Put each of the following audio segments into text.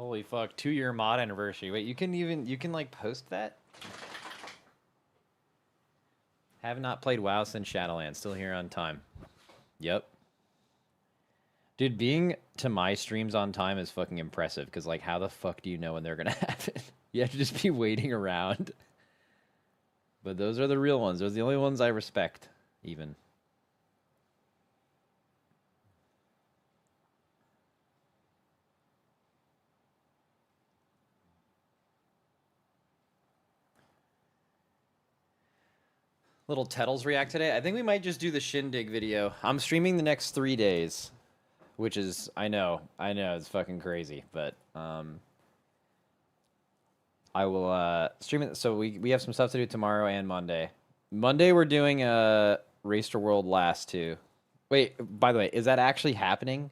Holy fuck, 2-year mod anniversary. Wait, you can like post that? Have not played WoW since Shadowlands. Still here on time. Yep. Dude, being to my streams on time is fucking impressive, because like how the fuck do you know when they're gonna happen? You have to just be waiting around. But those are the real ones. Those are the only ones I respect, even. Little Tettles react today. I think we might just do the Shindig video. I'm streaming the next 3 days, which is, I know, it's fucking crazy, but I will stream it. So we have some stuff to do tomorrow and Monday. Monday we're doing Race to World Last 2. Wait, by the way, is that actually happening?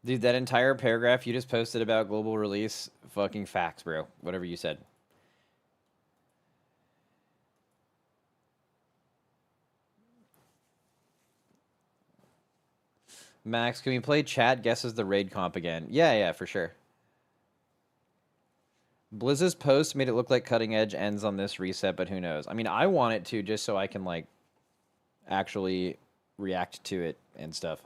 Dude, that entire paragraph you just posted about global release, fucking facts, bro. Whatever you said. Max, can we play chat guesses the raid comp again? Yeah, for sure. Blizz's post made it look like Cutting Edge ends on this reset, but who knows? I mean, I want it to, just so I can like actually react to it and stuff.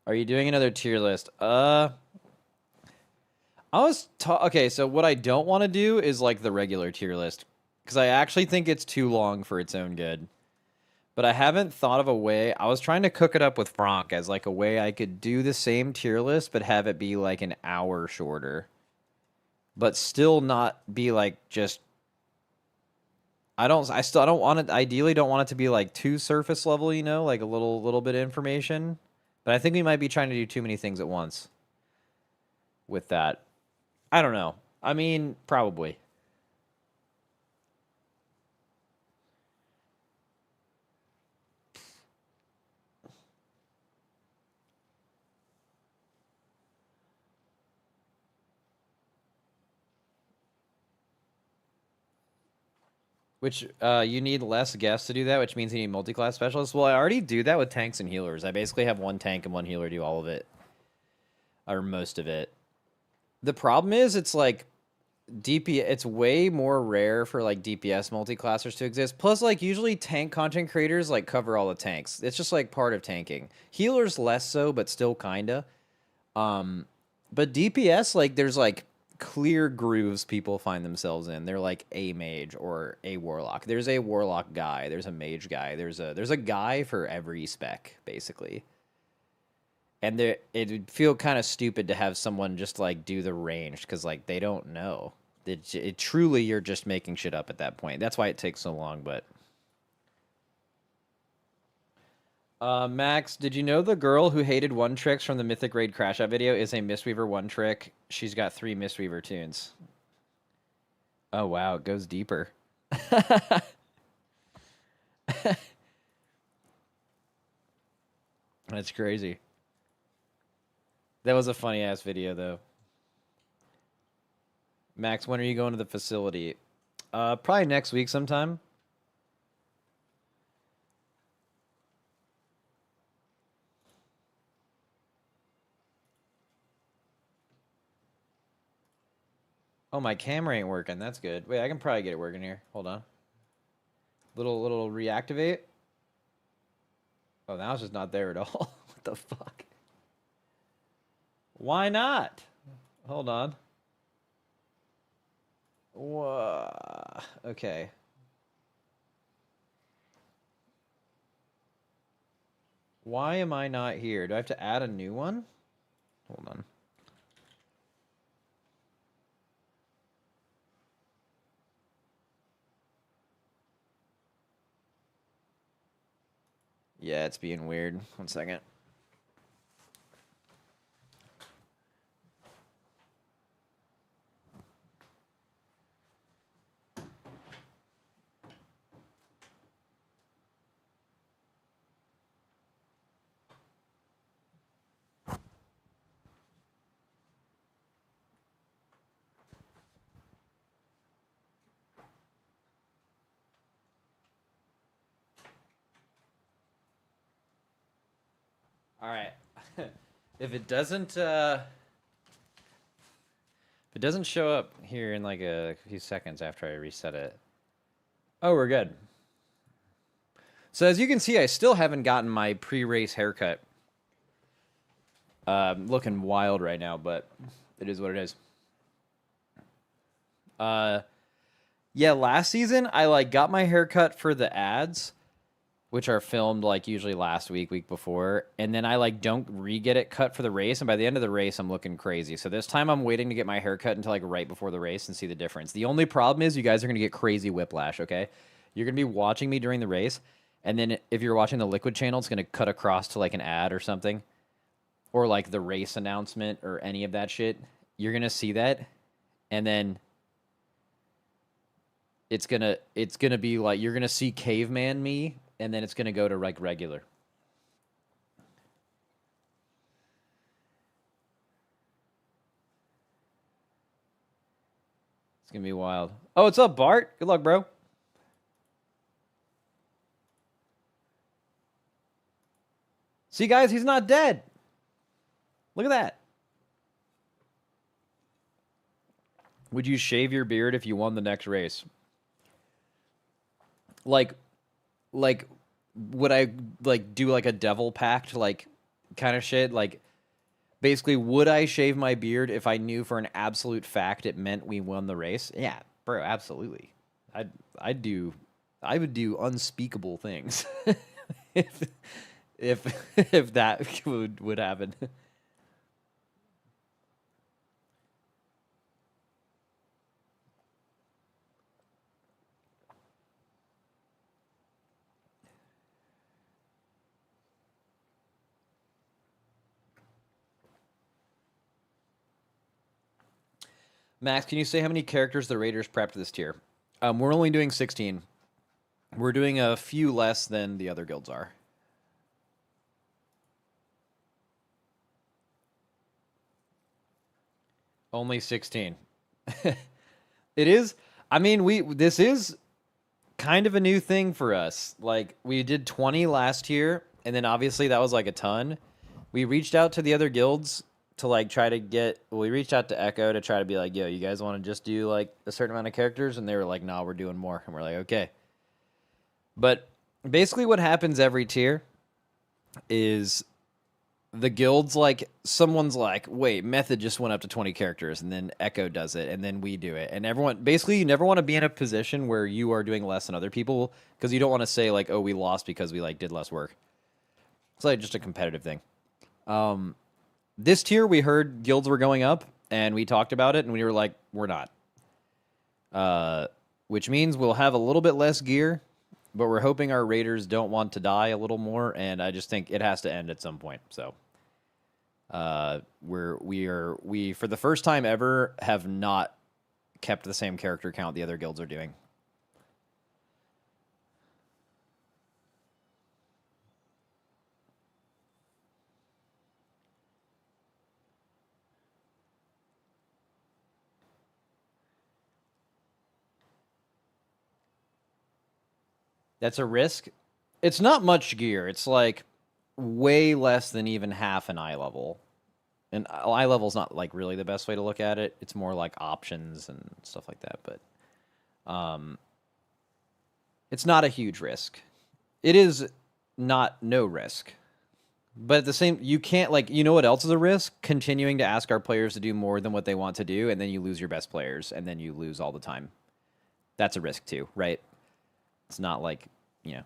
Are you doing another tier list? Okay, so what I don't want to do is like the regular tier list, because I actually think it's too long for its own good. But I haven't thought of a way. I was trying to cook it up with Frank as like a way I could do the same tier list, but have it be like an hour shorter, but still not be like just. I don't want it. Ideally, don't want it to be like too surface level, you know, like a little bit of information. But I think we might be trying to do too many things at once with that. I don't know. I mean, probably. Which you need less guests to do that, which means you need multi-class specialists. Well, I already do that with tanks and healers. I basically have one tank and one healer do all of it, or most of it. The problem is, it's like DP. It's way more rare for like DPS multi-classers to exist. Plus, like usually tank content creators like cover all the tanks. It's just like part of tanking. Healers less so, but still kinda. But DPS, like there's like clear grooves people find themselves in. They're like a mage or a warlock. There's a warlock guy. There's a mage guy. There's a guy for every spec basically. And there, it'd feel kind of stupid to have someone just like do the range, because like they don't know. It truly, you're just making shit up at that point. That's why it takes so long. But Max, did you know the girl who hated One Tricks from the Mythic Raid Crash Out video is a Mistweaver One Trick? She's got 3 Mistweaver tunes. Oh, wow. It goes deeper. That's crazy. That was a funny-ass video, though. Max, when are you going to the facility? Probably next week sometime. Oh, my camera ain't working. That's good. Wait, I can probably get it working here. Hold on. Little reactivate. Oh, now it's just not there at all. What the fuck? Why not? Hold on. Whoa. Okay. Why am I not here? Do I have to add a new one? Hold on. Yeah, it's being weird. 1 second. All right. if it doesn't if it doesn't show up here in like a few seconds after I reset it. Oh, we're good. So as you can see, I still haven't gotten my pre-race haircut. Looking wild right now, but it is what it is. Yeah, last season I like got my haircut for the ads, which are filmed like usually last week, week before, and then I like don't re-get it cut for the race, and by the end of the race I'm looking crazy. So this time I'm waiting to get my haircut until like right before the race and see the difference. The only problem is you guys are gonna get crazy whiplash, okay? You're gonna be watching me during the race, and then if you're watching the Liquid channel, it's gonna cut across to like an ad or something. Or like the race announcement or any of that shit. You're gonna see that, and then it's gonna be like you're gonna see caveman me, and then it's gonna go to like regular. It's gonna be wild. Oh, what's up, Bart? Good luck, bro. See, guys, he's not dead. Look at that. Would you shave your beard if you won the next race? Like, like, would I like do like a devil pact, like, kind of shit? Like, basically, would I shave my beard if I knew for an absolute fact it meant we won the race? Yeah, bro, absolutely. I'd I'd do I would do unspeakable things if if that would happen. Max, can you say how many characters the Raiders prepped this tier? We're only doing 16. We're doing a few less than the other guilds are. Only 16. It is. I mean, this is kind of a new thing for us. Like we did 20 last year, and then obviously that was like a ton. We reached out to the other guilds to like try to get. Well, we reached out to Echo to try to be like, "Yo, you guys want to just do like a certain amount of characters?" And they were like, "Nah, we're doing more." And we're like, "Okay." But basically, what happens every tier is the guilds like someone's like, wait, Method just went up to 20 characters, and then Echo does it, and then we do it, and everyone basically you never want to be in a position where you are doing less than other people because you don't want to say like, oh, we lost because we like did less work. It's like just a competitive thing. This tier we heard guilds were going up, and we talked about it, and we were like, we're not. Which means we'll have a little bit less gear, but we're hoping our raiders don't want to die a little more, and I just think it has to end at some point. So, we for the first time ever have not kept the same character count the other guilds are doing. That's a risk. It's not much gear. It's like way less than even half an eye level. And eye level is not like really the best way to look at it. It's more like options and stuff like that. But it's not a huge risk. It is not no risk. But at the same, you can't like you know what else is a risk? Continuing to ask our players to do more than what they want to do, and then you lose your best players, and then you lose all the time. That's a risk too, right? It's not like you know.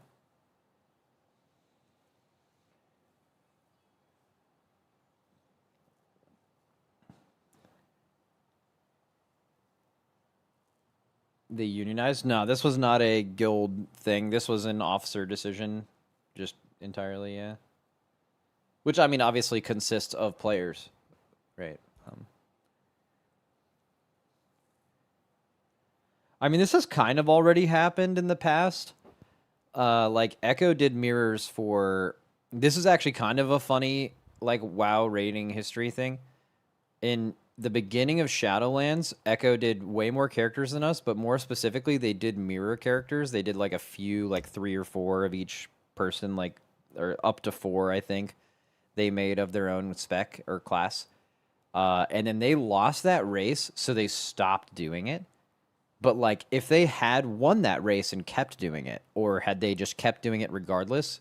They unionized? No, this was not a guild thing. This was an officer decision, just entirely, yeah. Which I mean, obviously consists of players, right? I mean, this has kind of already happened in the past. Like Echo did mirrors for. This is actually kind of a funny like WoW rating history thing. In the beginning of Shadowlands, Echo did way more characters than us, but more specifically, they did mirror characters. They did like a few, like 3 or 4 of each person, like or up to 4, I think. they made of their own spec or class. And then they lost that race, so they stopped doing it. But like, if they had won that race and kept doing it, or had they just kept doing it regardless,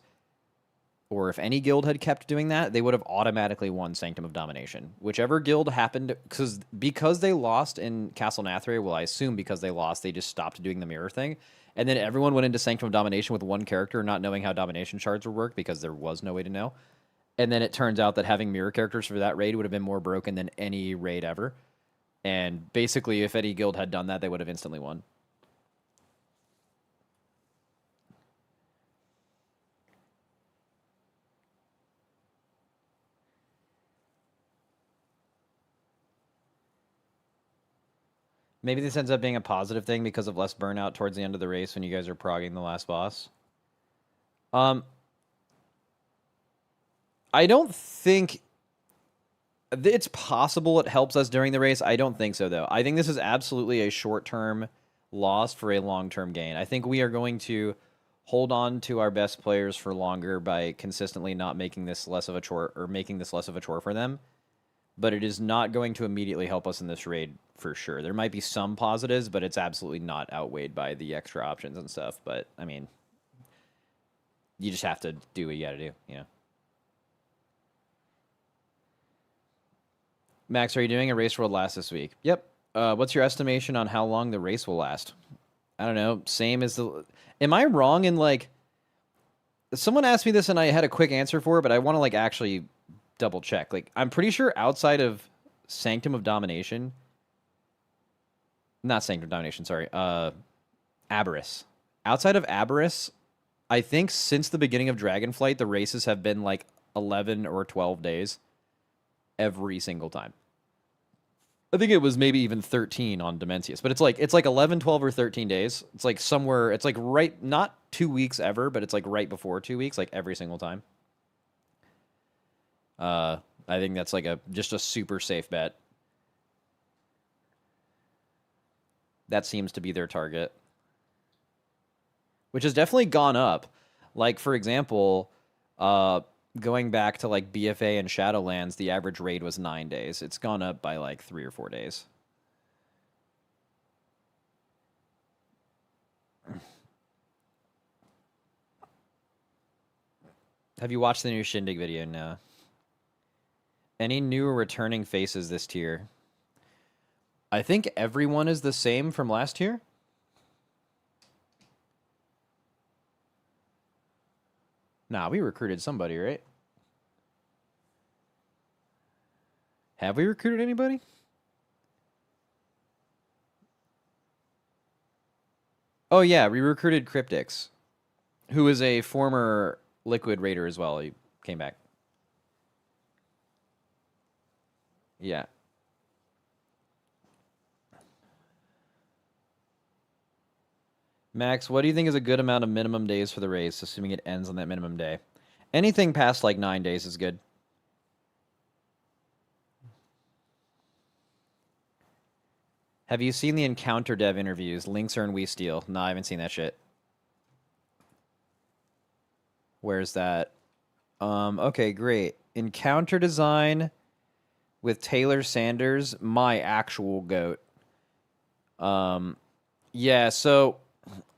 or if any guild had kept doing that, they would have automatically won Sanctum of Domination. Whichever guild happened, because they lost in Castle Nathria, well, I assume because they lost, they just stopped doing the mirror thing. And then everyone went into Sanctum of Domination with one character, not knowing how domination shards would work, because there was no way to know. And then it turns out that having mirror characters for that raid would have been more broken than any raid ever. And basically, if any guild had done that, they would have instantly won. Maybe this ends up being a positive thing because of less burnout towards the end of the race when you guys are progging the last boss. I don't think it's possible it helps us during the race. I don't think so, though. I think this is absolutely a short-term loss for a long-term gain. I think we are going to hold on to our best players for longer by consistently not making this less of a chore, or making this less of a chore for them. But it is not going to immediately help us in this raid for sure. There might be some positives, but it's absolutely not outweighed by the extra options and stuff. But, I mean, you just have to do what you gotta do, you know? Max, are you doing a race world last this week? Yep. What's your estimation on how long the race will last? I don't know. Same as the... Am I wrong in, like... Someone asked me this and I had a quick answer for it, but I want to, like, actually double check. Like, I'm pretty sure outside of Sanctum of Domination... Not Sanctum of Domination, sorry. Aberrus. Outside of Aberrus, I think since the beginning of Dragonflight, the races have been, like, 11 or 12 days. Every single time. I think it was maybe even 13 on Dimensius, but it's like 11, 12, or 13 days. It's like somewhere, it's like right, not 2 weeks ever, but it's like right before 2 weeks, like every single time. I think that's like just a super safe bet. That seems to be their target, which has definitely gone up. Like, for example, going back to like BFA and Shadowlands, the average raid was 9 days. It's gone up by like 3 or 4 days. Have you watched the new Shindig video? No. Any new or returning faces this tier? I think everyone is the same from last tier. Nah, we recruited somebody, right? Have we recruited anybody? Oh, yeah, we recruited Cryptix, who is a former Liquid Raider as well. He came back. Yeah. Max, what do you think is a good amount of minimum days for the race, assuming it ends on that minimum day? Anything past like 9 days is good. Have you seen the Encounter dev interviews? Links are in WeSteal. No, I haven't seen that shit. Where's that? Okay, great. Encounter design with Taylor Sanders, my actual goat. Yeah, so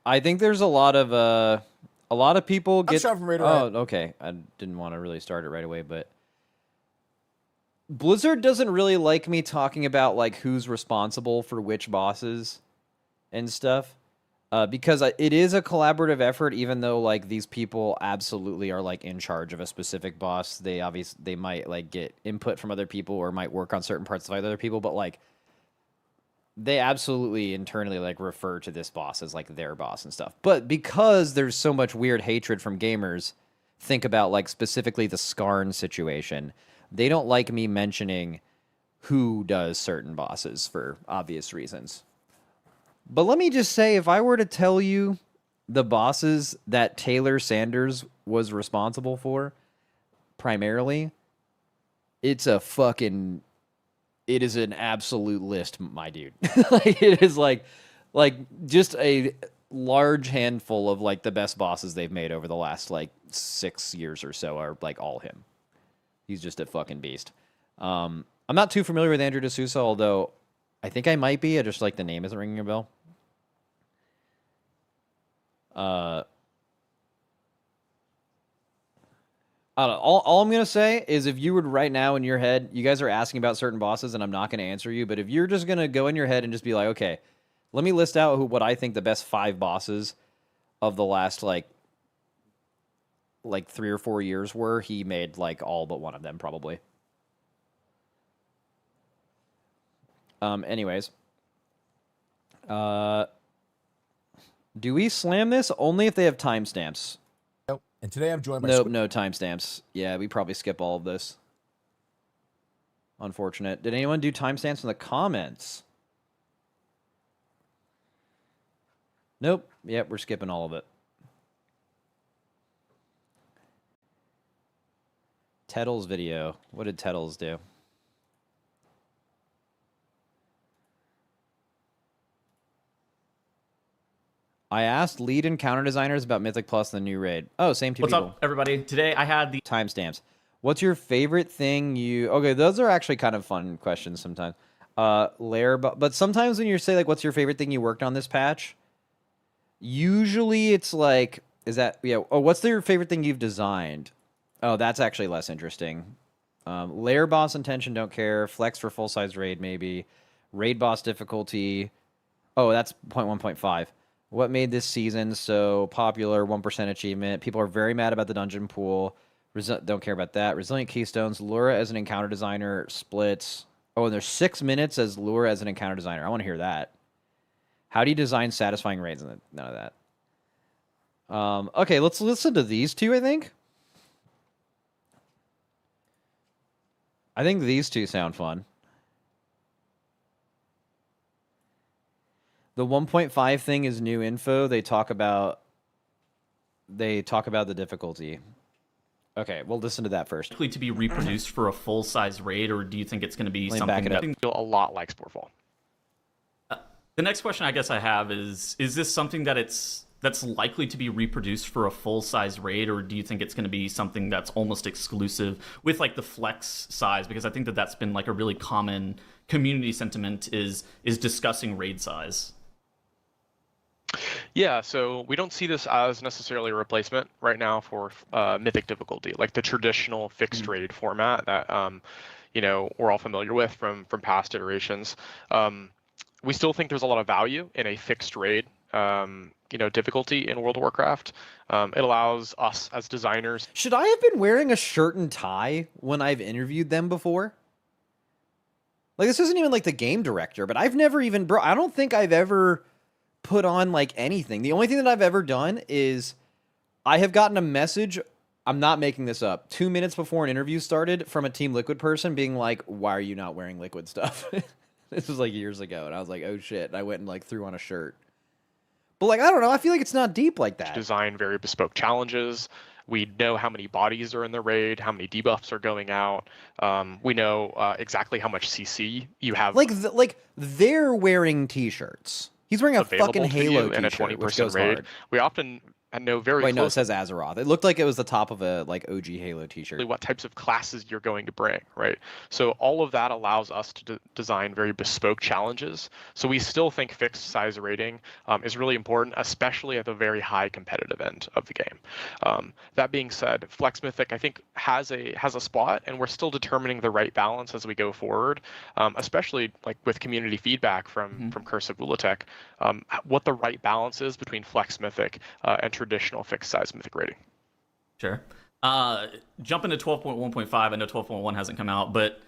I think there's a lot of people get. I'm from Oh, okay. I didn't want to really start it right away, but Blizzard doesn't really like me talking about like who's responsible for which bosses and stuff, because it is a collaborative effort. Even though like these people absolutely are like in charge of a specific boss, they might like get input from other people or might work on certain parts of other people, but like they absolutely internally like refer to this boss as like their boss and stuff. But because there's so much weird hatred from gamers, think about like specifically the Skarn situation. They don't like me mentioning who does certain bosses for obvious reasons. But let me just say, if I were to tell you the bosses that Taylor Sanders was responsible for, primarily, it is an absolute list, my dude. Like, it is like just a large handful of like the best bosses they've made over the last like 6 years or so are like all him. He's just a fucking beast. I'm not too familiar with Andrew D'Souza, although I think I might be. I just like the name isn't ringing a bell. I don't know. All I'm going to say is if you would right now in your head, you guys are asking about certain bosses and I'm not going to answer you, but if you're just going to go in your head and just be like, okay, let me list out what I think the best 5 bosses of the last like 3 or 4 years were, he made like all but one of them probably. Anyways. Do we slam this? Only if they have timestamps. Nope. And today I'm joined by... Nope, no timestamps. Yeah, we probably skip all of this. Unfortunate. Did anyone do timestamps in the comments? Nope. Yep, we're skipping all of it. Tettle's video. What did Tettle's do? I asked lead and counter designers about Mythic Plus and the new raid. Oh, same two people. What's up, everybody? Today I had the timestamps. What's your favorite thing you... Okay, those are actually kind of fun questions sometimes. But sometimes when you say, like, what's your favorite thing you worked on this patch? Usually it's like... Is that... Yeah. Oh, what's your favorite thing you've designed? Oh, that's actually less interesting. Lair boss intention, don't care. Flex for full-size raid, maybe. Raid boss difficulty. Oh, that's 0.1.5. What made this season so popular? 1% achievement. People are very mad about the dungeon pool. Don't care about that. Resilient Keystones. Lura as an encounter designer. Splits. Oh, and there's 6 minutes as Lura as an encounter designer. I want to hear that. How do you design satisfying raids? None of that. Okay, let's listen to these two, I think. I think these two sound fun. The 1.5 thing is new info. They talk about the difficulty. Okay, we'll listen to that first. likely to be reproduced for a full-size raid, or do you think it's going to be something that feel a lot like Sporefall? The next question I guess I have is this something that's likely to be reproduced for a full-size raid, or do you think it's going to be something that's almost exclusive with like the flex size? Because I think that's been like a really common community sentiment is discussing raid size. Yeah, so we don't see this as necessarily a replacement right now for Mythic difficulty, like the traditional fixed raid format that we're all familiar with from past iterations. We still think there's a lot of value in a fixed raid difficulty in World of Warcraft. It allows us as designers. Should I have been wearing a shirt and tie when I've interviewed them before? Like, this isn't even like the game director, but I've never even, bro, I don't think I've ever put on like anything. The only thing that I've ever done is I have gotten a message, I'm not making this up, 2 minutes before an interview started from a Team Liquid person being like, why are you not wearing Liquid stuff? This was like years ago, and I was like, oh shit, and I went and like threw on a shirt. But like, I don't know, I feel like it's not deep like that. Design very bespoke challenges. We know how many bodies are in the raid, how many debuffs are going out. We know exactly how much CC you have. Like they're wearing t-shirts. He's wearing a fucking Halo and a t-shirt, 20% raid. Hard. We often know very Wait, no, it says Azeroth. It looked like it was the top of a like OG Halo t-shirt. What types of classes you're going to bring, right? So all of that allows us to design very bespoke challenges. So we still think fixed size rating is really important, especially at the very high competitive end of the game. That being said, Flex Mythic I think has a spot, and we're still determining the right balance as we go forward, especially like with community feedback from Cursive Lulatech, what the right balance is between Flex Mythic and traditional fixed size Mythic rating. Sure. Jump into 12.1.5. I know 12.1 hasn't come out, but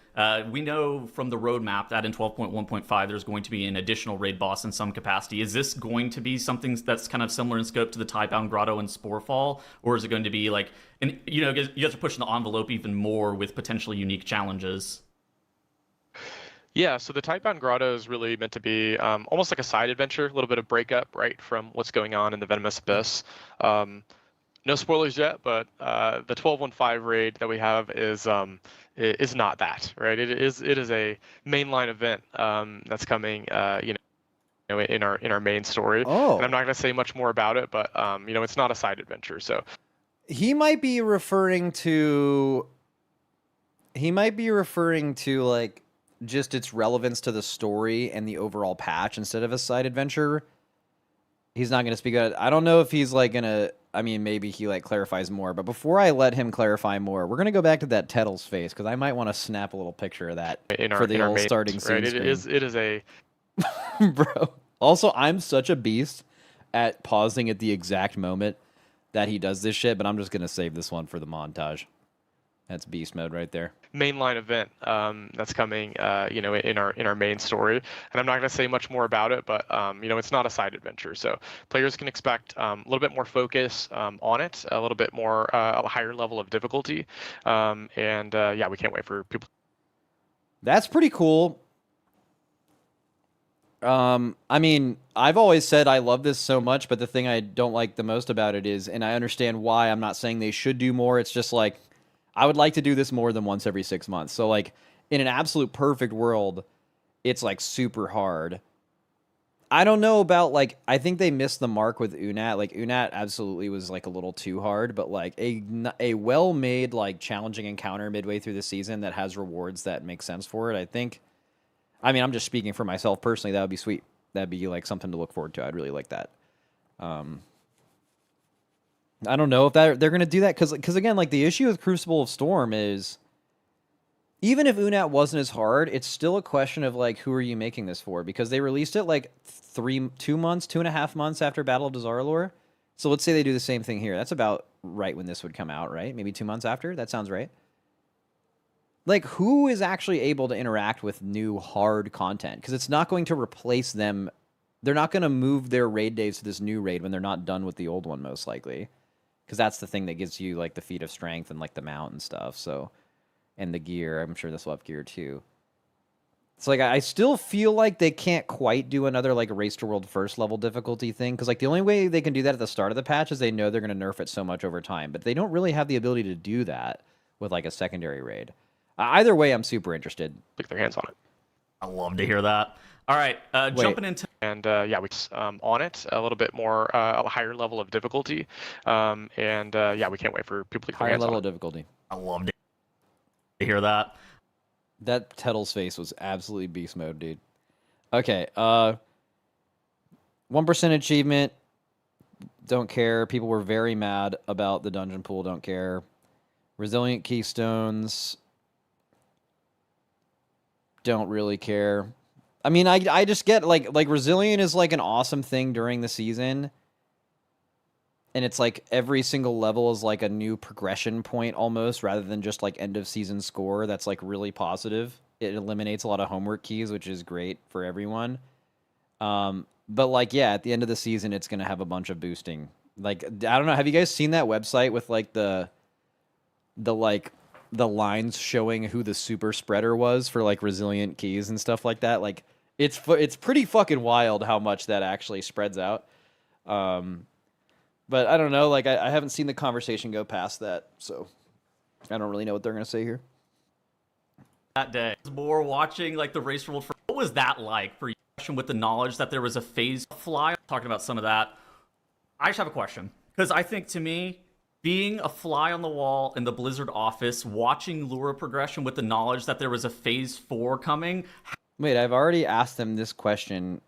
we know from the roadmap that in 12.1.5 there's going to be an additional raid boss in some capacity. Is this going to be something that's kind of similar in scope to the Tidebound Grotto and Sporefall, or is it going to be like, and you guys are pushing the envelope even more with potentially unique challenges? Yeah, so the Tidebound Grotto is really meant to be almost like a side adventure, a little bit of breakup, right, from what's going on in the Venomous Abyss. No spoilers yet, but the 12.1.5 raid that we have is not that, right? It is a mainline event that's coming, in our main story. Oh. And I'm not going to say much more about it, but it's not a side adventure. So he might be referring to he might be referring to like just its relevance to the story and the overall patch instead of a side adventure. He's not going to speak about it. I don't know if he's like going to, I mean, maybe he like clarifies more, but before I let him clarify more, we're going to go back to that Tettles face because I might want to snap a little picture of that for the old starting scene. Right? It is a bro. Also, I'm such a beast at pausing at the exact moment that he does this shit, but I'm just going to save this one for the montage. That's beast mode right there. mainline event that's coming, in our main story. And I'm not going to say much more about it, but it's not a side adventure, so players can expect a little bit more focus on it, a little bit more a higher level of difficulty, and we can't wait for people. That's pretty cool. I mean, I've always said I love this so much, but the thing I don't like the most about it is, and I understand why, I'm not saying they should do more. It's just like, I would like to do this more than once every 6 months. So like in an absolute perfect world, it's like super hard. I don't know about like, I think they missed the mark with Unat. Like Unat absolutely was like a little too hard, but like a well-made like challenging encounter midway through the season that has rewards that make sense for it. I mean, I'm just speaking for myself personally. That would be sweet. That'd be like something to look forward to. I'd really like that. I don't know if they're going to do that because again, like the issue with Crucible of Storm is even if Unat wasn't as hard, it's still a question of like who are you making this for? Because they released it like 2.5 months after Battle of Dazar'alor. So let's say they do the same thing here. That's about right when this would come out, right? Maybe 2 months after. That sounds right. Like who is actually able to interact with new hard content? Because it's not going to replace them. They're not going to move their raid days to this new raid when they're not done with the old one, most likely. Because that's the thing that gives you like the feat of strength and like the mount and stuff. So, and the gear. I'm sure this will have gear too. It's like I still feel like they can't quite do another like Race to World first level difficulty thing. Because like the only way they can do that at the start of the patch is they know they're going to nerf it so much over time. But they don't really have the ability to do that with like a secondary raid. Either way, I'm super interested. Stick their hands on it. I love to hear that. All right, jumping into and we on it a little bit more a higher level of difficulty, and we can't wait for people to get their Higher hands level on of difficulty. I love to hear that. That Tettles face was absolutely beast mode, dude. Okay, 1% achievement. Don't care. People were very mad about the dungeon pool. Don't care. Resilient keystones. Don't really care. I mean, I just get like Resilient is like an awesome thing during the season. And it's like every single level is like a new progression point almost rather than just like end of season score. That's like really positive. It eliminates a lot of homework keys, which is great for everyone. But like, yeah, at the end of the season, it's going to have a bunch of boosting. Like, I don't know. Have you guys seen that website with like the lines showing who the super spreader was for like resilient keys and stuff like that? Like it's pretty fucking wild how much that actually spreads out. But I don't know, like I haven't seen the conversation go past that, so I don't really know what they're gonna say here. That day, more watching like the race world. What was that like for you? With the knowledge that there was a phase fly, talking about some of that. I just have a question because I think to me, being a fly on the wall in the Blizzard office, watching Lura progression with the knowledge that there was a phase 4 coming. Wait, I've already asked them this question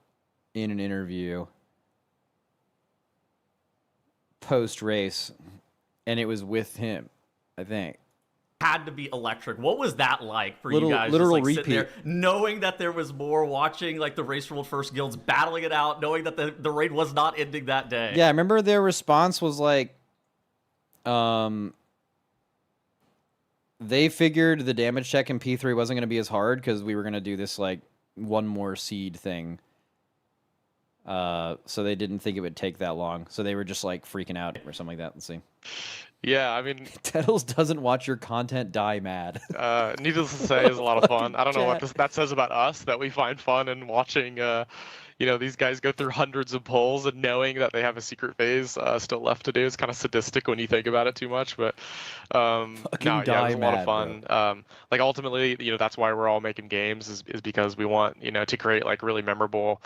in an interview post-race, and it was with him, I think. Had to be electric. What was that like for you guys? Literal just, like, repeat. sitting there, knowing that there was more, watching like the Race World First guilds battling it out, knowing that the raid was not ending that day. Yeah, I remember their response was like, they figured the damage check in P3 wasn't going to be as hard because we were going to do this like one more seed thing. So they didn't think it would take that long. So they were just like freaking out or something like that. Let's see. Yeah, I mean, Tettles doesn't watch your content die mad. needless to say, is a lot of fun. I don't know what that says about us, that we find fun in watching, these guys go through hundreds of polls and knowing that they have a secret phase still left to do. It's kind of sadistic when you think about it too much, but it was a lot of fun. Like ultimately, that's why we're all making games is because we want, to create like really memorable,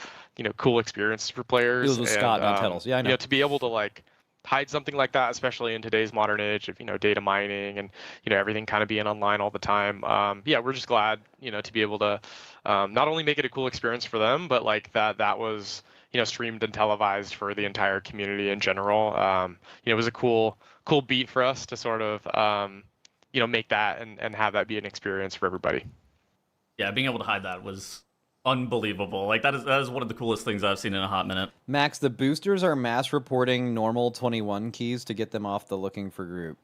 cool experiences for players. It was with Scott, not Tettles. Yeah, I know. To be able to like hide something like that, especially in today's modern age of data mining and everything kind of being online all the time. Yeah, we're just glad to be able to not only make it a cool experience for them, but like that was streamed and televised for the entire community in general. It was a cool beat for us to sort of make that and have that be an experience for everybody. Yeah, being able to hide that was unbelievable. Like that is one of the coolest things I've seen in a hot minute. Max, the boosters are mass reporting normal 21 keys to get them off the looking for group.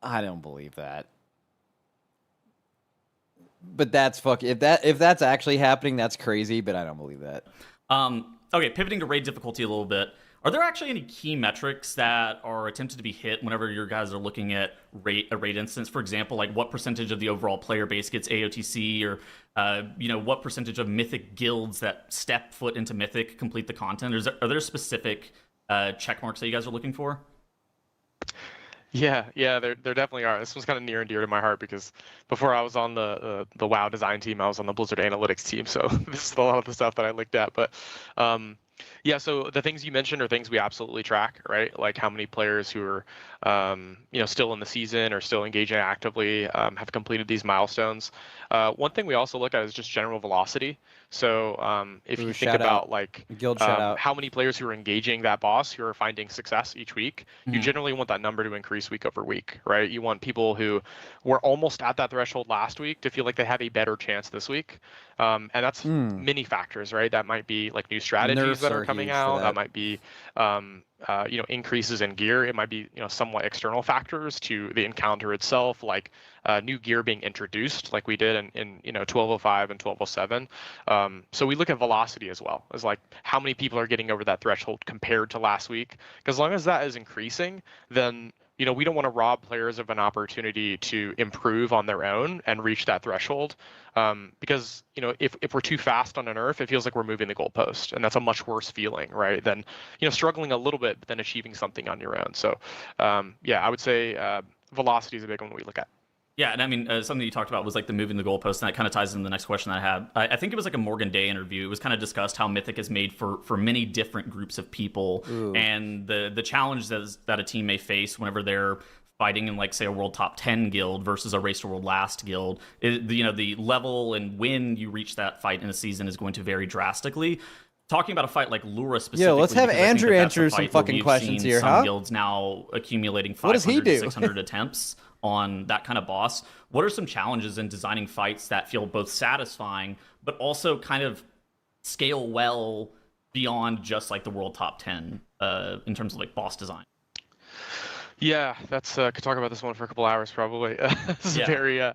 I don't believe that. But that's if that's actually happening, that's crazy, but I don't believe that. Okay, pivoting to raid difficulty a little bit. Are there actually any key metrics that are attempted to be hit whenever your guys are looking at a raid instance? For example, like what percentage of the overall player base gets AOTC, or what percentage of Mythic guilds that step foot into Mythic complete the content? Are there specific check marks that you guys are looking for? Yeah, there definitely are. This one's kind of near and dear to my heart because before I was on the WoW design team, I was on the Blizzard analytics team. So this is a lot of the stuff that I looked at. But yeah, so the things you mentioned are things we absolutely track, right? Like how many players who are still in the season or still engaging actively have completed these milestones. One thing we also look at is just general velocity. So if you think about like Guild shout out. how many players who are engaging that boss, who are finding success each week, you generally want that number to increase week over week, right? You want people who were almost at that threshold last week to feel like they have a better chance this week. And that's many factors, right? That might be like new strategies that are coming out. That might be increases in gear. It might be somewhat external factors to the encounter itself, like new gear being introduced, like we did in 1205 and 1207. So we look at velocity as well, as like how many people are getting over that threshold compared to last week. Because as long as that is increasing, then we don't want to rob players of an opportunity to improve on their own and reach that threshold. Because if we're too fast on a nerf, it feels like we're moving the goalpost, and that's a much worse feeling, right? Than struggling a little bit, but then achieving something on your own. So yeah, I would say velocity is a big one we look at. Yeah, and I mean, something you talked about was like the moving the goalpost, and that kind of ties into the next question I had. I think it was like a Morgan Day interview. It was kind of discussed how Mythic is made for many different groups of people. Ooh. And the challenge that a team may face whenever they're fighting in, like, say, a World Top 10 guild versus a Race to World Last guild, the level and when you reach that fight in a season is going to vary drastically. Talking about a fight like Lura specifically. Yeah, let's have Andrew answer some fucking questions here, some guilds now accumulating 500 to 600 attempts on that kind of boss. What are some challenges in designing fights that feel both satisfying but also kind of scale well beyond just like the World Top 10 in terms of like boss design? Yeah, that's could talk about this one for a couple hours probably. It's a very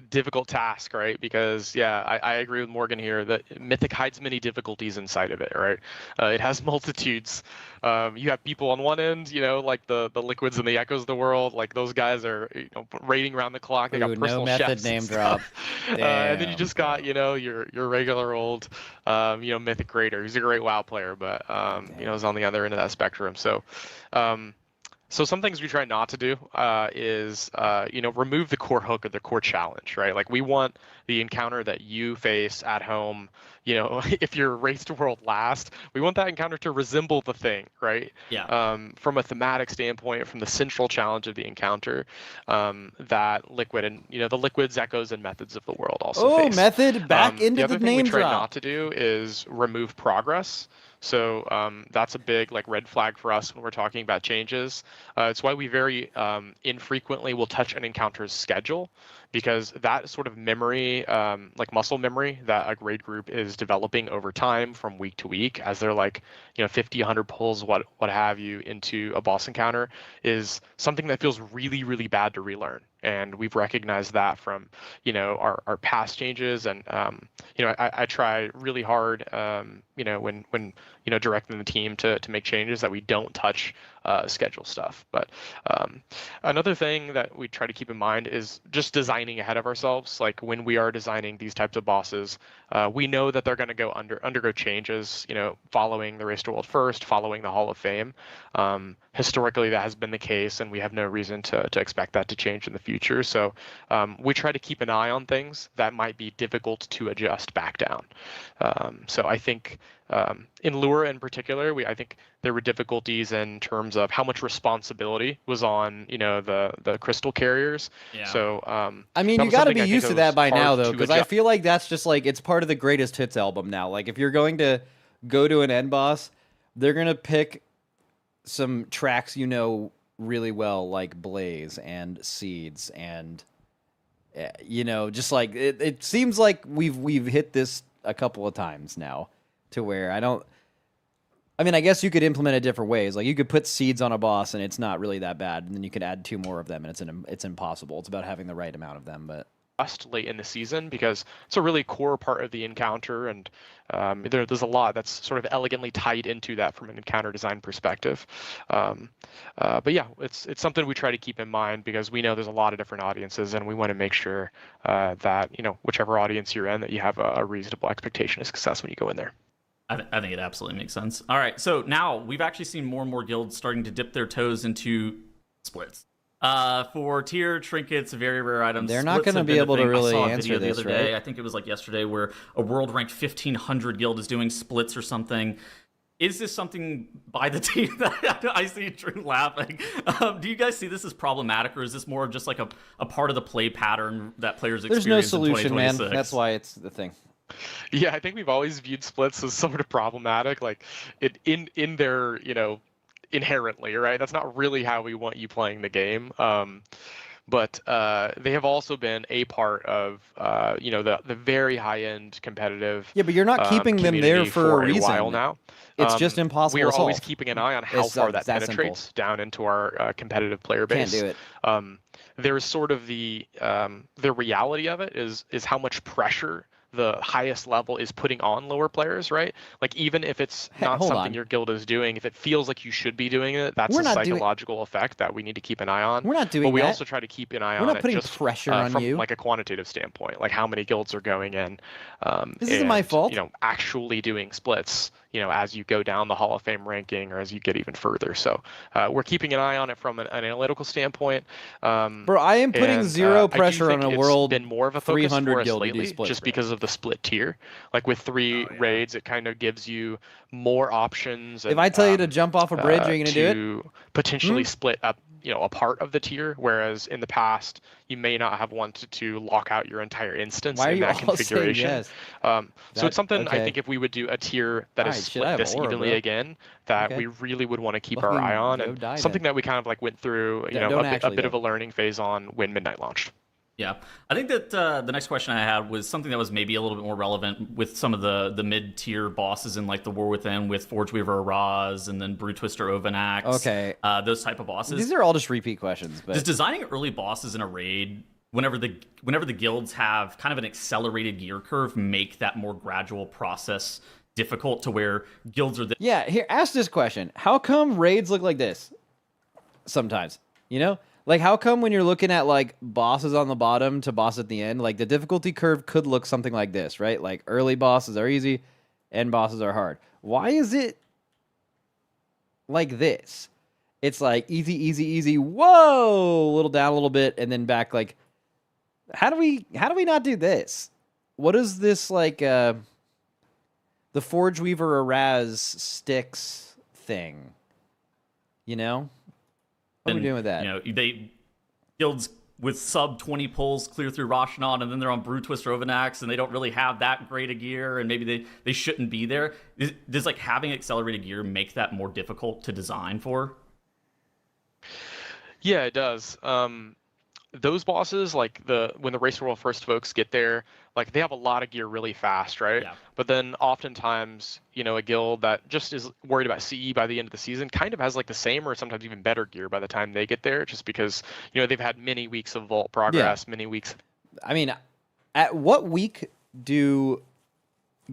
difficult task, right? Because I agree with Morgan here that Mythic hides many difficulties inside of it, right? It has multitudes. You have people on one end, like the Liquids and the Echoes of the world, like those guys are raiding around the clock. They got personal no chefs method name drop. And then you just got your regular old Mythic raider who's a great WoW player, but is on the other end of that spectrum. So so some things we try not to do is, remove the core hook or the core challenge, right? Like we want the encounter that you face at home, if you're Race to World Last, we want that encounter to resemble the thing, right? Yeah. From a thematic standpoint, from the central challenge of the encounter, that Liquid and, the Liquids, Echoes, and Methods of the world also face. Method back into the name drop. The other thing we try not to do is remove progress. So that's a big red flag for us when we're talking about changes. It's why we very infrequently will touch an encounter's schedule, because that sort of memory, like muscle memory that a raid group is developing over time from week to week as they're 50, 100 pulls, what have you, into a boss encounter, is something that feels really, really bad to relearn. And we've recognized that from, our past changes. And, I try really hard, when directing the team to make changes, that we don't touch schedule stuff. But another thing that we try to keep in mind is just designing ahead of ourselves. Like when we are designing these types of bosses, we know that they're going to undergo changes, following the Race to World First, following the Hall of Fame. Historically, that has been the case, and we have no reason to expect that to change in the future. So we try to keep an eye on things that might be difficult to adjust back down. So I think in Lure in particular, I think there were difficulties in terms of how much responsibility was on the crystal carriers. Yeah. So I mean, that you was got to something be I think used to that that was by now, hard though, to because I adjust. feel like that's just like it's part of the greatest hits album now. Like, if you're going to go to an end boss, they're gonna pick some tracks really well, like Blaze and Seeds, and just like it seems like we've hit this a couple of times now, to where I mean, I guess you could implement it different ways. Like, you could put Seeds on a boss, and it's not really that bad, and then you could add 2 more of them, and it's impossible. It's about having the right amount of them, but. Late in the season, because it's a really core part of the encounter, and there's a lot that's sort of elegantly tied into that from an encounter design perspective. But yeah, it's something we try to keep in mind, because we know there's a lot of different audiences, and we want to make sure that whichever audience you're in, that you have a reasonable expectation of success when you go in there. I think it absolutely makes sense. All right, so now we've actually seen more and more guilds starting to dip their toes into splits. For tier trinkets, very rare items, they're not going to be able to really I saw a answer video this, the other day. right? I think it was like yesterday, where a world ranked 1500 guild is doing splits or something. Is this something by the team that I see Drew laughing? Do you guys see this as problematic, or is this more of just like a part of the play pattern that players experience? There's no solution, in man. 2026? That's why it's the thing. Yeah, I think we've always viewed splits as sort of problematic, like in their inherently, right? That's not really how we want you playing the game. But they have also been a part of the very high end competitive. Yeah, but you're not keeping them there community for a reason. while now. It's just impossible We are to always solve. keeping an eye on how far that that simple. penetrates down into our competitive player base. Can't do it. There's sort of the reality of it is how much pressure the highest level is putting on lower players, right? Like, even if it's not hold something on. your guild is doing, if it feels like you should be doing it, that's We're a not doing- psychological effect that we need to keep an eye on. We're not doing But we that. also try to keep an eye We're on not it putting just pressure on from you. like a quantitative standpoint, like how many guilds are going in. This isn't my fault. Actually doing splits, as you go down the Hall of Fame ranking or as you get even further. So we're keeping an eye on it from an analytical standpoint. Bro, I am putting zero I do pressure think on a it's world been more of a focus 300 for us guild to do lately, splits, just bro. because of the split tier. Like, with 3 raids, it kind of gives you more options. If and, I tell you to jump off a bridge, are you gonna do it? to potentially split up, a part of the tier, whereas in the past you may not have wanted to lock out your entire instance Why are in you that all saying configuration. yes? So it's something I okay. think if we would do a tier that is Alright, shit, I split have this aura, evenly bro. again, that Okay. we really would want to keep our Fucking eye on, go and die something then. that we kind of like went through, Don't a actually, bit of though. a learning phase on when Midnight launched. Yeah, I think that the next question I had was something that was maybe a little bit more relevant with some of the mid-tier bosses in like the War Within, with Forge Weaver Araz, and then Brew Twister Ovanax. Okay. Those type of bosses. These are all just repeat questions, but Does designing early bosses in a raid, whenever the guilds have kind of an accelerated gear curve, make that more gradual process difficult, to where guilds are yeah, here, ask this question. How come raids look like this? Sometimes, Like, how come when you're looking at, like, bosses on the bottom to boss at the end, like, the difficulty curve could look something like this, right? Like, early bosses are easy, end bosses are hard. Why is it like this? It's like easy, easy, easy, whoa, a little down a little bit, and then back, like, how do we not do this? What is this, like, the Forge Weaver Araz sticks thing? What are we doing with that? Guilds with sub 20 pulls clear through Roshanon, and then they're on Brew Twister Ovanax, and they don't really have that great a gear, and maybe they shouldn't be there. Does like having accelerated gear make that more difficult to design for? Yeah, it does. Those bosses, like when the Race World First folks get there, like, they have a lot of gear really fast, right? Yeah. But then oftentimes, a guild that just is worried about CE by the end of the season kind of has like the same or sometimes even better gear by the time they get there, just because they've had many weeks of vault progress, many weeks. I mean, at what week do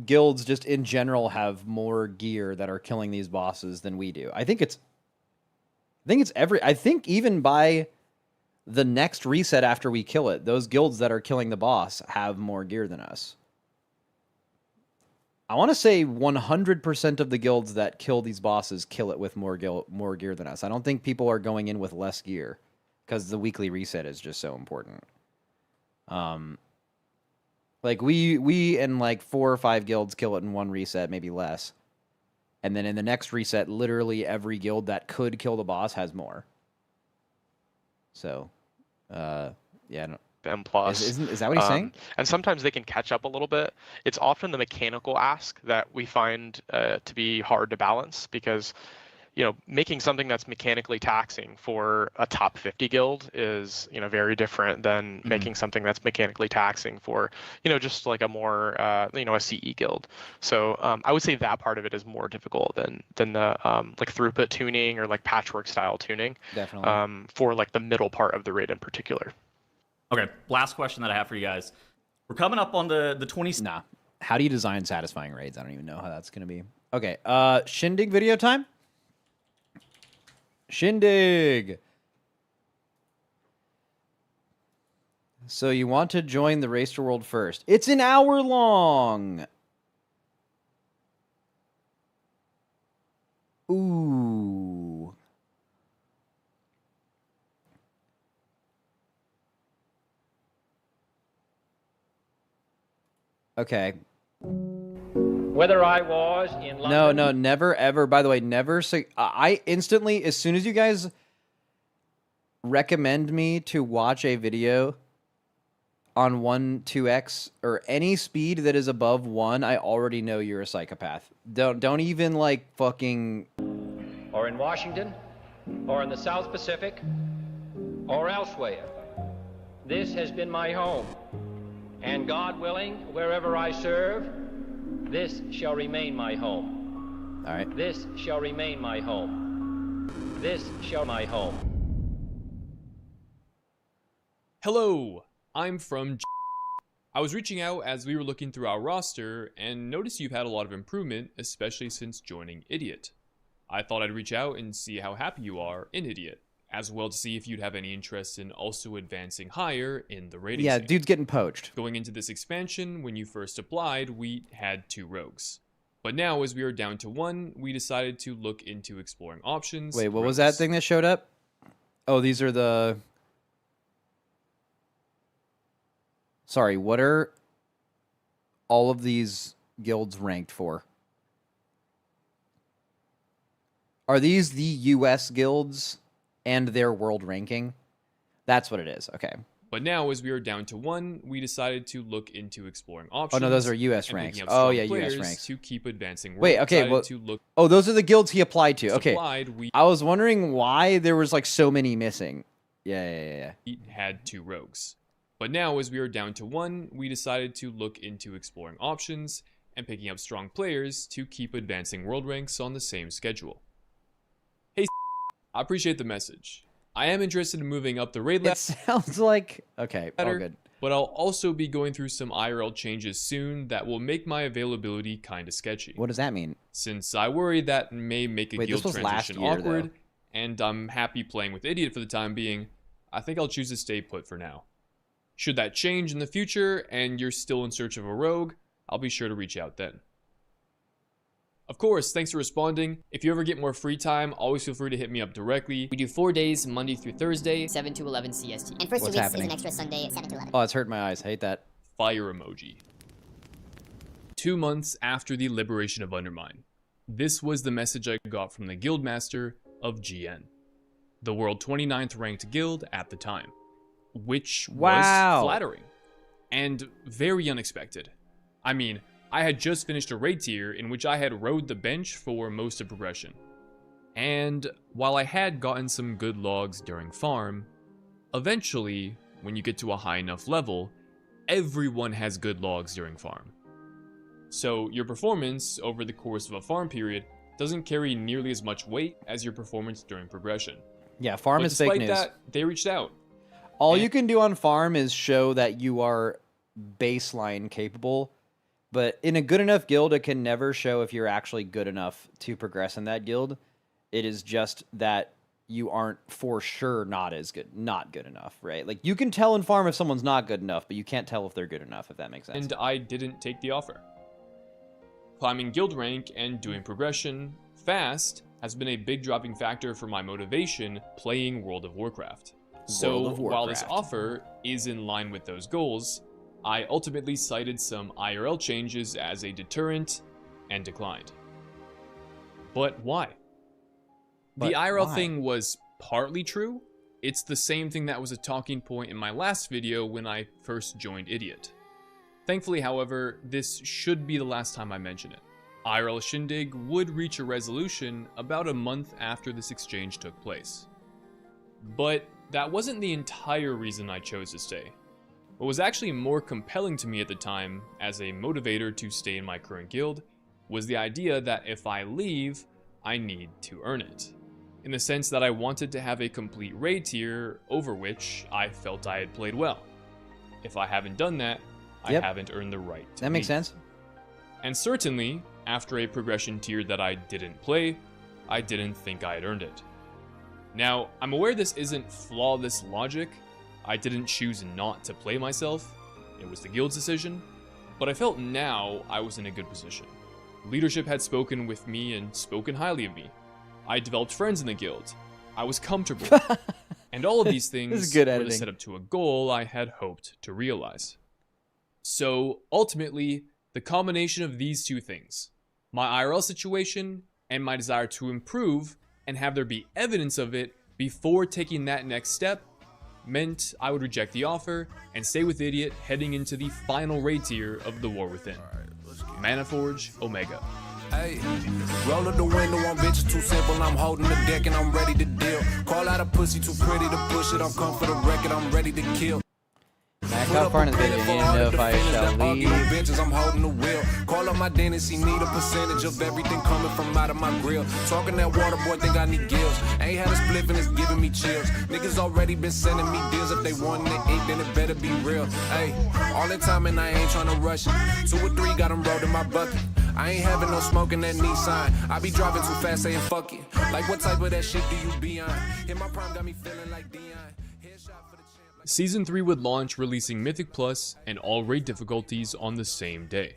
guilds just in general have more gear that are killing these bosses than we do? I think even by the next reset after we kill it, those guilds that are killing the boss have more gear than us. I want to say 100% of the guilds that kill these bosses kill it with more gear than us. I don't think people are going in with less gear, because the weekly reset is just so important. Like, we and like 4 or 5 guilds kill it in one reset, maybe less. And then in the next reset, literally every guild that could kill the boss has more. So, yeah, I don't, M plus. is that what he's saying? And sometimes they can catch up a little bit. It's often the mechanical ask that we find to be hard to balance, because making something that's mechanically taxing for a top 50 guild is, very different than making something that's mechanically taxing for, just like a more, a CE guild. So I would say that part of it is more difficult than the like throughput tuning or like patchwork style tuning. Definitely. For like the middle part of the raid in particular. Okay, last question that I have for you guys. We're coming up on the 20. Nah. How do you design satisfying raids? I don't even know how that's going to be. Okay, Shindig video time? Shindig! So you want to join the Race to World first. It's an hour long! Ooh. Okay. Whether I was in London. No, never, ever. By the way, never say. I instantly, as soon as you guys recommend me to watch a video on 1-2x or any speed that is above 1, I already know you're a psychopath. Don't even like fucking. Or in Washington, or in the South Pacific, or elsewhere. This has been my home. And God willing, wherever I serve, this shall remain my home. All right. This shall remain my home. This shall my home. Hello, I'm from I was reaching out as we were looking through our roster and noticed you've had a lot of improvement, especially since joining Idiot. I thought I'd reach out and see how happy you are in Idiot, as well to see if you'd have any interest in also advancing higher in the rating Yeah, scene. dude's getting poached. Going into this expansion, when you first applied, we had 2 rogues. But now, as we are down to 1, we decided to look into exploring options. Wait, what was that thing that showed up? Oh, these are the... Sorry, what are all of these guilds ranked for? Are these the US guilds and their world ranking? That's what it is. Okay. But now, as we are down to 1, we decided to look into exploring Oh, options. no, those are US and ranks. picking up Oh, strong yeah, US players ranks. to keep advancing. Wait, We okay, decided well- to look Oh, those are the guilds he applied to. Okay. supplied, we I was wondering why there was like so many missing. Yeah. had 2 rogues. But now, as we are down to 1, we decided to look into exploring options and picking up strong players to keep advancing world ranks on the same schedule. Hey, I appreciate the message. I am interested in moving up the raid It ladder, sounds like... Okay, all good. but I'll also be going through some IRL changes soon that will make my availability kinda sketchy. What does that mean? Since I worry that may make a Wait, this guild was last transition year, awkward, though. and I'm happy playing with Idiot for the time being, I think I'll choose to stay put for now. Should that change in the future, and you're still in search of a rogue, I'll be sure to reach out then. Of course, thanks for responding. If you ever get more free time, always feel free to hit me up directly. We do 4 days, Monday through Thursday. 7 to 11 CST. And first What's 2 weeks happening? is an extra Sunday, 7 to 11. Oh, it's hurting my eyes. I hate that. Fire emoji. 2 months after the liberation of Undermine. This was the message I got from the Guildmaster of GN, the world 29th ranked guild at the time, which Wow. was flattering and very unexpected. I mean, I had just finished a raid tier in which I had rode the bench for most of progression. And while I had gotten some good logs during farm, eventually, when you get to a high enough level, everyone has good logs during farm. So your performance over the course of a farm period doesn't carry nearly as much weight as your performance during progression. Yeah, farm But is fake despite news. that, they reached out. All and- you can do on farm is show that you are baseline capable. But in a good enough guild, it can never show if you're actually good enough to progress in that guild. It is just that you aren't for sure not good enough, right? Like you can tell in farm if someone's not good enough, but you can't tell if they're good enough, if that makes sense. And I didn't take the offer. Climbing guild rank and doing progression fast has been a big dropping factor for my motivation playing World of Warcraft. So World of while this Warcraft. offer is in line with those goals, I ultimately cited some IRL changes as a deterrent and declined. But why? But The IRL why? thing was partly true. It's the same thing that was a talking point in my last video when I first joined Idiot. Thankfully, however, this should be the last time I mention it. IRL Shindig would reach a resolution about a month after this exchange took place. But that wasn't the entire reason I chose to stay. What was actually more compelling to me at the time, as a motivator to stay in my current guild, was the idea that if I leave, I need to earn it. In the sense that I wanted to have a complete raid tier over which I felt I had played well. If I haven't done that, Yep. I haven't earned the right to That makes leave. sense. And certainly, after a progression tier that I didn't play, I didn't think I had earned it. Now, I'm aware this isn't flawless logic. I didn't choose not to play myself. It was the guild's decision. But I felt now I was in a good position. Leadership had spoken with me and spoken highly of me. I developed friends in the guild. I was comfortable. And all of these things This is good were the editing. setup to a goal I had hoped to realize. So, ultimately, the combination of these two things, my IRL situation and my desire to improve and have there be evidence of it before taking that next step, meant I would reject the offer and stay with Idiot heading into the final raid tier of the War Within. Manaforge Omega. Hey, roll up the window on bitches too simple. I'm holding the deck and I'm ready to deal. Call out a pussy too pretty to push it. I'm come for the record. I'm ready to kill. Mac, how far in the video? You need to know if I shall leave. Bitches, I'm holding the wheel. Call up my dentist, he need a percentage of everything coming from out of my grill. Talking that water boy, think I need gills. Ain't had a spliff and it's giving me chills. Niggas already been sending me deals. If they want to eat, then it better be real. Hey, all the time and I ain't trying to rush it. 2 or 3 got them rolled in my bucket. I ain't having no smoke in that Nissan. I be driving too fast saying fuck it. Like what type of that shit do you be on? Hit my prime got me feeling like Dion. Headshot for the champ. Season 3 would launch, releasing Mythic Plus and all raid difficulties on the same day.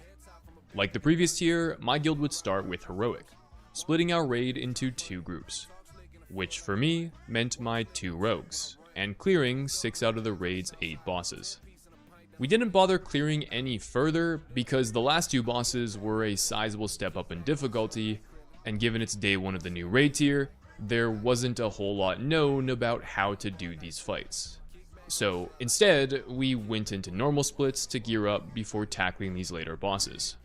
Like the previous tier, my guild would start with Heroic, splitting our raid into 2 groups, which for me meant my 2 rogues, and clearing 6 out of the raid's 8 bosses. We didn't bother clearing any further because the last 2 bosses were a sizable step up in difficulty, and given it's day 1 of the new raid tier, there wasn't a whole lot known about how to do these fights. So instead, we went into normal splits to gear up before tackling these later bosses.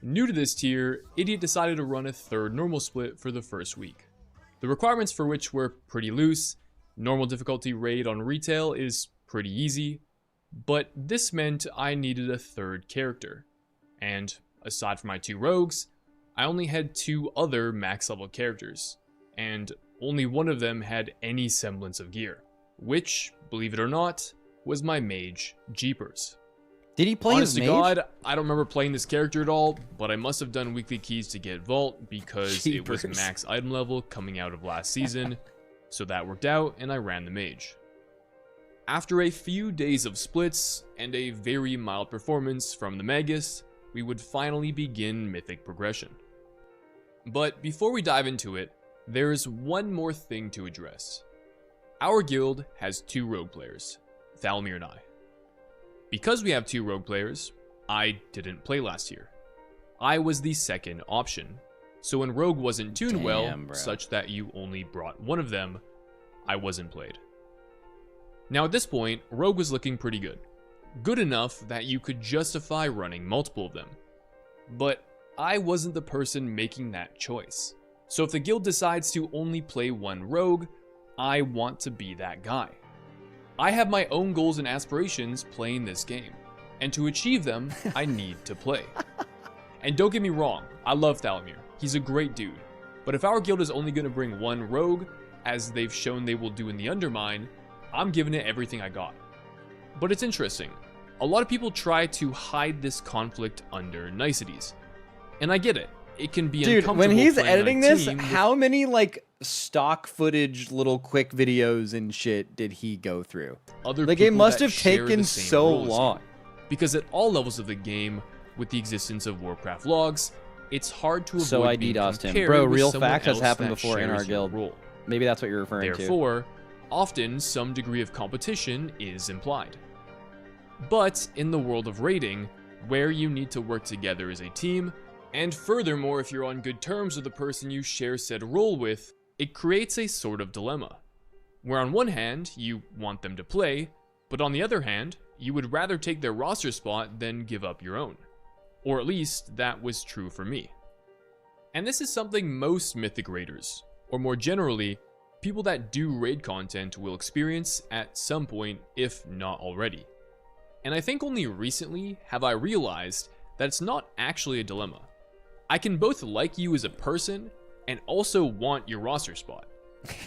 New to this tier, Idiot decided to run a 3rd normal split for the first week. The requirements for which were pretty loose. Normal difficulty raid on retail is pretty easy, but this meant I needed a 3rd character. And aside from my 2 rogues, I only had 2 other max level characters, and only one of them had any semblance of gear, which, believe it or not, was my mage, Jeepers. Did he play Honest his to mage? God, I don't remember playing this character at all, but I must have done weekly keys to get Vault because it was Jeepers. max item level coming out of last season, so that worked out and I ran the mage. After a few days of splits and a very mild performance from the Magus, we would finally begin Mythic progression. But before we dive into it, there is one more thing to address. Our guild has 2 rogue players, Thalmir and I. Because we have 2 rogue players, I didn't play last year. I was the second option, so when rogue wasn't tuned well, Damn, bro. such that you only brought one of them, I wasn't played. Now at this point, rogue was looking pretty good. Good enough that you could justify running multiple of them. But I wasn't the person making that choice. So if the guild decides to only play one rogue, I want to be that guy. I have my own goals and aspirations playing this game, and to achieve them, I need to play. And don't get me wrong, I love Thalmir. He's a great dude. But if our guild is only going to bring one rogue, as they've shown they will do in the Undermine, I'm giving it everything I got. But it's interesting. A lot of people try to hide this conflict under niceties. And I get it. It can be Dude, uncomfortable when he's playing on a editing this, team with- how many like stock footage, little quick videos and shit did he go through? other Like, it people must that have share taken the same so role as you. long. Because at all levels of the game, with the existence of Warcraft logs, it's hard to avoid So I being DDoSed him. compared Bro, with real someone fact has else happened that before in our shares your guild. role. Maybe that's what you're referring to. Therefore, often some degree of competition is implied. But in the world of raiding, where you need to work together as a team, And furthermore, if you're on good terms with the person you share said role with, it creates a sort of dilemma, where on one hand, you want them to play, but on the other hand, you would rather take their roster spot than give up your own. Or at least, that was true for me. And this is something most Mythic Raiders, or more generally, people that do raid content will experience at some point, if not already. And I think only recently have I realized that it's not actually a dilemma. I can both like you as a person and also want your roster spot.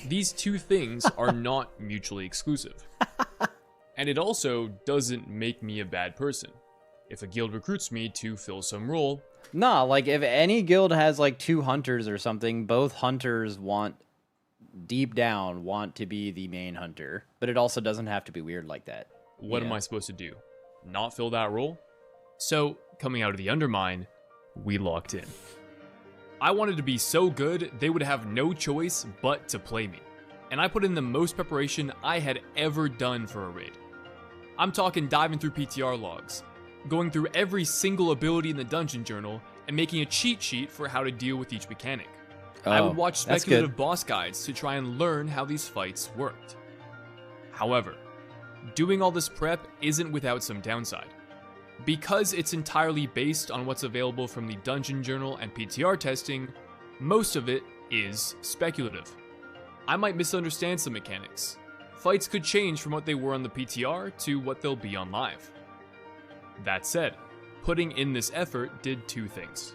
These two things are not mutually exclusive. And it also doesn't make me a bad person. If a guild recruits me to fill some role... Nah, like if any guild has like 2 hunters or something, both hunters deep down want to be the main hunter. But it also doesn't have to be weird like that. What am I supposed to do? Not fill that role? So, coming out of the Undermine, we locked in. I wanted to be so good, they would have no choice but to play me. And I put in the most preparation I had ever done for a raid. I'm talking diving through PTR logs, going through every single ability in the dungeon journal, and making a cheat sheet for how to deal with each mechanic. I would watch that's speculative good. boss guides to try and learn how these fights worked. However, doing all this prep isn't without some downside. Because it's entirely based on what's available from the dungeon journal and PTR testing, most of it is speculative. I might misunderstand some mechanics. Fights could change from what they were on the PTR to what they'll be on live. That said, putting in this effort did 2 things.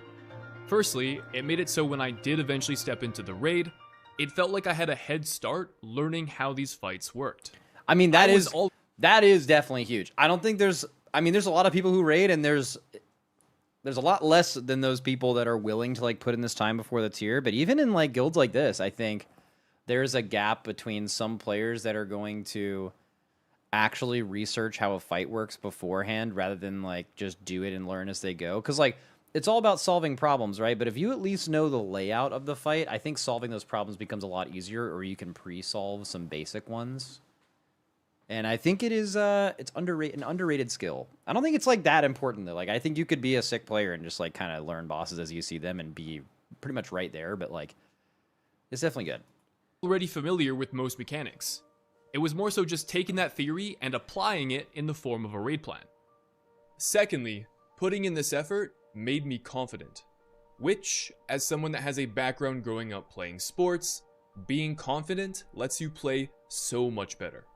Firstly, it made it so when I did eventually step into the raid, it felt like I had a head start learning how these fights worked. I mean, that is definitely huge. I don't think there's a lot of people who raid, and there's a lot less than those people that are willing to like put in this time before the tier. But even in like guilds like this, I think there's a gap between some players that are going to actually research how a fight works beforehand rather than like just do it and learn as they go. Because like it's all about solving problems, right? But if you at least know the layout of the fight, I think solving those problems becomes a lot easier, or you can pre-solve some basic ones. And I think it is it's an underrated skill. I don't think it's like that important though. Like I think you could be a sick player and just like kind of learn bosses as you see them and be pretty much right there, but like it's definitely good. Already familiar with most mechanics. It was more so just taking that theory and applying it in the form of a raid plan. Secondly, putting in this effort made me confident, which, as someone that has a background growing up playing sports, being confident lets you play so much better.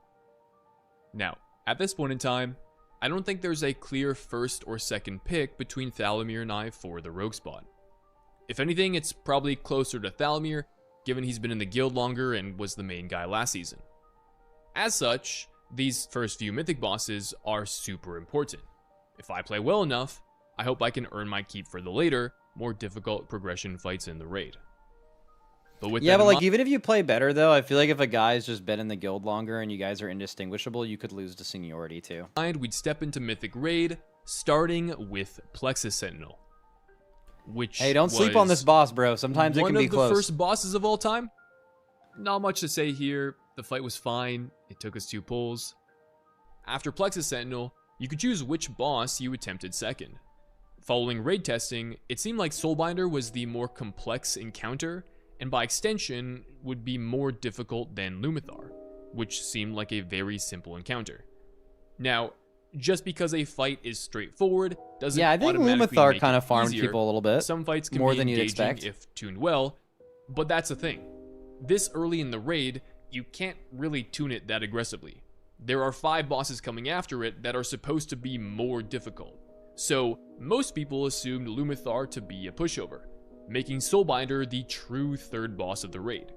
Now, at this point in time, I don't think there's a clear first or second pick between Thalamir and I for the rogue spot. If anything, it's probably closer to Thalamir, given he's been in the guild longer and was the main guy last season. As such, these first few mythic bosses are super important. If I play well enough, I hope I can earn my keep for the later, more difficult progression fights in the raid. But with yeah, but like even if you play better though, I feel like if a guy's just been in the guild longer and you guys are indistinguishable, you could lose to seniority too. We'd step into Mythic Raid, starting with Plexus Sentinel. Which hey, don't sleep on this boss, bro. Sometimes it can be close. One of the first bosses of all time? Not much to say here. The fight was fine. It took us 2 pulls. After Plexus Sentinel, you could choose which boss you attempted second. Following raid testing, it seemed like Soulbinder was the more complex encounter, and by extension, would be more difficult than Lumathar, which seemed like a very simple encounter. Now, just because a fight is straightforward doesn't I think automatically Lumathar make kind it of farmed easier. people a little bit. Some fights can more be than you'd engaging expect if tuned well, but that's the thing. This early in the raid, you can't really tune it that aggressively. There are 5 bosses coming after it that are supposed to be more difficult. So, most people assumed Lumathar to be a pushover, making Soulbinder the true third boss of the raid.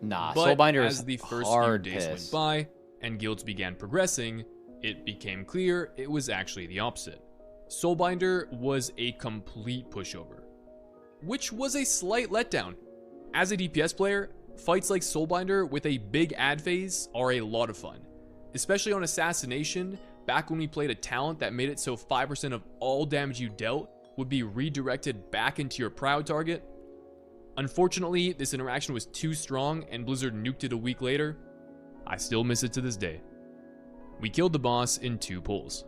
Nah, But Soulbinder as is the first hard few days piss. went by and guilds began progressing, it became clear it was actually the opposite. Soulbinder was a complete pushover, which was a slight letdown. As a DPS player, fights like Soulbinder with a big ad phase are a lot of fun, especially on Assassination, back when we played a talent that made it so 5% of all damage you dealt would be redirected back into your proud target. Unfortunately, this interaction was too strong and Blizzard nuked it a week later. I still miss it to this day. We killed the boss in 2 pulls.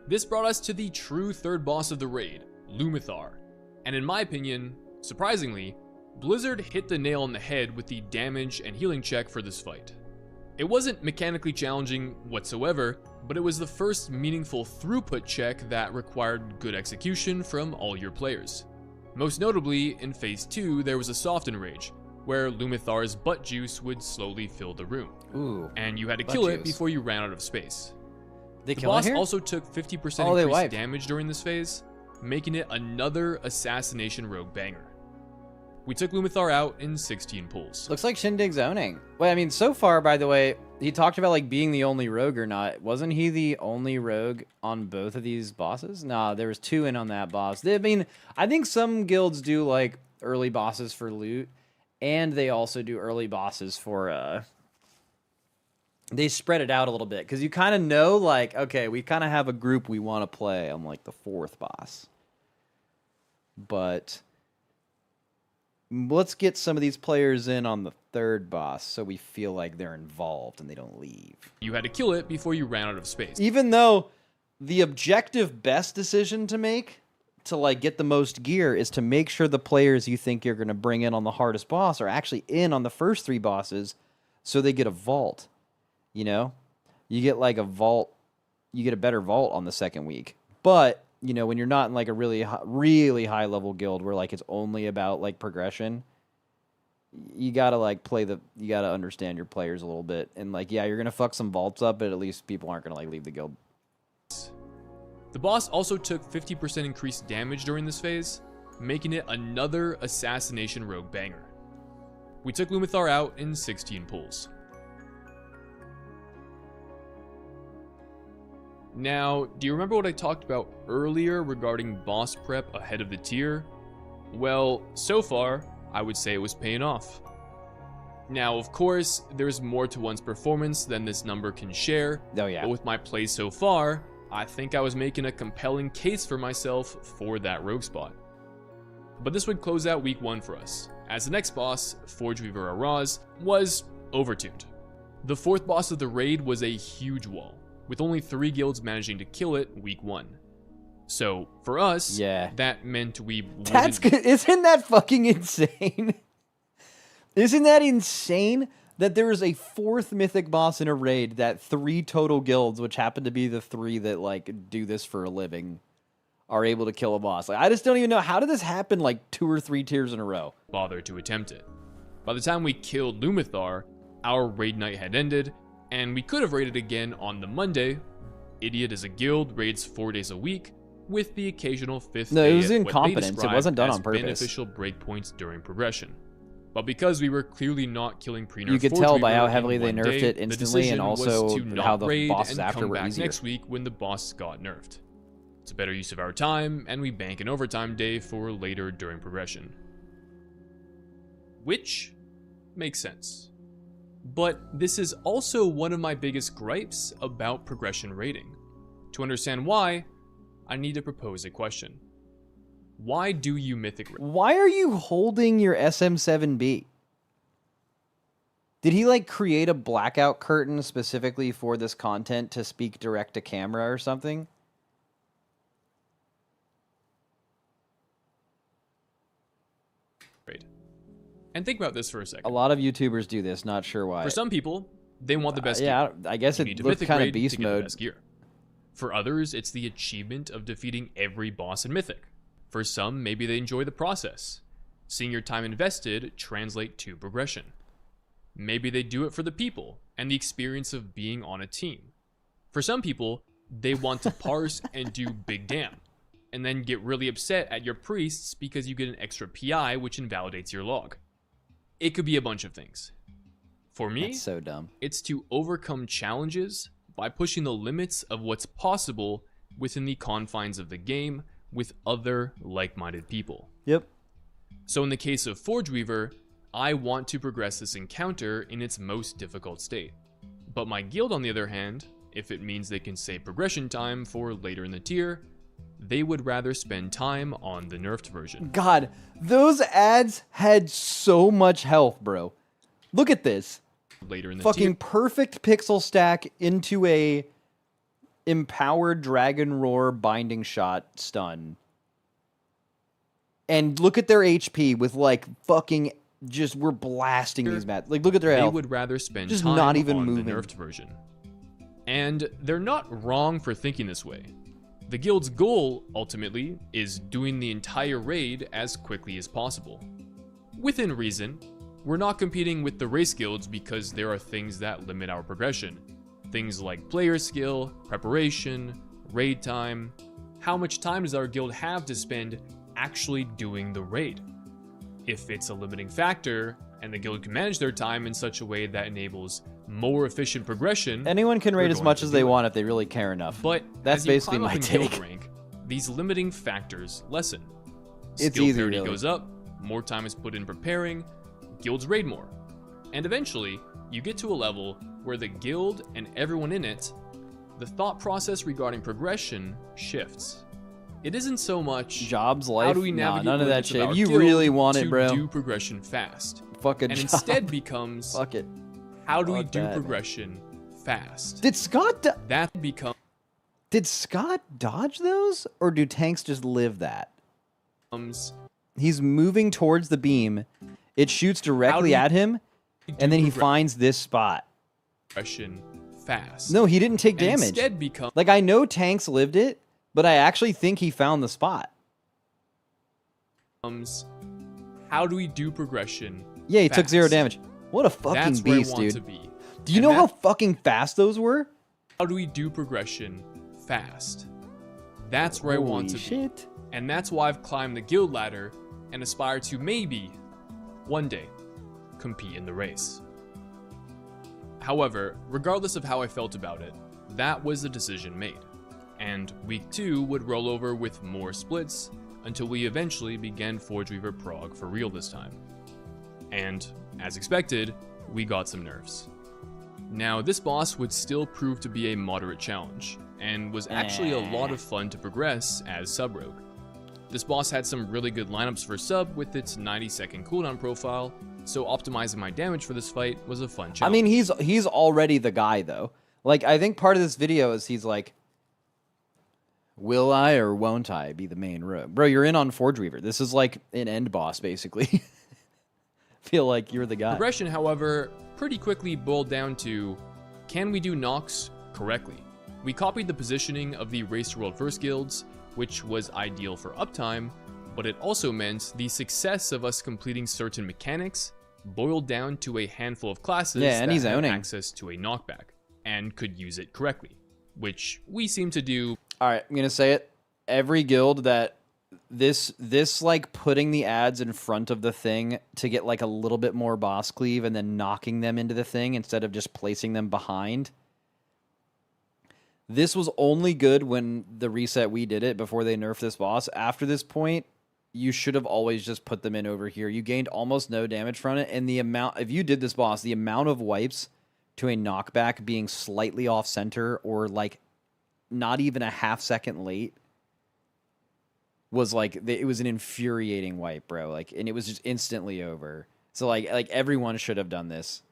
This brought us to the true third boss of the raid, Luthor. And in my opinion, surprisingly, Blizzard hit the nail on the head with the damage and healing check for this fight. It wasn't mechanically challenging whatsoever, but it was the first meaningful throughput check that required good execution from all your players. Most notably, in Phase 2, there was a soft enrage, where Luthor's butt juice would slowly fill the room. Ooh. And you had to butt kill it juice. before you ran out of space. They The kill it boss here? also took 50% Oh, they increased wiped. damage during this phase, making it another assassination rogue banger. We took Luthor out in 16 pulls. Looks like Shindig's owning. Well, I mean, so far, by the way, he talked about like being the only rogue or not. Wasn't he the only rogue on both of these bosses? Nah, there was 2 in on that boss. I mean, I think some guilds do like early bosses for loot, and they also do early bosses for they spread it out a little bit because you kind of know like, okay, we kind of have a group we want to play on like the 4th boss. But let's get some of these players in on the 3rd boss so we feel like they're involved and they don't leave. You had to kill it before you ran out of space. Even though the objective best decision to make to like get the most gear is to make sure the players you think you're going to bring in on the hardest boss are actually in on the first 3 bosses so they get a vault. You know? You get like a vault, you get a better vault on the 2nd week. But you know, when you're not in like a really high level guild where like it's only about like progression, you gotta like you gotta understand your players a little bit. And like, yeah, you're gonna fuck some vaults up, but at least people aren't gonna like leave the guild. The boss also took 50% increased damage during this phase, making it another assassination rogue banger. We took Luthor out in 16 pulls. Now, do you remember what I talked about earlier regarding boss prep ahead of the tier? Well, so far, I would say it was paying off. Now, of course, there's more to one's performance than this number can share, Oh yeah. but with my play so far, I think I was making a compelling case for myself for that rogue spot. But this would close out week 1 for us, as the next boss, Forge Weaver Araz, was overtuned. The 4th boss of the raid was a huge wall, with only 3 guilds managing to kill it week 1. So, for us, Yeah. that meant we That's wouldn't- good. Isn't that fucking insane? Isn't that insane that there is a 4th mythic boss in a raid that 3 total guilds, which happen to be the 3 that like do this for a living, are able to kill a boss? Like, I just don't even know, how did this happen like 2 or 3 tiers in a row? bother to attempt it. By the time we killed Luthor, our raid night had ended, and we could have raided again on the Monday. Idiot as a guild raids 4 days a week, with the occasional 5th No, it day was at what they incompetence. It described wasn't done as on purpose. beneficial breakpoints during progression. But because we were clearly not killing pre-nerf You could Forge tell by Weaver how in heavily they one nerfed day, it the instantly, and decision was also to not how the raid bosses and after come were back easier. next week when the boss got nerfed. It's a better use of our time, and we bank an overtime day for later during progression. Which makes sense. But this is also one of my biggest gripes about progression rating. To understand why, I need to propose a question. Why do you mythic raid? Why are you holding your SM7B? Did he like create a blackout curtain specifically for this content to speak direct to camera or something? And think about this for a second. A lot of YouTubers do this, not sure why. For some people, they want the best gear. Yeah, I guess You it need to looked mythic kind of raid beast to get the mode. best gear. For others, it's the achievement of defeating every boss in Mythic. For some, maybe they enjoy the process, seeing your time invested translate to progression. Maybe they do it for the people and the experience of being on a team. For some people, they want to parse and do big damn, and then get really upset at your priests because you get an extra PI which invalidates your log. It could be a bunch of things. For me, That's so dumb. it's to overcome challenges by pushing the limits of what's possible within the confines of the game with other like-minded people. Yep. So in the case of Forge Weaver, I want to progress this encounter in its most difficult state. But my guild, on the other hand, if it means they can save progression time for later in the tier, they would rather spend time on the nerfed version. God, those ads had so much health, bro. Look at this. Later in the Fucking tier, perfect pixel stack into a empowered dragon roar binding shot stun. And look at their HP with like fucking just we're blasting these mats. Like look at their They health. would rather spend Just time not even on moving. the nerfed version. And they're not wrong for thinking this way. The guild's goal, ultimately, is doing the entire raid as quickly as possible. Within reason, we're not competing with the race guilds because there are things that limit our progression. Things like player skill, preparation, raid time. How much time does our guild have to spend actually doing the raid? If it's a limiting factor, and the guild can manage their time in such a way that enables more efficient progression, Anyone can they're raid as going much to as do they it. want if they really care enough. But That's as you basically climb up my in guild take. rank, these limiting factors lessen. It's Skill easy, parity really. goes up, more time is put in preparing, guilds raid more. And eventually, you get to a level where the guild and everyone in it, the thought process regarding progression shifts. It isn't so much Jobs, life, how do we nah, navigate none of that limits shit. our If you guild really want it, to bro, do progression fast. fucking And job. instead becomes Fuck it. how do we Fuck do that, man. progression fast? Did Scott That becomes did Scott dodge those, or do tanks just live that? He's moving towards the beam. It shoots directly we at him, do and then he progression finds this spot. fast. No, he didn't take And damage. Instead becomes Like, I know tanks lived it, but I actually think he found the spot. how do we do progression? Yeah, he took 0 fast? damage. What a fucking That's where beast, I want dude. to be. Do you And know how that- fucking fast those were? How do we do progression fast? That's where I want to Holy be. shit. And that's why I've climbed the guild ladder and aspire to maybe, one day, compete in the race. However, regardless of how I felt about it, that was the decision made. And week 2 would roll over with more splits until we eventually began Forge Weaver Prague for real this time. And, as expected, we got some nerfs. Now, this boss would still prove to be a moderate challenge, and was actually a lot of fun to progress as Sub-Rogue. This boss had some really good lineups for sub with its 90-second cooldown profile, so optimizing my damage for this fight was a fun I challenge. mean, he's already the guy, though. Like, I think part of this video is he's like, will I or won't I be the main rogue? Bro, you're in on Forge Weaver. This is like an end boss, basically. Feel like you're the guy. Progression, however, pretty quickly boiled down to, can we do Nox correctly? We copied the positioning of the Race to World First guilds, which was ideal for uptime, but it also meant the success of us completing certain mechanics boiled down to a handful of classes Yeah, and that he's had owning. access to a knockback and could use it correctly, which we seem to do. All right, I'm gonna say it. Every guild that this like putting the ads in front of the thing to get like a little bit more boss cleave and then knocking them into the thing instead of just placing them behind. This was only good when the reset we did it before they nerfed this boss. After this point, you should have always just put them in over here. You gained almost no damage from it, and the amount, if you did this boss, the amount of wipes to a knockback being slightly off center or like not even a half second late was like, it was an infuriating wipe, bro. Like, and it was just instantly over. So like everyone should have done this.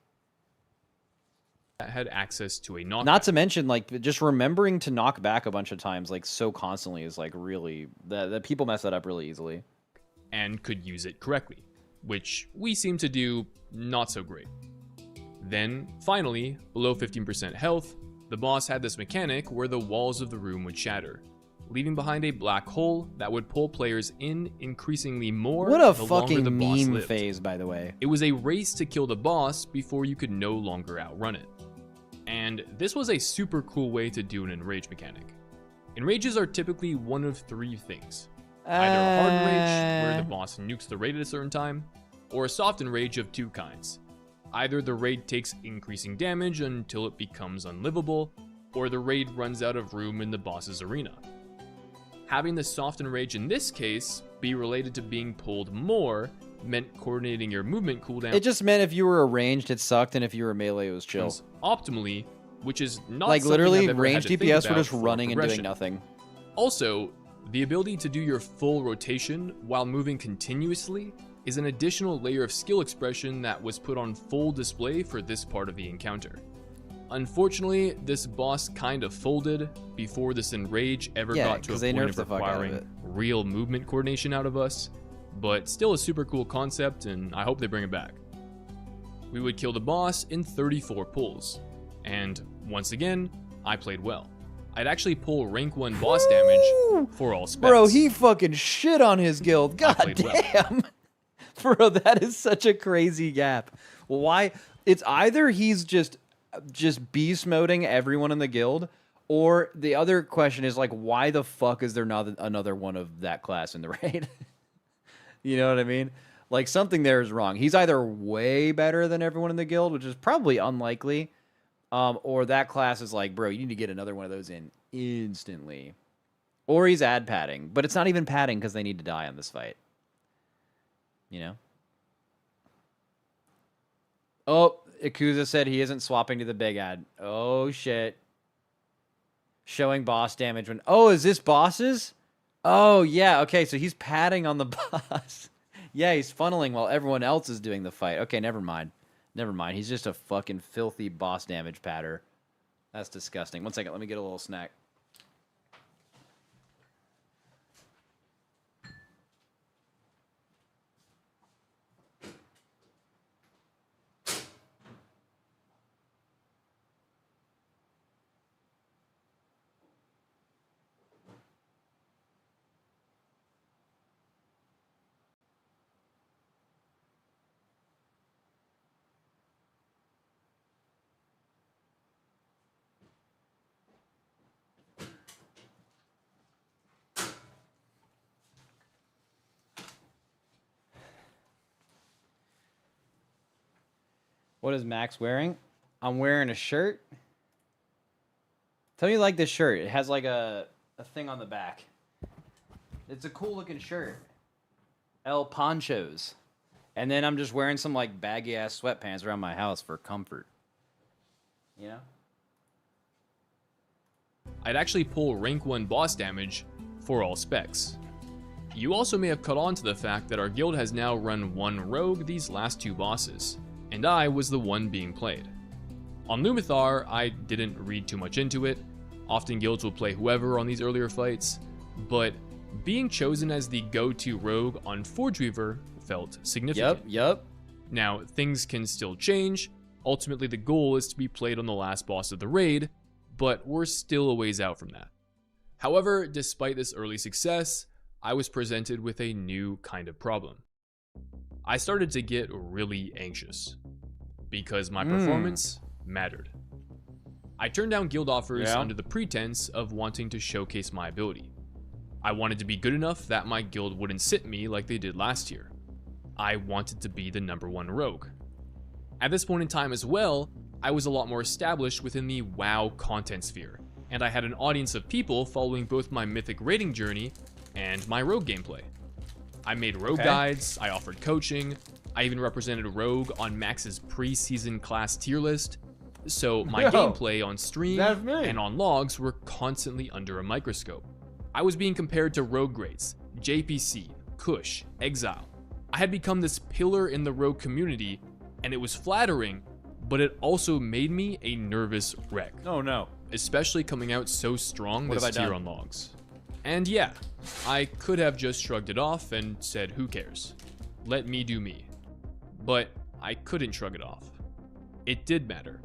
That had access to a knockback. Not to mention, like, just remembering to knock back a bunch of times, like, so constantly is, like, really... The people mess that up really easily. And could use it correctly, which we seem to do not so great. Then, finally, below 15% health, the boss had this mechanic where the walls of the room would shatter, leaving behind a black hole that would pull players in increasingly more What a the longer the fucking boss meme lived. phase, by the way. It was a race to kill the boss before you could no longer outrun it. And this was a super cool way to do an enrage mechanic. Enrages are typically one of 3 things. Either a hard enrage, where the boss nukes the raid at a certain time, or a soft enrage of 2 kinds. Either the raid takes increasing damage until it becomes unlivable, or the raid runs out of room in the boss's arena. Having the soft enrage in this case be related to being pulled more meant coordinating your movement cooldown It just meant if you were ranged, it sucked, and if you were melee, it was chill. optimally, which is not Like, something literally, I've ever had ranged to think DPS were about just for running and doing progression. nothing. Also, the ability to do your full rotation while moving continuously is an additional layer of skill expression that was put on full display for this part of the encounter. Unfortunately, this boss kind of folded before this enrage ever Yeah, got to a 'cause they point nerfed of the fuck out of requiring it. real movement coordination out of us, but still a super cool concept, and I hope they bring it back. We would kill the boss in 34 pulls, and once again, I played well. I'd actually pull rank 1 boss damage for all specs. Bro, he fucking shit on his guild. God played well. damn. Bro, that is such a crazy gap. Why? It's either he's just beast moding everyone in the guild, or the other question is like, why the fuck is there not another one of that class in the raid? You know what I mean? Like, something there is wrong. He's either way better than everyone in the guild, which is probably unlikely, or that class is like, bro, you need to get another one of those in instantly. Or he's ad padding, but it's not even padding because they need to die on this fight. You know? Oh, Ikuza said he isn't swapping to the big ad. Oh, shit. Showing boss damage when... Oh, is this bosses? Oh, yeah. Okay, so he's padding on the boss. Yeah, he's funneling while everyone else is doing the fight. Okay, never mind. Never mind. He's just a fucking filthy boss damage padder. That's disgusting. 1 second. Let me get a little snack. What is Max wearing? I'm wearing a shirt. Tell me you like this shirt. It has like a thing on the back. It's a cool looking shirt. El Ponchos. And then I'm just wearing some like baggy ass sweatpants around my house for comfort. You know? I'd actually pull rank 1 boss damage for all specs. You also may have caught on to the fact that our guild has now run 1 rogue these last 2 bosses, and I was the one being played. On Lumathar, I didn't read too much into it. Often guilds will play whoever on these earlier fights, but being chosen as the go-to rogue on Forge Weaver felt significant. Yep. Now, things can still change. Ultimately, the goal is to be played on the last boss of the raid, but we're still a ways out from that. However, despite this early success, I was presented with a new kind of problem. I started to get really anxious because my performance mattered. I turned down guild offers under the pretense of wanting to showcase my ability. I wanted to be good enough that my guild wouldn't sit me like they did last year. I wanted to be the #1 rogue. At this point in time as well, I was a lot more established within the WoW content sphere, and I had an audience of people following both my mythic raiding journey and my rogue gameplay. I made rogue guides, I offered coaching, I even represented rogue on Max's pre-season class tier list, so my gameplay on stream and on logs were constantly under a microscope. I was being compared to rogue greats, JPC, Kush, Exile. I had become this pillar in the rogue community, and it was flattering, but it also made me a nervous wreck. Oh no. Especially coming out so strong this tier on logs. And yeah, I could have just shrugged it off and said, who cares? Let me do me. But I couldn't shrug it off. It did matter.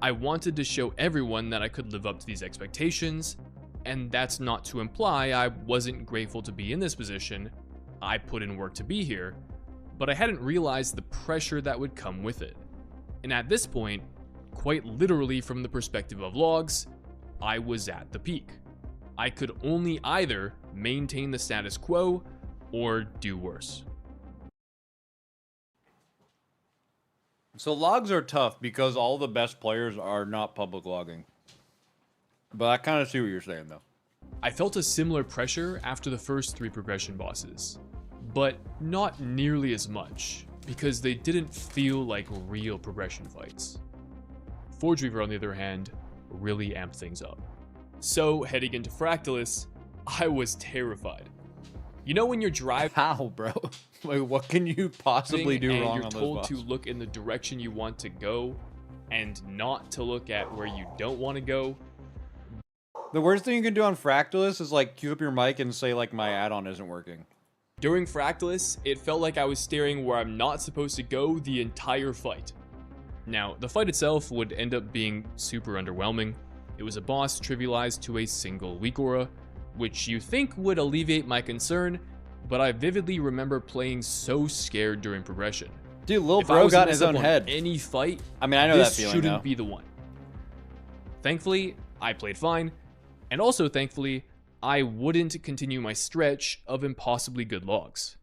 I wanted to show everyone that I could live up to these expectations, and that's not to imply I wasn't grateful to be in this position. I put in work to be here, but I hadn't realized the pressure that would come with it. And at this point, quite literally from the perspective of logs, I was at the peak. I could only either maintain the status quo or do worse. So logs are tough because all the best players are not public logging. But I kind of see what you're saying though. I felt a similar pressure after the first 3 progression bosses, but not nearly as much because they didn't feel like real progression fights. Forge Weaver, on the other hand, really amped things up. So, heading into Fractalus, I was terrified. You know when you're driving... How, bro? Like, what can you possibly do wrong on those and you're told bosses? to look in the direction you want to go, and not to look at where you don't want to go? The worst thing you can do on Fractalus is, like, queue up your mic and say, like, my add-on isn't working. During Fractalus, it felt like I was staring where I'm not supposed to go the entire fight. Now, the fight itself would end up being super underwhelming. It was a boss trivialized to a single weak aura, which you think would alleviate my concern, but I vividly remember playing so scared during progression. Dude, Lil If I Bro was to got in mess his up own on head. any fight, I mean, I know that this feeling, shouldn't though. be the one. Thankfully, I played fine, and also thankfully, I wouldn't continue my stretch of impossibly good logs,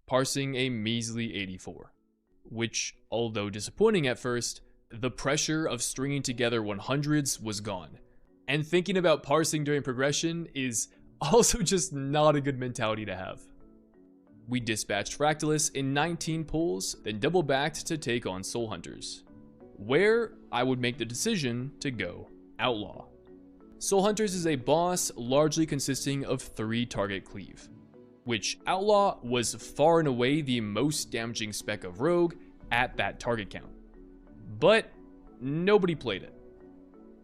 parsing a measly 84, which, although disappointing at first, the pressure of stringing together 100s was gone, and thinking about parsing during progression is also just not a good mentality to have. We dispatched Fractalus in 19 pulls, then double backed to take on Soul Hunters, where I would make the decision to go Outlaw. Soul Hunters is a boss largely consisting of 3 target cleave, which Outlaw was far and away the most damaging spec of Rogue at that target count. But nobody played it.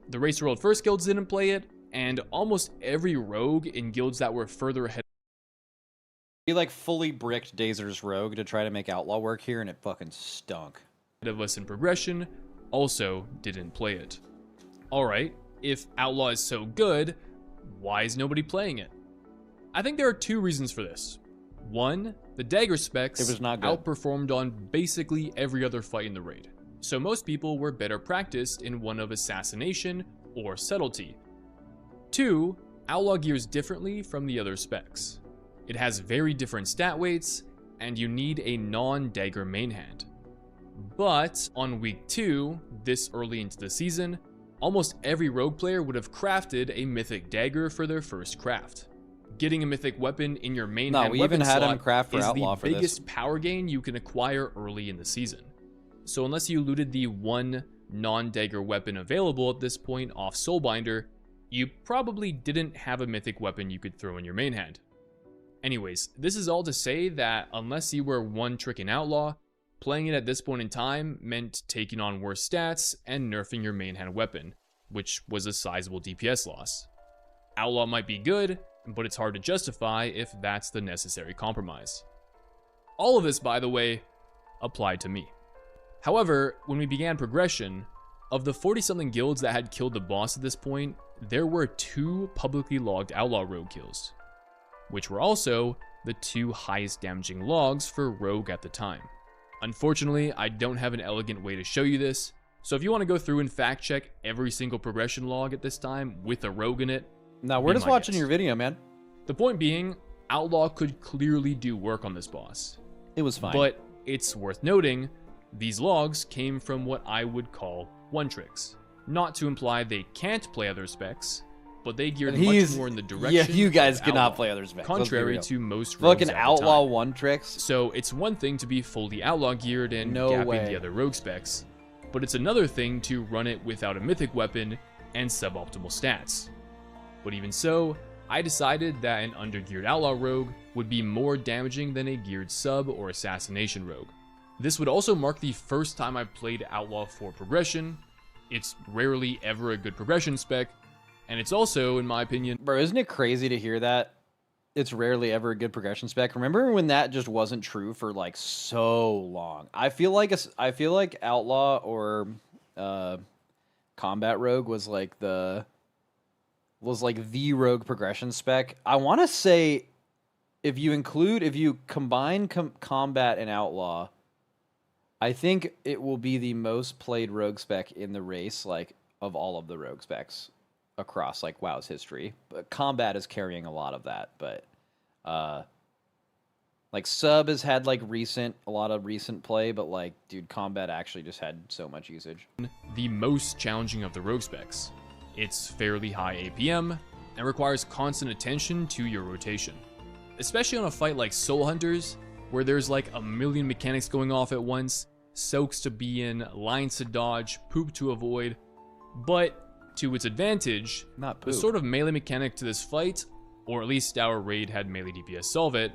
The Racer World First guilds didn't play it, and almost every Rogue in guilds that were further ahead We like fully bricked Dazer's Rogue to try to make Outlaw work here, and it fucking stunk. of us in progression also didn't play it. Alright, if Outlaw is so good, why is nobody playing it? I think there are 2 reasons for this. One, the dagger specs It was not good. outperformed on basically every other fight in the raid, so most people were better practiced in one of assassination or subtlety. 2, Outlaw gears differently from the other specs. It has very different stat weights, and you need a non-dagger main hand. But on week 2, this early into the season, almost every rogue player would have crafted a mythic dagger for their first craft. Getting a mythic weapon in your main No, hand we weapon even had him slot craft for is Outlaw the for this. biggest power gain you can acquire early in the season. So unless you looted the one non-dagger weapon available at this point off Soulbinder, you probably didn't have a mythic weapon you could throw in your main hand. Anyways, this is all to say that unless you were one trick in Outlaw, playing it at this point in time meant taking on worse stats and nerfing your main hand weapon, which was a sizable DPS loss. Outlaw might be good, but it's hard to justify if that's the necessary compromise. All of this, by the way, applied to me. However, when we began progression, of the 40-something guilds that had killed the boss at this point, there were 2 publicly logged Outlaw Rogue kills, which were also the 2 highest damaging logs for Rogue at the time. Unfortunately, I don't have an elegant way to show you this, so if you want to go through and fact check every single progression log at this time with a Rogue in it, No, we're be just my watching guest. your video, man. The point being, Outlaw could clearly do work on this boss. It was fine. But it's worth noting, these logs came from what I would call one-tricks. Not to imply they can't play other specs, but they geared much more in the direction Yeah, you guys of cannot Outlaw, play other specs. Let's be contrary real. to most rogues Fucking at the Outlaw time. 1 tricks. So it's one thing to be fully Outlaw geared and No gapping way. the other rogue specs, but it's another thing to run it without a mythic weapon and suboptimal stats. But even so, I decided that an undergeared Outlaw rogue would be more damaging than a geared sub or assassination rogue. This would also mark the first time I played Outlaw for progression. It's rarely ever a good progression spec, and it's also, in my opinion, Bro, isn't it crazy to hear that? It's rarely ever a good progression spec. Remember when that just wasn't true for like so long? I feel like Outlaw or Combat Rogue was like the rogue progression spec. I want to say if you combine Combat and Outlaw, I think it will be the most played rogue spec in the race, like of all of the rogue specs across like WoW's history. But Combat is carrying a lot of that, but like Sub has had like a lot of recent play, but like dude, Combat actually just had so much usage. the most challenging of the rogue specs. It's fairly high APM and requires constant attention to your rotation. Especially on a fight like Soul Hunters, where there's like a million mechanics going off at once, soaks to be in, lines to dodge, poop to avoid. But to its advantage, Not the poop. sort of melee mechanic to this fight, or at least our raid had melee DPS solve it,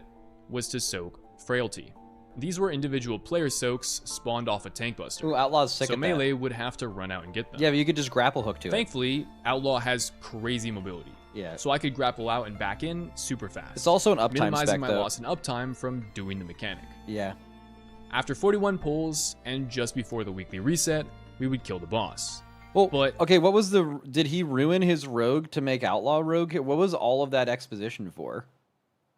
was to soak Frailty. These were individual player soaks spawned off a tank buster, Ooh, Outlaw's sick so of melee would have to run out and get them. that. Yeah, but you could just grapple hook to it. Thankfully, Outlaw has crazy mobility, Yeah. so I could grapple out and back in super fast. It's also an uptime minimizing spec, my though. loss in uptime from doing the mechanic. Yeah. After 41 pulls, and just before the weekly reset, we would kill the boss. Well, But- okay, what was the... Did he ruin his rogue to make outlaw rogue? What was all of that exposition for?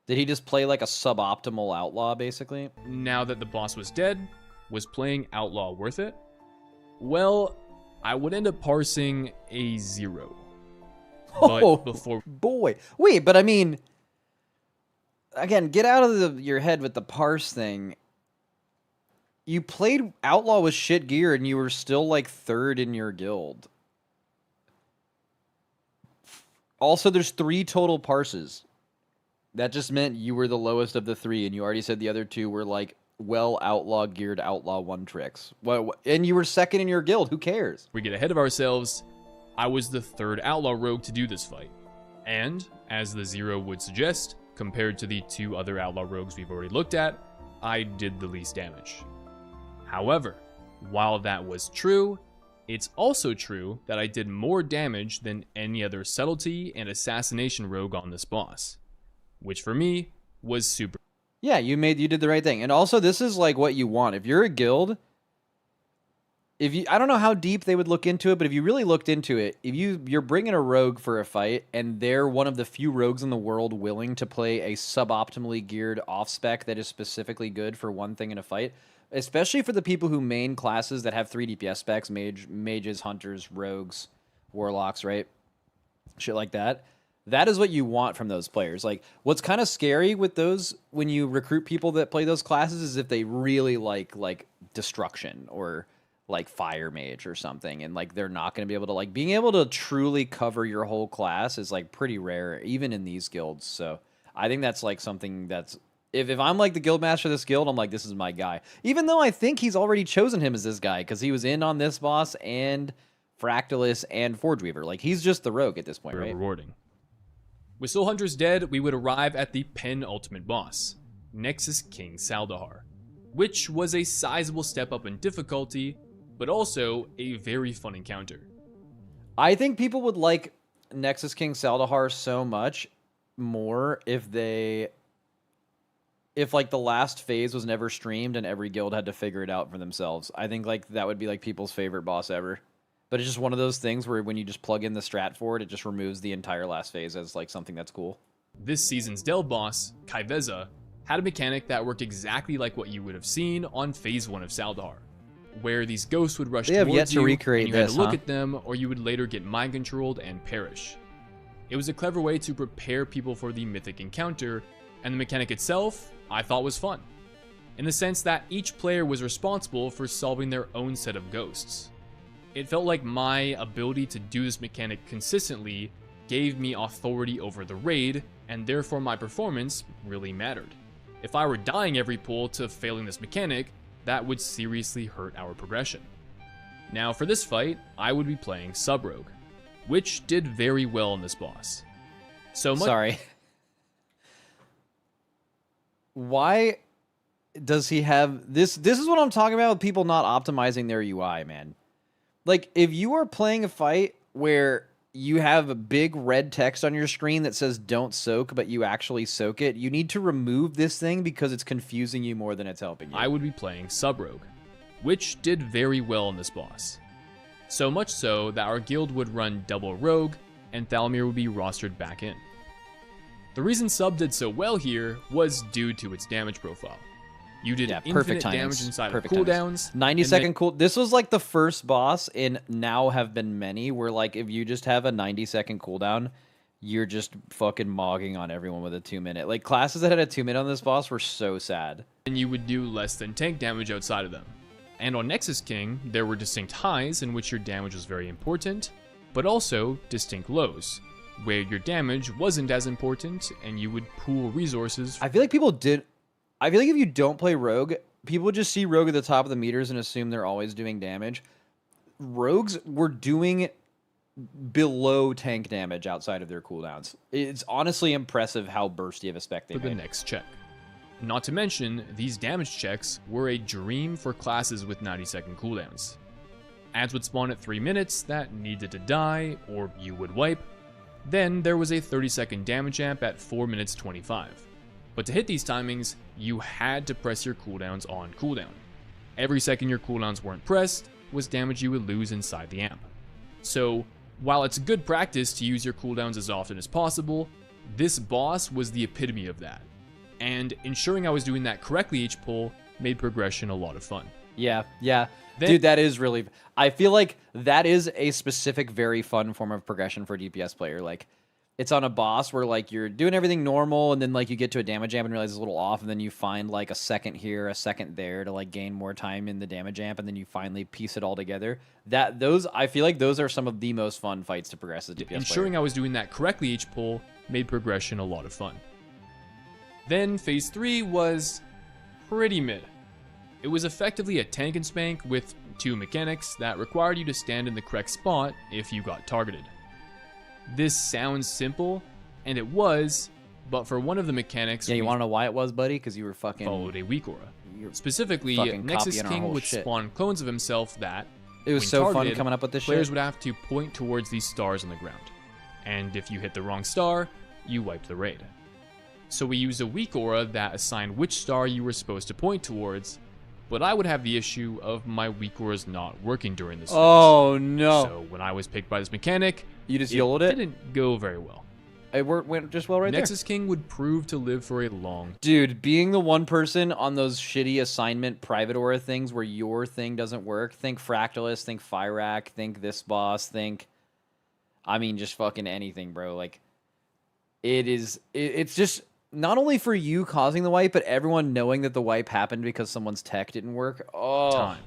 Did he just play like a suboptimal outlaw, basically? Now that the boss was dead, was playing outlaw worth it? Well, I would end up parsing a 0. But Oh, before boy. Wait, but I mean... Again, get out of your head with the parse thing. You played outlaw with shit gear and you were still like 3rd in your guild. Also, there's 3 total parses. That just meant you were the lowest of the 3, and you already said the other 2 were like well outlaw geared outlaw 1 tricks. And you were 2nd in your guild. Who cares? we get ahead of ourselves, I was the 3rd outlaw rogue to do this fight. And, as the 0 would suggest, compared to the 2 other outlaw rogues we've already looked at, I did the least damage. However, while that was true, it's also true that I did more damage than any other subtlety and assassination rogue on this boss, which for me was super. Yeah, you did the right thing. And also, this is like what you want. If you're a guild, I don't know how deep they would look into it, but if you really looked into it, if you're bringing a rogue for a fight and they're one of the few rogues in the world willing to play a suboptimally geared off spec that is specifically good for one thing in a fight, especially for the people who main classes that have 3 DPS specs, mages, hunters, rogues, warlocks, right? Shit like that. That is what you want from those players. Like, what's kind of scary with those when you recruit people that play those classes is if they really like destruction or like fire mage or something, and like they're not going to be able to like being able to truly cover your whole class is like pretty rare even in these guilds. So I think that's like something that's if I'm like the guild master of this guild, I'm like, this is my guy, even though I think he's already chosen him as this guy because he was in on this boss and Fractalus and Forge Weaver. Like, he's just the rogue at this point, right? Rewarding. With Soul Hunters dead, we would arrive at the penultimate boss, Nexus King Saldahar, which was a sizable step up in difficulty, but also a very fun encounter. I think people would like Nexus King Saldahar so much more if like the last phase was never streamed and every guild had to figure it out for themselves. I think like that would be like people's favorite boss ever. But it's just one of those things where when you just plug in the strat for it, it just removes the entire last phase as like something that's cool. This season's Delve boss, Kaiveza, had a mechanic that worked exactly like what you would have seen on Phase 1 of Saldahar, where these ghosts would rush They have towards yet to you, recreate and you had this, to look huh? at them, or you would later get mind-controlled and perish. It was a clever way to prepare people for the mythic encounter, and the mechanic itself, I thought was fun, in the sense that each player was responsible for solving their own set of ghosts. It felt like my ability to do this mechanic consistently gave me authority over the raid, and therefore my performance really mattered. If I were dying every pull to failing this mechanic, that would seriously hurt our progression. Now for this fight, I would be playing Sub-Rogue, which did very well in this boss. So much. Sorry. Why does he have this? This is what I'm talking about with people not optimizing their UI, man. Like, if you are playing a fight where you have a big red text on your screen that says don't soak, but you actually soak it, you need to remove this thing because it's confusing you more than it's helping you. I would be playing Sub-Rogue, which did very well in this boss. So much so that our guild would run double Rogue, and Thalmir would be rostered back in. The reason Sub did so well here was due to its damage profile. You did infinite damage inside of cooldowns. 90-second cool. This was like the first boss in now have been many where like if you just have a 90-second cooldown, you're just fucking mogging on everyone with a 2-minute. Like classes that had a 2-minute on this boss were so sad. And you would do less than tank damage outside of them. And on Nexus King, there were distinct highs in which your damage was very important, but also distinct lows, where your damage wasn't as important and you would pool resources. I feel like people did. I feel like if you don't play Rogue, people just see Rogue at the top of the meters and assume they're always doing damage. Rogues were doing below tank damage outside of their cooldowns. It's honestly impressive how bursty of a spec they for the made. next check. Not to mention, these damage checks were a dream for classes with 90-second cooldowns. Ads would spawn at 3 minutes that needed to die, or you would wipe, Then there was a 30-second damage amp at 4 minutes 25. But to hit these timings, you had to press your cooldowns on cooldown. Every second your cooldowns weren't pressed was damage you would lose inside the amp. So, while it's good practice to use your cooldowns as often as possible, this boss was the epitome of that. And ensuring I was doing that correctly each pull made progression a lot of fun. Yeah, yeah. Then- Dude, that is really... I feel like that is a specific, very fun form of progression for a DPS player. Like, it's on a boss where, like, you're doing everything normal, and then, like, you get to a damage amp and realize it's a little off, and then you find, like, a second here, a second there to, like, gain more time in the damage amp, and then you finally piece it all together. I feel like those are some of the most fun fights to progress as a DPS Ensuring player. I was doing that correctly each pull made progression a lot of fun. Then Phase 3 was pretty mid. It was effectively a tank and spank with 2 mechanics that required you to stand in the correct spot if you got targeted. This sounds simple, and it was, but for one of the mechanics, Yeah, you we want to know why it was, buddy? Because you were fucking... followed a weak aura. You're Specifically, fucking Nexus copying our King whole would shit. spawn clones of himself that, It was when so fun targeted, coming up with this players shit. would have to point towards these stars on the ground. And if you hit the wrong star, you wiped the raid. So we used a weak aura that assigned which star you were supposed to point towards, but I would have the issue of my weak auras not working during this phase. Oh, no. So when I was picked by this mechanic, You just YOLO'd it? didn't go very well. It went just well right there. Nexus King would prove to live for a long Dude, being the one person on those shitty assignment private aura things where your thing doesn't work, think Fractalus, think Fyrak, think this boss, I mean, just fucking anything, bro. Like, it's just not only for you causing the wipe, but everyone knowing that the wipe happened because someone's tech didn't work. Oh, time.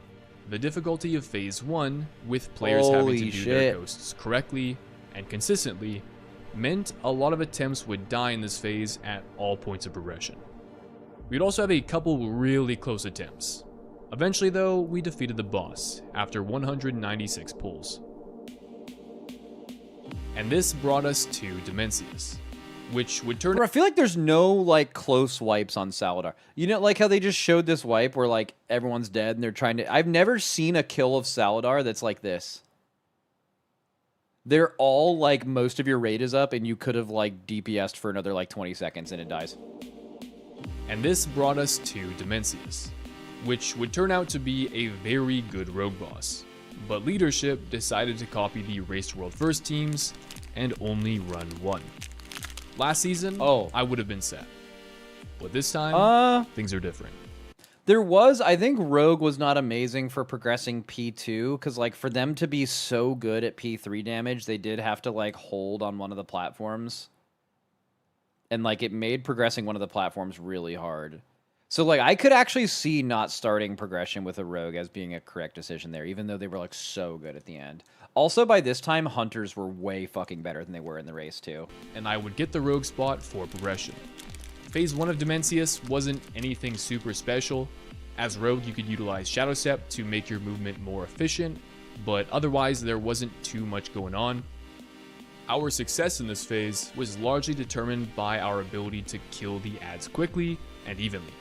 The difficulty of Phase 1, with players having Holy to do shit. their ghosts correctly and consistently, meant a lot of attempts would die in this phase at all points of progression. We'd also have a couple really close attempts. Eventually though, we defeated the boss after 196 pulls. And this brought us to Dimensius, which would turn Bro, I feel like there's no, like, close wipes on Saladar. You know, like how they just showed this wipe where, like, everyone's dead and they're trying to... I've never seen a kill of Saladar that's like this. They're all, like, most of your raid is up and you could have, like, DPS'd for another, like, 20 seconds and it dies. And this brought us to Dimensius, which would turn out to be a very good rogue boss. But leadership decided to copy the Race to World First teams and only run one. Last season, I would have been set. But this time, things are different. I think Rogue was not amazing for progressing P2, because, like, for them to be so good at P3 damage, they did have to, like, hold on one of the platforms. And, like, it made progressing one of the platforms really hard. So, like, I could actually see not starting progression with a Rogue as being a correct decision there, even though they were, like, so good at the end. Also, by this time, Hunters were way fucking better than they were in the race, too. And I would get the Rogue spot for progression. Phase 1 of Dimensius wasn't anything super special. As Rogue, you could utilize Shadow Step to make your movement more efficient, but otherwise there wasn't too much going on. Our success in this phase was largely determined by our ability to kill the adds quickly and evenly.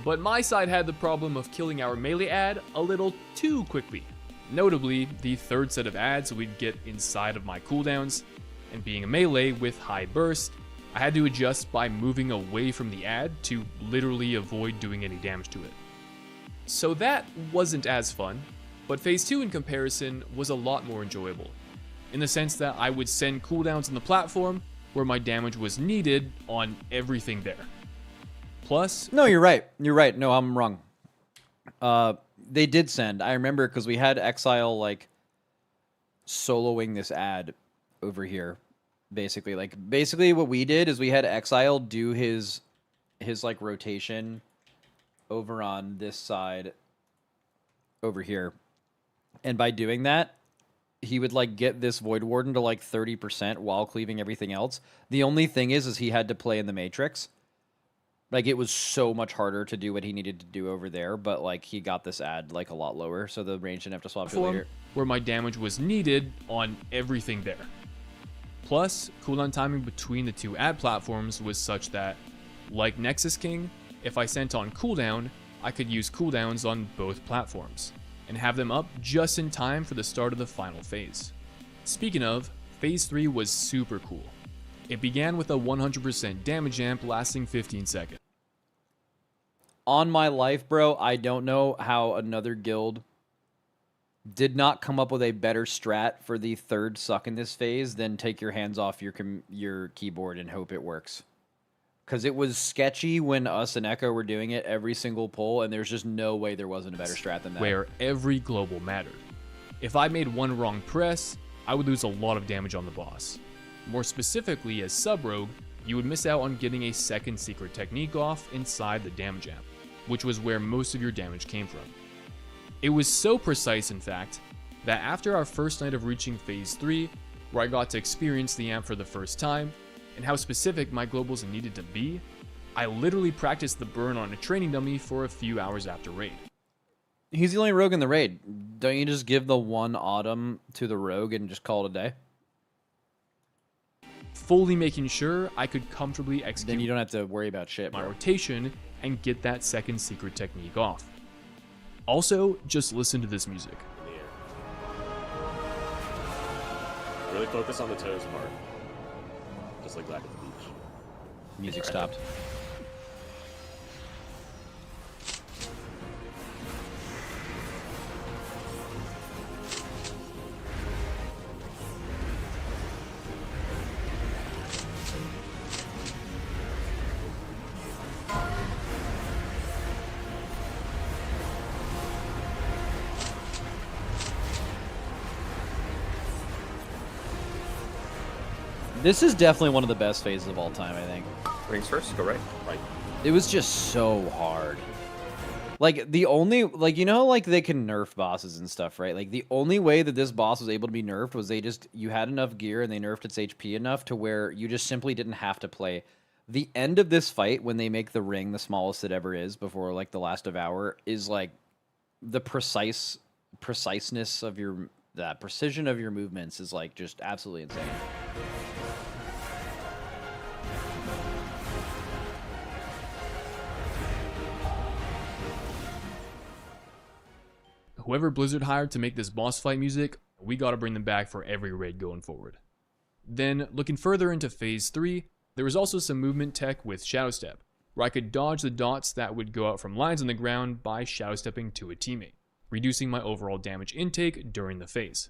But my side had the problem of killing our melee ad a little too quickly. Notably, the third set of adds would get inside of my cooldowns, and being a melee with high burst, I had to adjust by moving away from the ad to literally avoid doing any damage to it. So that wasn't as fun, but Phase 2 in comparison was a lot more enjoyable, in the sense that I would send cooldowns on the platform where my damage was needed on everything there. Plus... No, you're right. You're right. No, I'm wrong. They did send. I remember because we had Exile, like, soloing this ad over here. Basically, what we did is we had Exile do his like rotation over on this side over here, and by doing that, he would like get this Void Warden to like 30% while cleaving everything else. The only thing is he had to play in the Matrix. Like, it was so much harder to do what he needed to do over there, but like he got this ad like a lot lower, so the range didn't have to swap to later. Where my damage was needed on everything there. Plus, cooldown timing between the two ad platforms was such that, like Nexus King, if I sent on cooldown, I could use cooldowns on both platforms, and have them up just in time for the start of the final phase. Speaking of, Phase 3 was super cool. It began with a 100% damage amp lasting 15 seconds. On my life, bro, I don't know how another guild did not come up with a better strat for the third suck in this phase than take your hands off your keyboard and hope it works. Because it was sketchy when us and Echo were doing it every single pull, and there's just no way there wasn't a better strat than that. Where every global mattered. If I made one wrong press, I would lose a lot of damage on the boss. More specifically, as sub-rogue, you would miss out on getting a second secret technique off inside the damage amp, which was where most of your damage came from. It was so precise, in fact, that after our first night of reaching Phase 3, where I got to experience the amp for the first time, and how specific my globals needed to be, I literally practiced the burn on a training dummy for a few hours after raid. He's the only rogue in the raid. Don't you just give the one autumn to the rogue and just call it a day? Fully making sure I could comfortably execute Then you don't have to worry about shit, my bro. rotation and get that second secret technique off. Also, just listen to this music. Really focus on the toes part. Just like back at the beach. Music stopped. This is definitely one of the best phases of all time, I think. Rings first, go right. Right. It was just so hard. Like, the only, like, you know how, like, they can nerf bosses and stuff, right? Like, the only way that this boss was able to be nerfed was you had enough gear and they nerfed its HP enough to where you just simply didn't have to play. The end of this fight, when they make the ring the smallest it ever is before, like, the last Devour, is, like, the preciseness of that precision of your movements is, like, just absolutely insane. Whoever Blizzard hired to make this boss fight music, we gotta bring them back for every raid going forward. Then, looking further into Phase 3, there was also some movement tech with Shadow Step, where I could dodge the dots that would go out from lines on the ground by Shadow Stepping to a teammate, reducing my overall damage intake during the phase.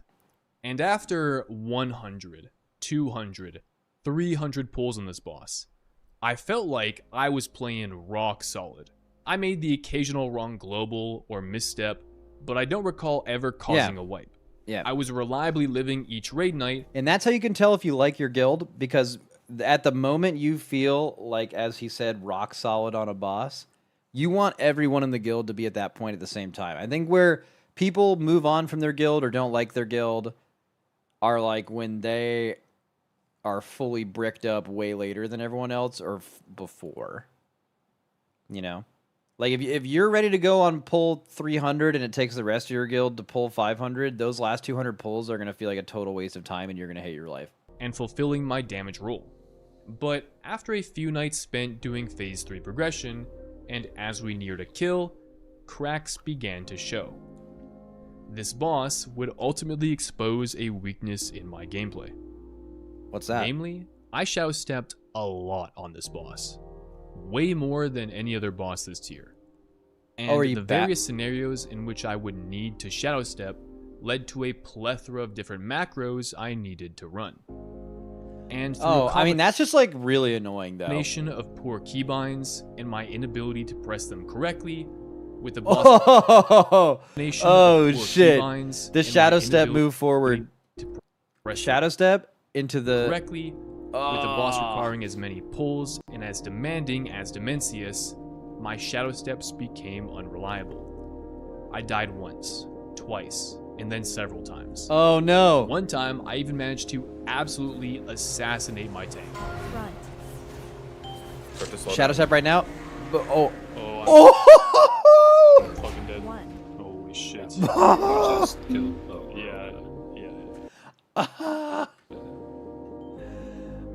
And after 100, 200, 300 pulls on this boss, I felt like I was playing rock solid. I made the occasional wrong global or misstep, but I don't recall ever causing a wipe. Yeah. I was reliably living each raid night. And that's how you can tell if you like your guild, because at the moment you feel like, as he said, rock solid on a boss, you want everyone in the guild to be at that point at the same time. I think where people move on from their guild or don't like their guild are like when they are fully bricked up way later than everyone else or before. You know? Like, if you're ready to go on pull 300 and it takes the rest of your guild to pull 500, those last 200 pulls are going to feel like a total waste of time and you're going to hate your life. And fulfilling my damage role. But after a few nights spent doing Phase 3 progression, and as we neared a kill, cracks began to show. This boss would ultimately expose a weakness in my gameplay. What's that? Namely, I shadow stepped a lot on this boss. Way more than any other boss this tier. And the various scenarios in which I would need to shadow step led to a plethora of different macros I needed to run. And I mean, that's just like really annoying though. Combination of poor keybinds and my inability to press them correctly, with the boss shit! The shadow step move forward. Shadow step into the correctly, with the boss requiring as many pulls and as demanding as Dimensius, my shadow steps became unreliable. I died once, twice, and then several times. Oh no! One time, I even managed to absolutely assassinate my tank. Shadow step right now. Oh. I'm fucking dead. Holy shit. Just kill. Yeah.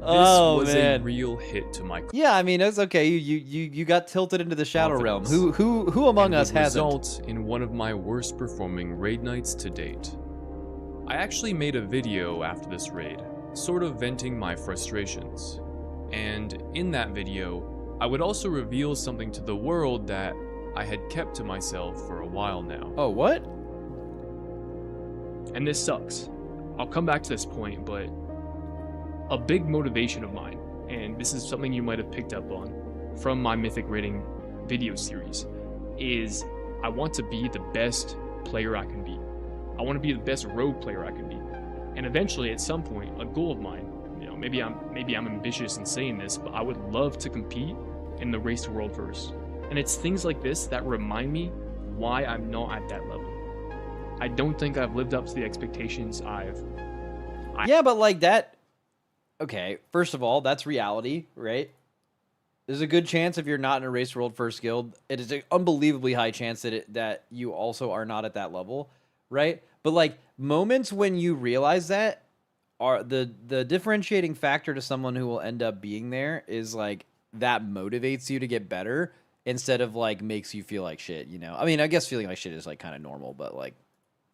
This was a real hit to my. Yeah, I mean that's okay. You got tilted into the shadow realm. Who among us hasn't? Result in one of my worst performing raid nights to date. I actually made a video after this raid, sort of venting my frustrations. And in that video, I would also reveal something to the world that I had kept to myself for a while now. Oh, what? And this sucks. I'll come back to this point, but a big motivation of mine, and this is something you might have picked up on from my Mythic Rating video series, is I want to be the best player I can be. I want to be the best rogue player I can be. And eventually, at some point, a goal of mine, you know, maybe I'm ambitious in saying this, but I would love to compete in the Race to Worldverse. And it's things like this that remind me why I'm not at that level. I don't think I've lived up to the expectations Yeah, but like that... Okay, first of all, that's reality, right? There's a good chance if you're not in a Race World First Guild, it is an unbelievably high chance that you also are not at that level, right? But like moments when you realize that are the differentiating factor to someone who will end up being there is like that motivates you to get better instead of like makes you feel like shit, you know? I mean, I guess feeling like shit is like kind of normal, but like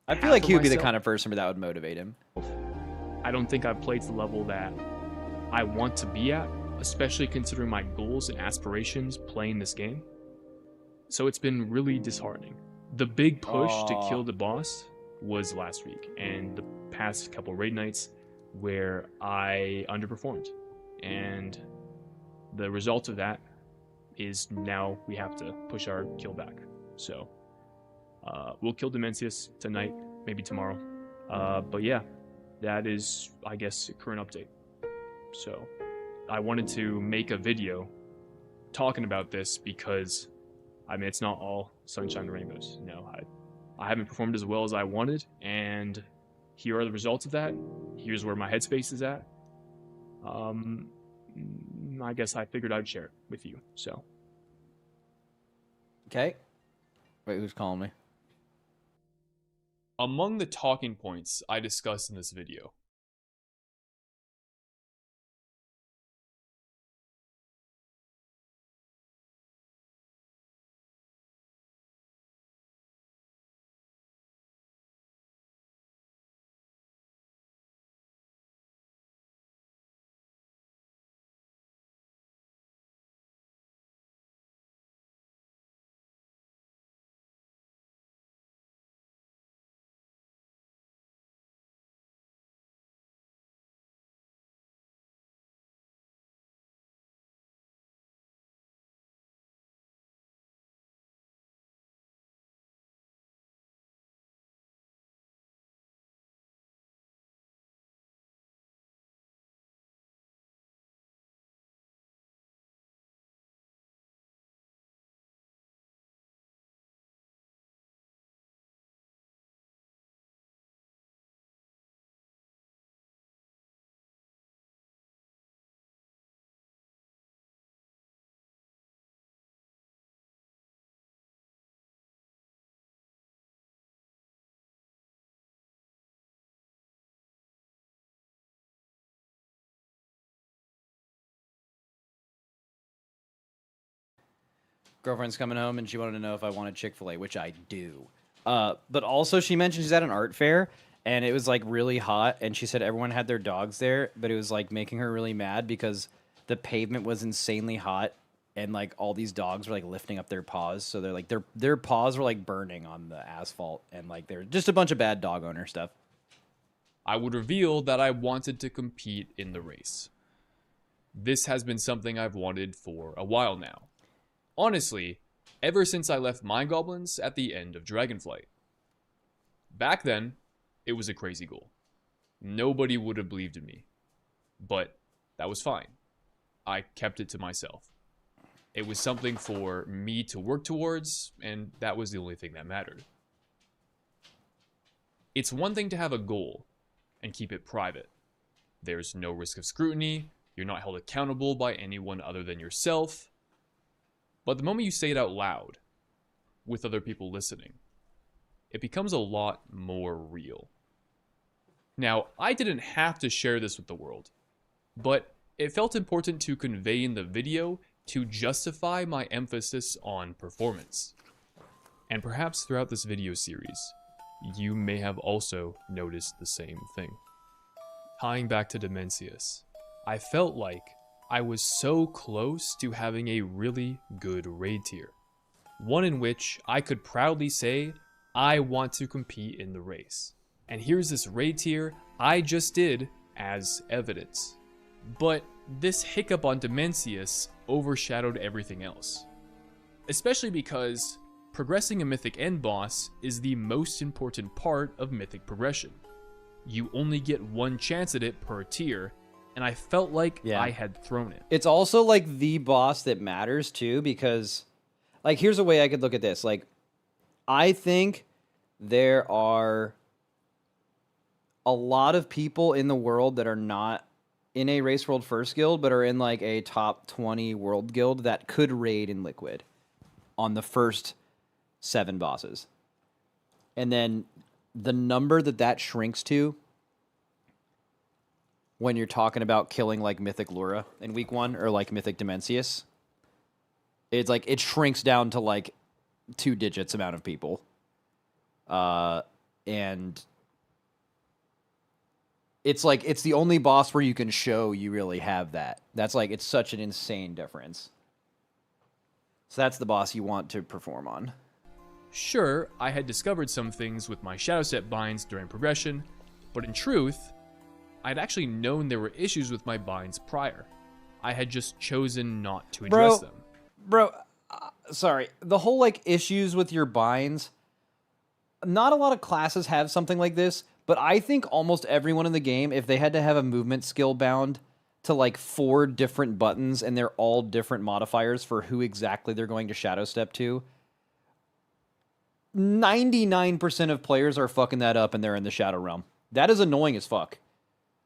I feel like he would be the kind of person that would motivate him. I don't think I've played to the level that I want to be at, especially considering my goals and aspirations playing this game. So it's been really disheartening. The big push to kill the boss was last week, and the past couple raid nights where I underperformed. And the result of that is now we have to push our kill back. So we'll kill Dimensius tonight, maybe tomorrow. But yeah, that is, I guess, a current update. So I wanted to make a video talking about this because, I mean, it's not all sunshine and rainbows. No, I haven't performed as well as I wanted, and here are the results of that. Here's where my headspace is at. I guess I figured I'd share it with you, so. Okay. Wait, who's calling me? Among the talking points I discussed in this video, Girlfriend's coming home and she wanted to know if I wanted Chick-fil-A, which I do. But also she mentioned she's at an art fair and it was like really hot and she said everyone had their dogs there, but it was like making her really mad because the pavement was insanely hot and like all these dogs were like lifting up their paws. So they're like their paws were like burning on the asphalt and like they're just a bunch of bad dog owner stuff. I would reveal that I wanted to compete in the race. This has been something I've wanted for a while now. Honestly, ever since I left Mind Goblins at the end of Dragonflight. Back then, it was a crazy goal. Nobody would have believed in me. But that was fine. I kept it to myself. It was something for me to work towards, and that was the only thing that mattered. It's one thing to have a goal and keep it private. There's no risk of scrutiny, you're not held accountable by anyone other than yourself. But the moment you say it out loud, with other people listening, it becomes a lot more real. Now, I didn't have to share this with the world, but it felt important to convey in the video to justify my emphasis on performance. And perhaps throughout this video series, you may have also noticed the same thing. tying back to Dimensius, I felt like I was so close to having a really good raid tier. One in which I could proudly say, I want to compete in the race. And here's this raid tier I just did as evidence. But this hiccup on Dimensius overshadowed everything else. Especially because progressing a Mythic end boss is the most important part of Mythic progression. You only get one chance at it per tier, and I felt like I had thrown it. It's also like the boss that matters too, because like here's a way I could look at this. Like I think there are a lot of people in the world that are not in a Race World First guild, but are in like a top 20 world guild that could raid in Liquid on the first 7 bosses. And then the number that shrinks to when you're talking about killing like Mythic Lura in week 1 or like Mythic Dimensius, it's like it shrinks down to like 2 digits amount of people. And it's like it's the only boss where you can show you really have that. That's like it's such an insane difference. So that's the boss you want to perform on. Sure, I had discovered some things with my Shadow Step binds during progression, but in truth, I'd actually known there were issues with my binds prior. I had just chosen not to address them. Bro, sorry. The whole like issues with your binds, not a lot of classes have something like this, but I think almost everyone in the game, if they had to have a movement skill bound to like 4 different buttons and they're all different modifiers for who exactly they're going to Shadow Step to, 99% of players are fucking that up and they're in the Shadow Realm. That is annoying as fuck.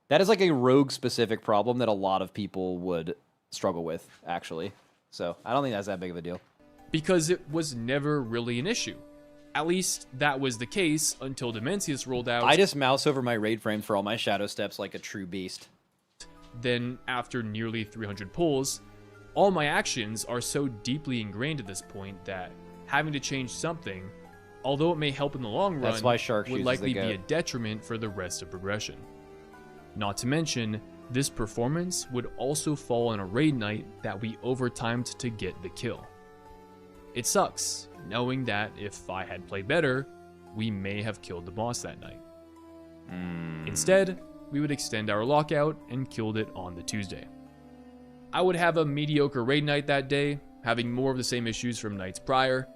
That is like a rogue-specific problem that a lot of people would struggle with, actually. So I don't think that's that big of a deal. Because it was never really an issue. At least that was the case until Dimensius rolled out. I just mouse over my raid frames for all my Shadow Steps like a true beast. Then, after nearly 300 pulls, all my actions are so deeply ingrained at this point that having to change something, although it may help in the long run, That's why Shark would Shoes likely is the be a goat. detriment for the rest of progression. Not to mention, this performance would also fall on a raid night that we overtimed to get the kill. It sucks, knowing that if I had played better, we may have killed the boss that night. Instead, we would extend our lockout and killed it on the Tuesday. I would have a mediocre raid night that day, having more of the same issues from nights prior.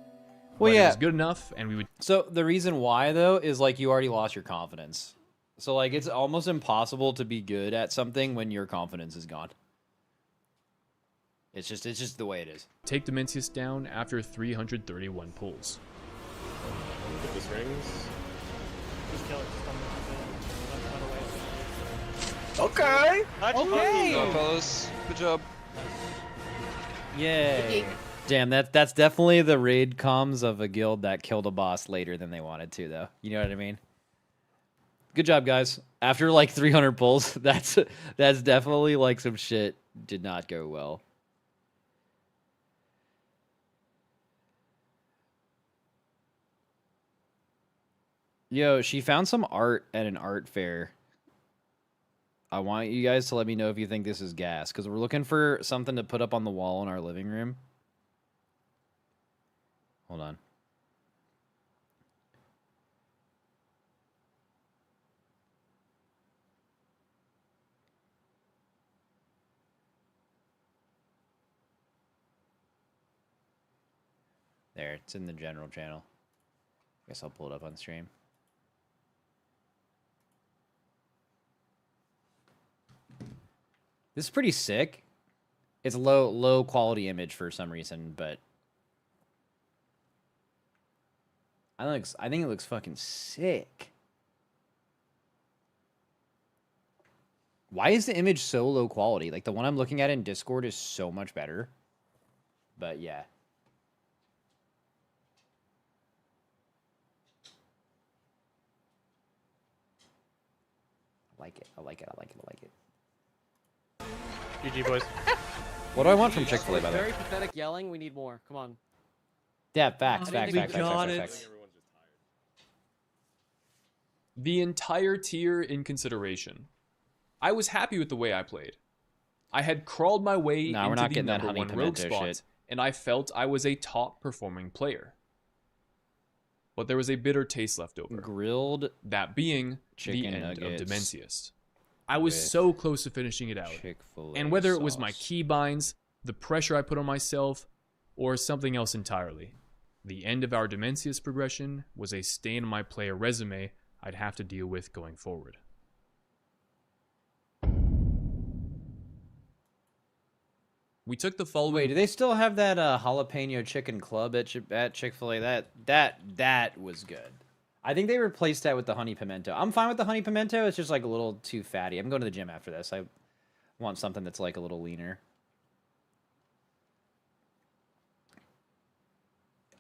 Well, but yeah. it was good enough, and we would. So the reason why, though, is like you already lost your confidence. So like it's almost impossible to be good at something when your confidence is gone. It's just the way it is. Take Dimensius down after 331 pulls. If this rings, Just kill it. Just don't Okay. Okay. Fellas, good job. Yay. Damn, that's definitely the raid comms of a guild that killed a boss later than they wanted to, though. You know what I mean? Good job, guys. After like 300 pulls, that's definitely like some shit did not go well. Yo, she found some art at an art fair. I want you guys to let me know if you think this is gas, because we're looking for something to put up on the wall in our living room. Hold on. There, it's in the general channel. Guess I'll pull it up on stream. This is pretty sick. It's a low quality image for some reason, but I think it looks fucking sick. Why is the image so low quality? Like the one I'm looking at in Discord is so much better. But yeah. I like it. I like it. I like it. I like it. GG, boys. What do I want from Chick-fil-A, by the way? Very pathetic yelling. We need more. Come on. Yeah, facts. We got Facts. The entire tier in consideration. I was happy with the way I played. I had crawled my way Nah, we're into not the getting that number honey one rogue pimento spot, shit. and I felt I was a top performing player. But there was a bitter taste left over. Grilled That being the chicken end of nuggets Dimensius. I was with so close to finishing it out. Chick-fil-A And whether it was my sauce. keybinds, the pressure I put on myself, or something else entirely, the end of our Dimensius progression was a stain on my player resume I'd have to deal with going forward. We took the following. Wait, do they still have that jalapeno chicken club at Chick-fil-A? That was good. I think they replaced that with the honey pimento. I'm fine with the honey pimento. It's just like a little too fatty. I'm going to the gym after this. I want something that's like a little leaner.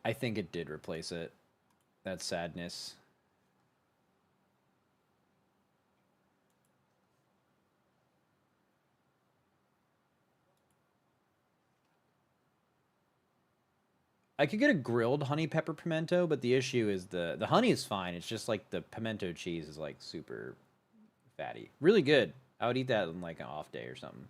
I think it did replace it. That sadness. I could get a grilled honey pepper pimento, but the issue is the honey is fine. It's just like the pimento cheese is like super fatty. Really good. I would eat that on like an off day or something.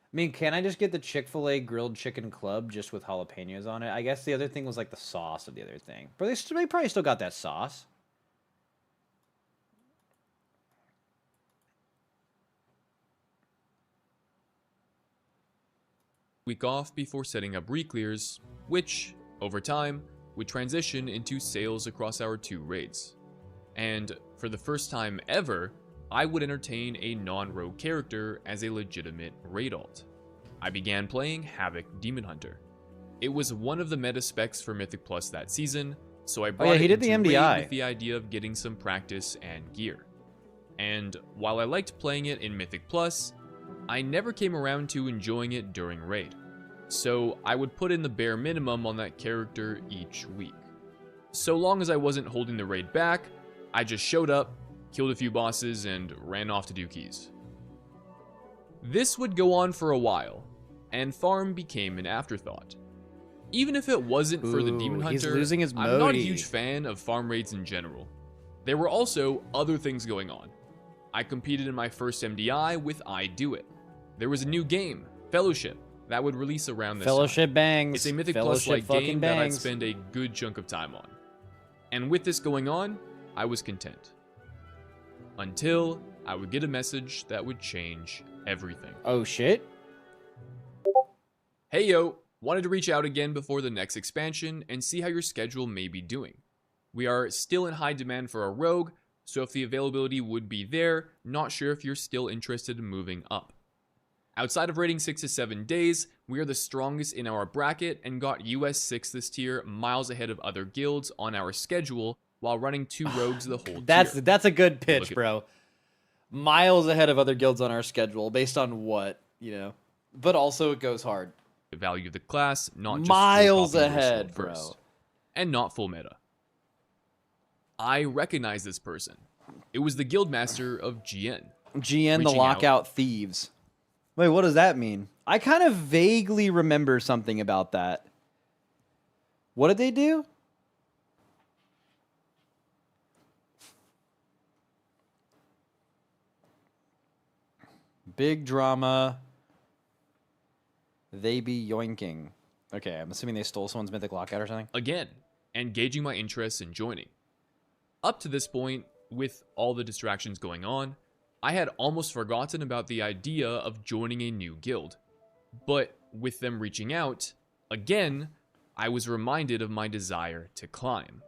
I mean, can I just get the Chick-fil-A grilled chicken club just with jalapenos on it? I guess the other thing was like the sauce of the other thing. But they probably still got that sauce. Week off before setting up re-clears, which, over time, would transition into sales across our 2 raids. And for the first time ever, I would entertain a non-rogue character as a legitimate raid alt. I began playing Havoc Demon Hunter. It was one of the meta specs for Mythic Plus that season, so I brought he it did the into raid MDI. with the idea of getting some practice and gear. And while I liked playing it in Mythic Plus, I never came around to enjoying it during raid. So I would put in the bare minimum on that character each week. So long as I wasn't holding the raid back, I just showed up, killed a few bosses, and ran off to do keys. This would go on for a while, and farm became an afterthought. Even if it wasn't for the Demon Ooh, he's Hunter, losing his I'm not a Modi. huge fan of farm raids in general. There were also other things going on. I competed in my first MDI with I Do It. There was a new game, Fellowship, that would release around this Fellowship time. bangs. It's a Mythic Fellowship Plus-like fucking game that I'd bangs. spend a good chunk of time on. And with this going on, I was content. Until I would get a message that would change everything. Oh shit. Hey yo, wanted to reach out again before the next expansion and see how your schedule may be doing. We are still in high demand for a rogue, so if the availability would be there, not sure if you're still interested in moving up. Outside of rating 6 to 7 days, we are the strongest in our bracket and got US 6 this tier, miles ahead of other guilds on our schedule, while running 2 rogues the whole tier. That's a good Look pitch, at- bro. Miles ahead of other guilds on our schedule, based on what, you know? But also it goes hard. The value of the class, not just Miles full copy ahead, World first, bro. and not full meta. I recognize this person. It was the guildmaster of GN. GN, the Reaching Lockout Thieves. Wait, what does that mean? I kind of vaguely remember something about that. What did they do? Big drama. They be yoinking. Okay, I'm assuming they stole someone's mythic lockout or something. Again, and gauging my interest in joining. Up to this point, with all the distractions going on, I had almost forgotten about the idea of joining a new guild. But with them reaching out, again, I was reminded of my desire to climb.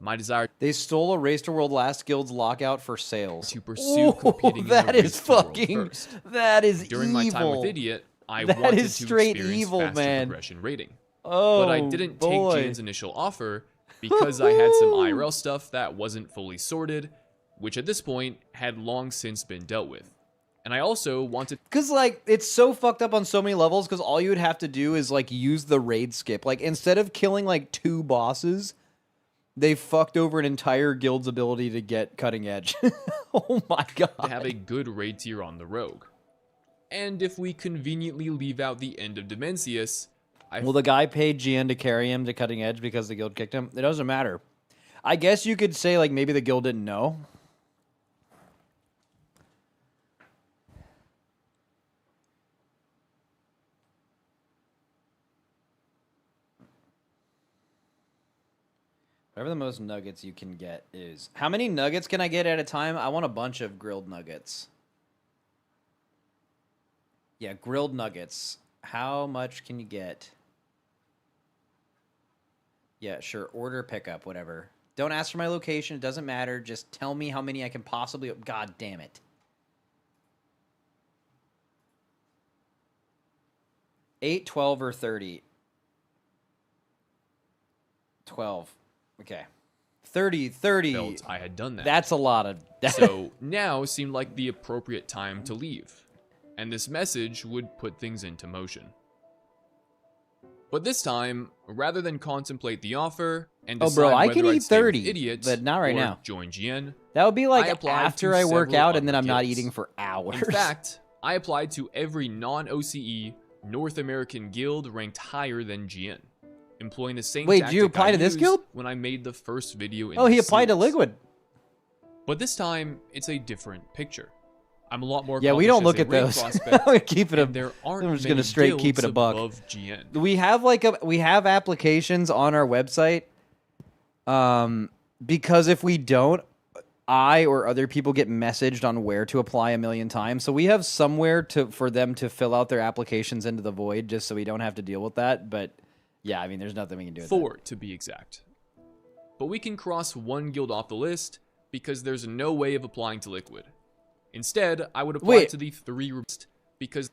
My desire They stole a Race to World Last Guild's lockout for sales. to pursue competing in the that is Race to World fucking. first. That is During evil. my time with Idiot, I That wanted is to straight experience evil, faster man. progression rating. Oh, But I didn't boy. take GN's initial offer because I had some IRL stuff that wasn't fully sorted, which at this point had long since been dealt with. And I also wanted Because, like, it's so fucked up on so many levels because all you would have to do is, like, use the raid skip. Like, instead of killing, like, 2 bosses, they fucked over an entire guild's ability to get cutting edge. Oh my god. to have a good raid tier on the rogue. And if we conveniently leave out the end of Dimensius, Well, the guy paid GN to carry him to cutting edge because the guild kicked him. It doesn't matter. I guess you could say, like, maybe the guild didn't know. Whatever the most nuggets you can get is. How many nuggets can I get at a time? I want a bunch of grilled nuggets. Yeah, grilled nuggets. How much can you get? Yeah, sure. Order, pickup, whatever. Don't ask for my location. It doesn't matter. Just tell me how many I can possibly... God damn it. 8, 12, or 30? 12. Okay. 30. Felt I had done that. That's a lot of... So now seemed like the appropriate time to leave, and this message would put things into motion. But this time, rather than contemplate the offer and decide I whether can I'd eat stay with 30, idiots but not right or now. join GN, That would be I like applied after to I work several out and then I'm not guilds. eating for hours. In fact, I applied to every non-OCE North American guild ranked higher than GN, employing the same Wait, did you tactic apply I to this used guild? when I made the first video in Oh, he this applied to series. Liquid. But this time, it's a different picture. I'm a lot more Yeah, we don't accomplished look at as a those. raid prospect, Keep it and a. there aren't I'm just many gonna straight keep it a guilds buck. above GN. We have applications on our website. Because if we don't, I or other people get messaged on where to apply a million times. So we have somewhere for them to fill out their applications into the void, just so we don't have to deal with that. But yeah, I mean, there's nothing we can do. With 4 to be exact. But we can cross one guild off the list because there's no way of applying to Liquid. Instead, I would apply Wait. to the 3 because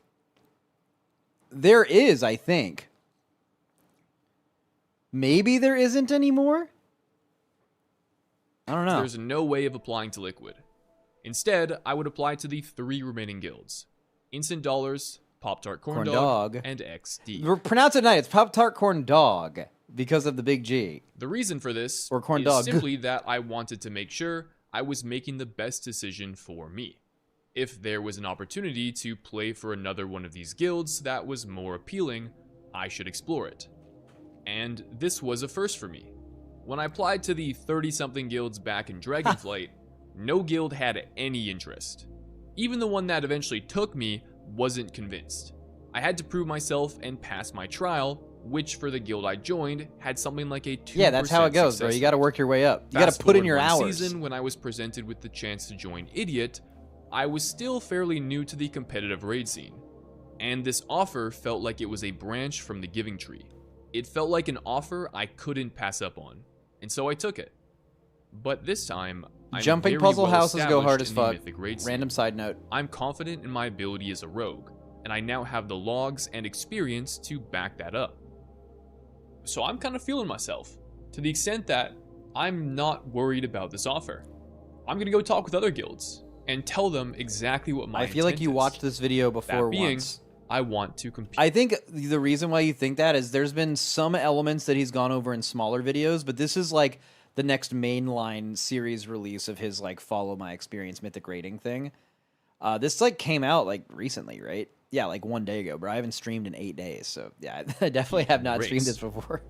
There is, I think. Maybe there isn't anymore? I don't know. there's no way of applying to Liquid. Instead, I would apply to the 3 remaining guilds: Instant Dollars, Pop-Tart Corn Dog, and XD. Pronounce it nice. It's Pop-Tart Corn Dog because of the big G. The reason for this Or corn is dog. simply that I wanted to make sure I was making the best decision for me. If there was an opportunity to play for another one of these guilds that was more appealing, I should explore it. And this was a first for me. When I applied to the 30-something guilds back in Dragonflight, no guild had any interest. Even the one that eventually took me wasn't convinced. I had to prove myself and pass my trial, which for the guild I joined had something like a 2% Yeah, that's how it goes, bro. success you got to rate. work your way up. You got Fast to put in forward your one hours. Season, when I was presented with the chance to join Idiot, I was still fairly new to the competitive raid scene, and this offer felt like it was a branch from the Giving Tree. It felt like an offer I couldn't pass up on, and so I took it. But this time, I'm Jumping very puzzle well houses go hard established as in the fuck. Mythic raid scene. Random side note. I'm confident in my ability as a rogue, and I now have the logs and experience to back that up. So I'm kind of feeling myself, to the extent that I'm not worried about this offer. I'm gonna go talk with other guilds and tell them exactly what my I feel like intent you is. watched this video before That being, once. I want to compete. I think the reason why you think that is there's been some elements that he's gone over in smaller videos, but this is like the next mainline series release of his like follow my experience mythic rating thing. This like came out like recently, right? Yeah, like 1 day ago, bro. I haven't streamed in 8 days, so yeah, I definitely have not streamed this before.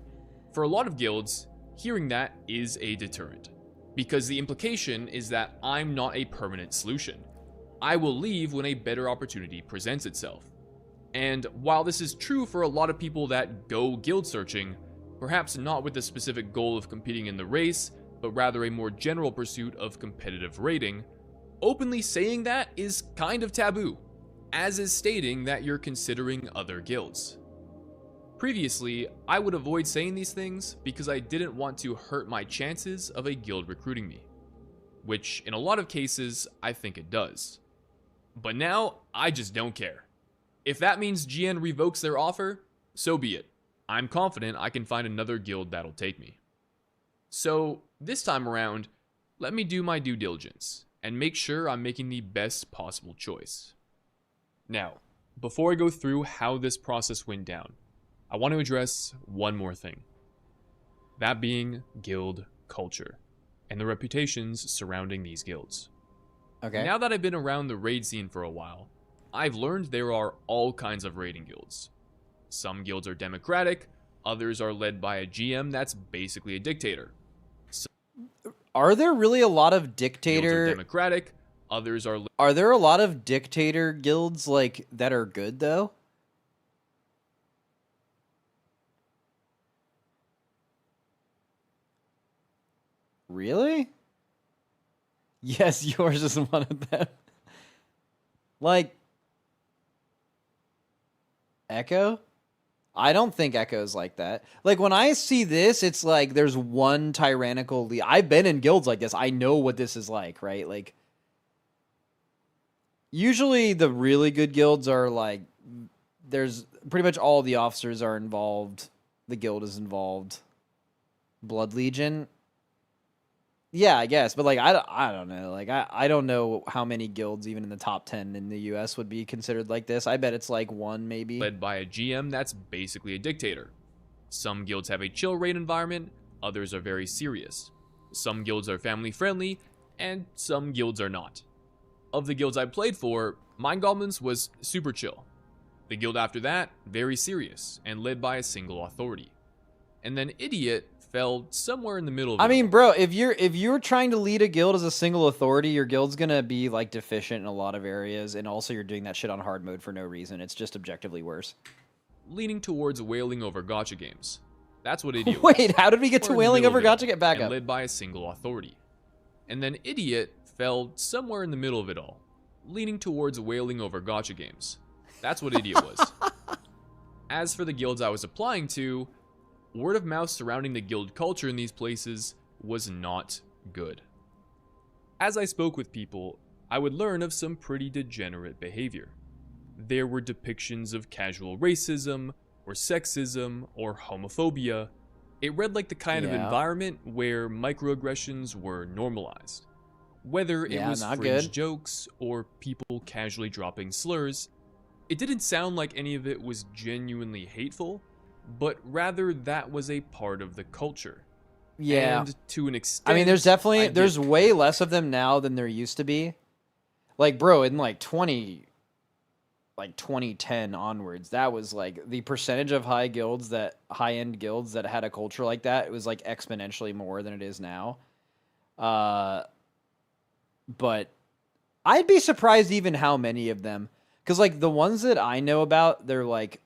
For a lot of guilds, hearing that is a deterrent, because the implication is that I'm not a permanent solution. I will leave when a better opportunity presents itself. And while this is true for a lot of people that go guild searching, perhaps not with the specific goal of competing in the race, but rather a more general pursuit of competitive rating, openly saying that is kind of taboo, as is stating that you're considering other guilds. Previously, I would avoid saying these things because I didn't want to hurt my chances of a guild recruiting me, which in a lot of cases, I think it does. But now, I just don't care. If that means GN revokes their offer, so be it. I'm confident I can find another guild that'll take me. So, this time around, let me do my due diligence and make sure I'm making the best possible choice. Now, before I go through how this process went down, I want to address one more thing. That being guild culture and the reputations surrounding these guilds. Okay. Now that I've been around the raid scene for a while, I've learned there are all kinds of raiding guilds. Some guilds are democratic, others are led by a GM that's basically a dictator. Are there really a lot of Guilds are dictator? democratic, others are Are there a lot of dictator guilds like that are good though? Really? Yes, yours is one of them. Like, Echo? I don't think Echo's like that. Like, when I see this, it's like there's one tyrannical lead. I've been in guilds like this. I know what this is like, right? Like, usually the really good guilds are like, there's pretty much all the officers are involved. The guild is involved. Blood Legion. Yeah, I guess. But, like, I don't know. Like, I don't know how many guilds, even in the top 10 in the US, would be considered like this. I bet it's, like, one, maybe. Led by a GM that's basically a dictator. Some guilds have a chill raid environment, others are very serious. Some guilds are family-friendly, and some guilds are not. Of the guilds I played for, Mind Goblins was super chill. The guild after that, very serious, and led by a single authority. And then Idiot fell somewhere in the middle of it. I mean, bro, if you're trying to lead a guild as a single authority, your guild's gonna be like deficient in a lot of areas, and also you're doing that shit on hard mode for no reason. It's just objectively worse. Leaning towards wailing over gacha games. That's what Idiot was. Wait, how did we get to Or in the wailing middle over of it all, gacha? Get back and up. led by a single authority. And then Idiot fell somewhere in the middle of it all, leaning towards wailing over gacha games. That's what Idiot was. As for the guilds I was applying to, word of mouth surrounding the guild culture in these places was not good. As I spoke with people, I would learn of some pretty degenerate behavior. There were depictions of casual racism, or sexism, or homophobia. It read like the kind of Yeah. environment where microaggressions were normalized. Whether it Yeah, was not fringe good. jokes or people casually dropping slurs, it didn't sound like any of it was genuinely hateful, but rather that was a part of the culture. Yeah. And to an extent, I mean, there's definitely I there's get- way less of them now than there used to be. Like, bro, in like 2010 onwards, that was like the percentage of high end guilds that had a culture like that. It was like exponentially more than it is now. But I'd be surprised even how many of them, because like the ones that I know about, they're like,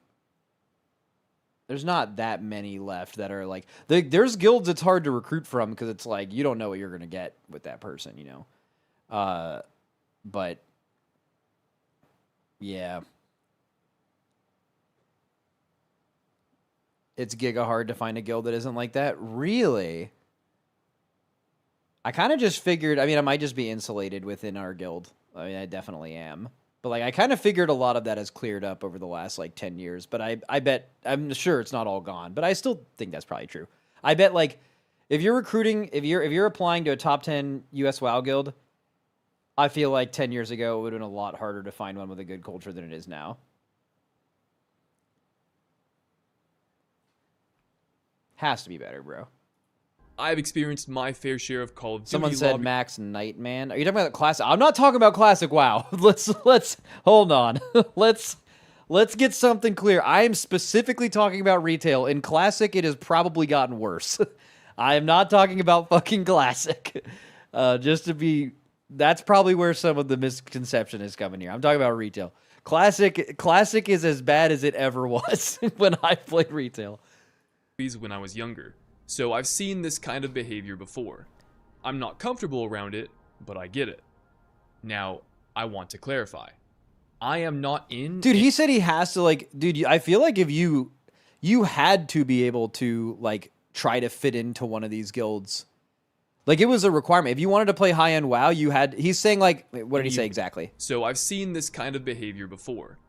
there's not that many left that are like, there's guilds it's hard to recruit from because it's like you don't know what you're gonna get with that person, you know. But yeah, it's giga hard to find a guild that isn't like that. Really, I kind of just figured. I mean, I might just be insulated within our guild. I mean, I definitely am. But like, I kind of figured a lot of that has cleared up over the last like 10 years. But I bet, I'm sure it's not all gone. But I still think that's probably true. I bet like, if you're recruiting, if you're applying to a top 10 US WoW guild, I feel like 10 years ago it would have been a lot harder to find one with a good culture than it is now. Has to be better, bro. I've experienced my fair share of Call of Duty. Someone said lobby- Max Nightman. Are you talking about classic? I'm not talking about classic WoW. Let's hold on. let's get something clear. I am specifically talking about retail. In classic, it has probably gotten worse. I am not talking about fucking classic. Just to be, that's probably where some of the misconception is coming here. I'm talking about retail. Classic is as bad as it ever was when I played retail. when I was younger, so I've seen this kind of behavior before. I'm not comfortable around it, but I get it. Now, I want to clarify. I am not in... Dude, he said he has to, like... Dude, I feel like if you had to be able to, like, try to fit into one of these guilds. Like, it was a requirement. If you wanted to play high-end WoW, you had... He's saying, like... What did he say exactly? So I've seen this kind of behavior before.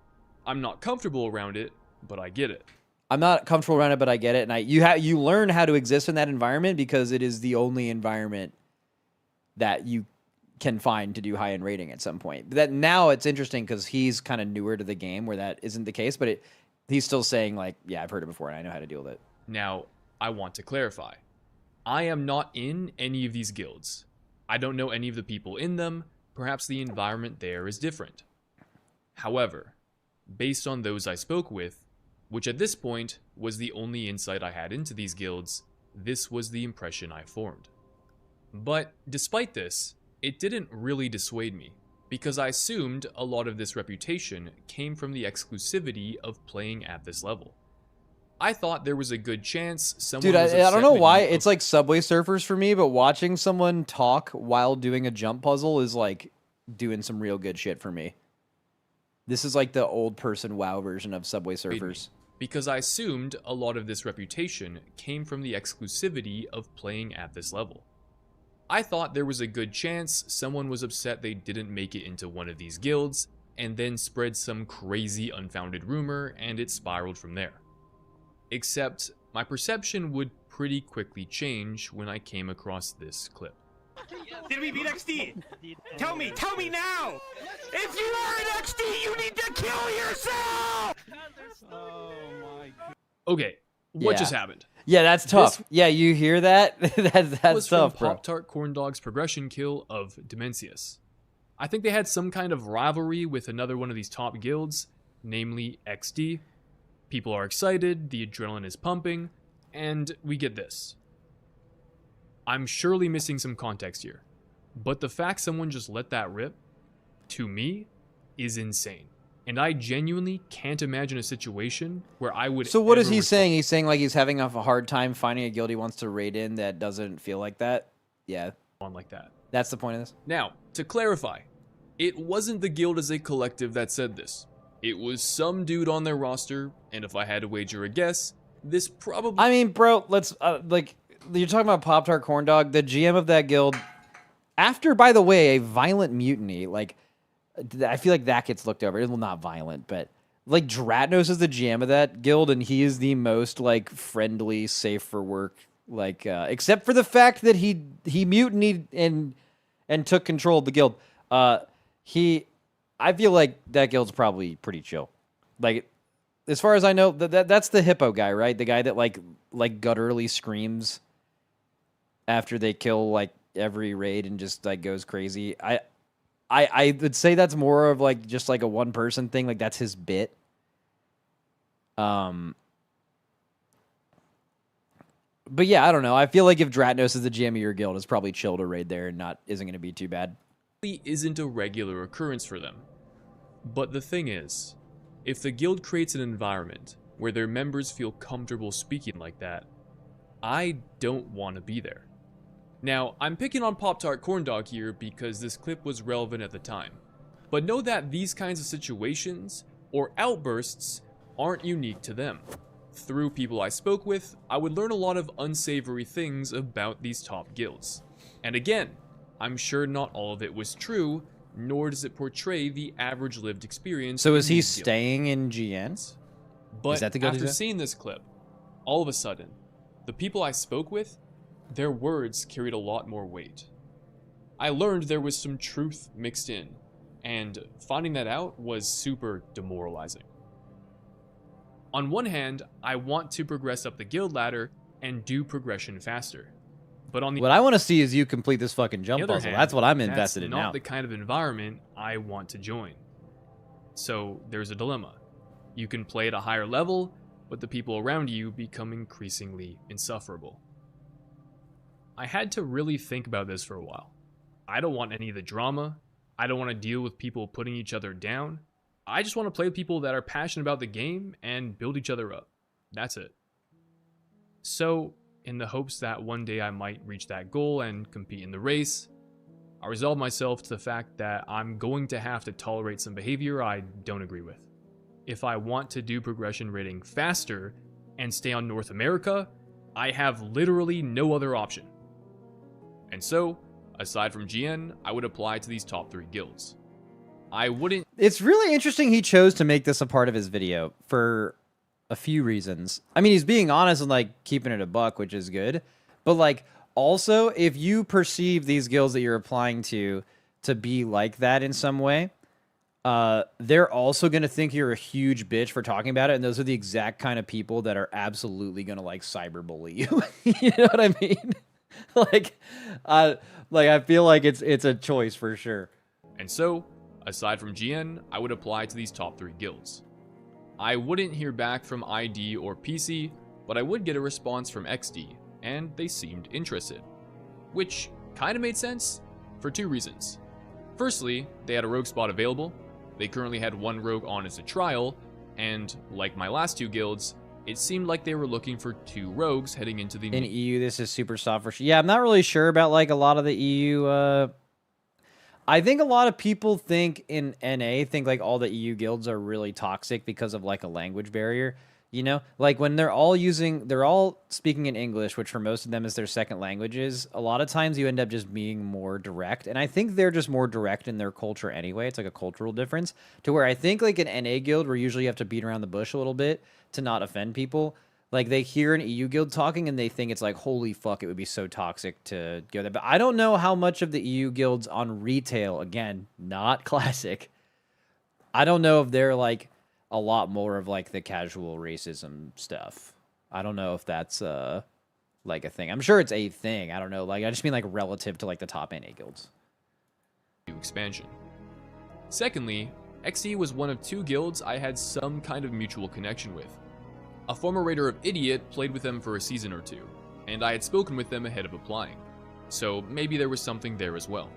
I'm not comfortable around it, but I get it. I'm not comfortable around it, but I get it. And you learn how to exist in that environment because it is the only environment that you can find to do high-end rating at some point. That now it's interesting because he's kind of newer to the game where that isn't the case, but he's still saying like, yeah, I've heard it before and I know how to deal with it. Now, I want to clarify. I am not in any of these guilds. I don't know any of the people in them. Perhaps the environment there is different. However, based on those I spoke with, which at this point was the only insight I had into these guilds, this was the impression I formed. But despite this, it didn't really dissuade me, because I assumed a lot of this reputation came from the exclusivity of playing at this level. I thought there was a good chance someone Dude, was I don't upset know that why you- it's like Subway Surfers for me, but watching someone talk while doing a jump puzzle is like doing some real good shit for me. This is like the old person WoW version of Subway Surfers. because I assumed a lot of this reputation came from the exclusivity of playing at this level. I thought there was a good chance someone was upset they didn't make it into one of these guilds, and then spread some crazy unfounded rumor, and it spiraled from there. Except, my perception would pretty quickly change when I came across this clip. Did we beat XD? Tell me now! If you are an XD, you need to kill yourself! Oh my god. Okay, what Yeah. just happened? Yeah, that's tough. Yeah, you hear that? that's was tough, from bro. Pop-Tart Corn Dog's progression kill of Dimensius. I think they had some kind of rivalry with another one of these top guilds, namely XD. People are excited, the adrenaline is pumping, and we get this. I'm surely missing some context here, but the fact someone just let that rip, to me, is insane. And I genuinely can't imagine a situation where I would So what is ever he respond. saying? He's saying like he's having a hard time finding a guild he wants to raid in that doesn't feel like that? Yeah. Like that. That's the point of this? Now, to clarify, it wasn't the guild as a collective that said this. It was some dude on their roster, and if I had to wager a guess, this probably... I mean, bro, let's, like, you're talking about Pop-Tart Corn Dog, the GM of that guild, after, by the way, a violent mutiny, like, I feel like that gets looked over. Well, not violent, but, like, Dratnos is the GM of that guild, and he is the most, like, friendly, safe for work, like, except for the fact that he mutinied and took control of the guild. I feel like that guild's probably pretty chill. Like, as far as I know, that's the hippo guy, right? The guy that like gutturally screams after they kill like every raid and just like goes crazy. I would say that's more of like just like a one person thing. Like that's his bit. But yeah, I don't know. I feel like if Dratnos is the GM of your guild, it's probably chill to raid there and isn't going to be too bad. Isn't a regular occurrence for them. But the thing is, if the guild creates an environment where their members feel comfortable speaking like that, I don't want to be there. Now, I'm picking on Pop-Tart Corn Dog here because this clip was relevant at the time. But know that these kinds of situations, or outbursts, aren't unique to them. Through people I spoke with, I would learn a lot of unsavory things about these top guilds. And again, I'm sure not all of it was true, nor does it portray the average lived experience. So is in he these guilds. staying in GNs? But Is that the guild after he's in? seeing this clip, all of a sudden, the people I spoke with, their words carried a lot more weight. I learned there was some truth mixed in, and finding that out was super demoralizing. On one hand, I want to progress up the guild ladder and do progression faster. But on the What I want to see is you complete this fucking jump other puzzle. hand, That's what I'm invested in that's not now. the kind of environment I want to join. So there's a dilemma. You can play at a higher level, but the people around you become increasingly insufferable. I had to really think about this for a while. I don't want any of the drama. I don't want to deal with people putting each other down. I just want to play with people that are passionate about the game and build each other up. That's it. So, in the hopes that one day I might reach that goal and compete in the race, I resolved myself to the fact that I'm going to have to tolerate some behavior I don't agree with. If I want to do progression rating faster and stay on North America, I have literally no other option. And so, aside from GN, I would apply to these top 3 guilds. I wouldn't... It's really interesting he chose to make this a part of his video for a few reasons. I mean, he's being honest and like keeping it a buck, which is good. But like also, if you perceive these guilds that you're applying to be like that in some way, they're also going to think you're a huge bitch for talking about it. And those are the exact kind of people that are absolutely going to like cyberbully you. You know what I mean? I feel like it's a choice for sure. And so, aside from GN, I would apply to these top 3 guilds. I wouldn't hear back from ID or PC, but I would get a response from XD, and they seemed interested. Which kind of made sense, for 2 reasons. Firstly, they had a rogue spot available, they currently had 1 rogue on as a trial, and, like my last 2 guilds, It seemed like they were looking for 2 rogues heading into the In EU, this is super soft for sure. Yeah, I'm not really sure about like a lot of the EU. I think a lot of people think in NA think like all the EU guilds are really toxic because of like a language barrier. You know, like when they're all speaking in English, which for most of them is their second languages. A lot of times you end up just being more direct, and I think they're just more direct in their culture anyway. It's like a cultural difference to where I think like an NA guild where usually you have to beat around the bush a little bit to not offend people. Like they hear an EU guild talking and they think it's like, holy fuck, it would be so toxic to go there. But I don't know how much of the EU guilds on retail, again, not classic. I don't know if they're like a lot more of like the casual racism stuff. I don't know if that's like a thing. I'm sure it's a thing. I don't know. Like I just mean like relative to like the top NA guilds. expansion. Secondly, XD was one of 2 guilds I had some kind of mutual connection with. A former raider of Idiot played with them for a season or 2, and I had spoken with them ahead of applying, so maybe there was something there as well.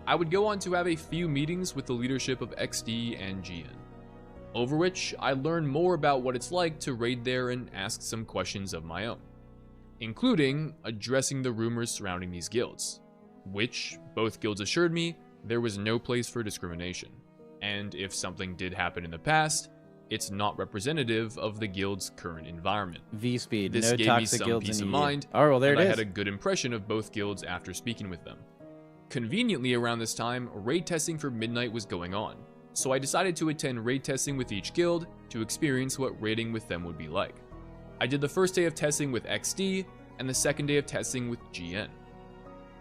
I would go on to have a few meetings with the leadership of XD and GN, over which I learned more about what it's like to raid there and ask some questions of my own, including addressing the rumors surrounding these guilds, which both guilds assured me there was no place for discrimination, and if something did happen in the past, it's not representative of the guild's current environment. V-Speed, This no gave me toxic some guilds peace in of EU. mind, Oh, well, there and it I is. had a good impression of both guilds after speaking with them. Conveniently around this time, raid testing for Midnight was going on, so I decided to attend raid testing with each guild to experience what raiding with them would be like. I did the first day of testing with XD, and the second day of testing with GN.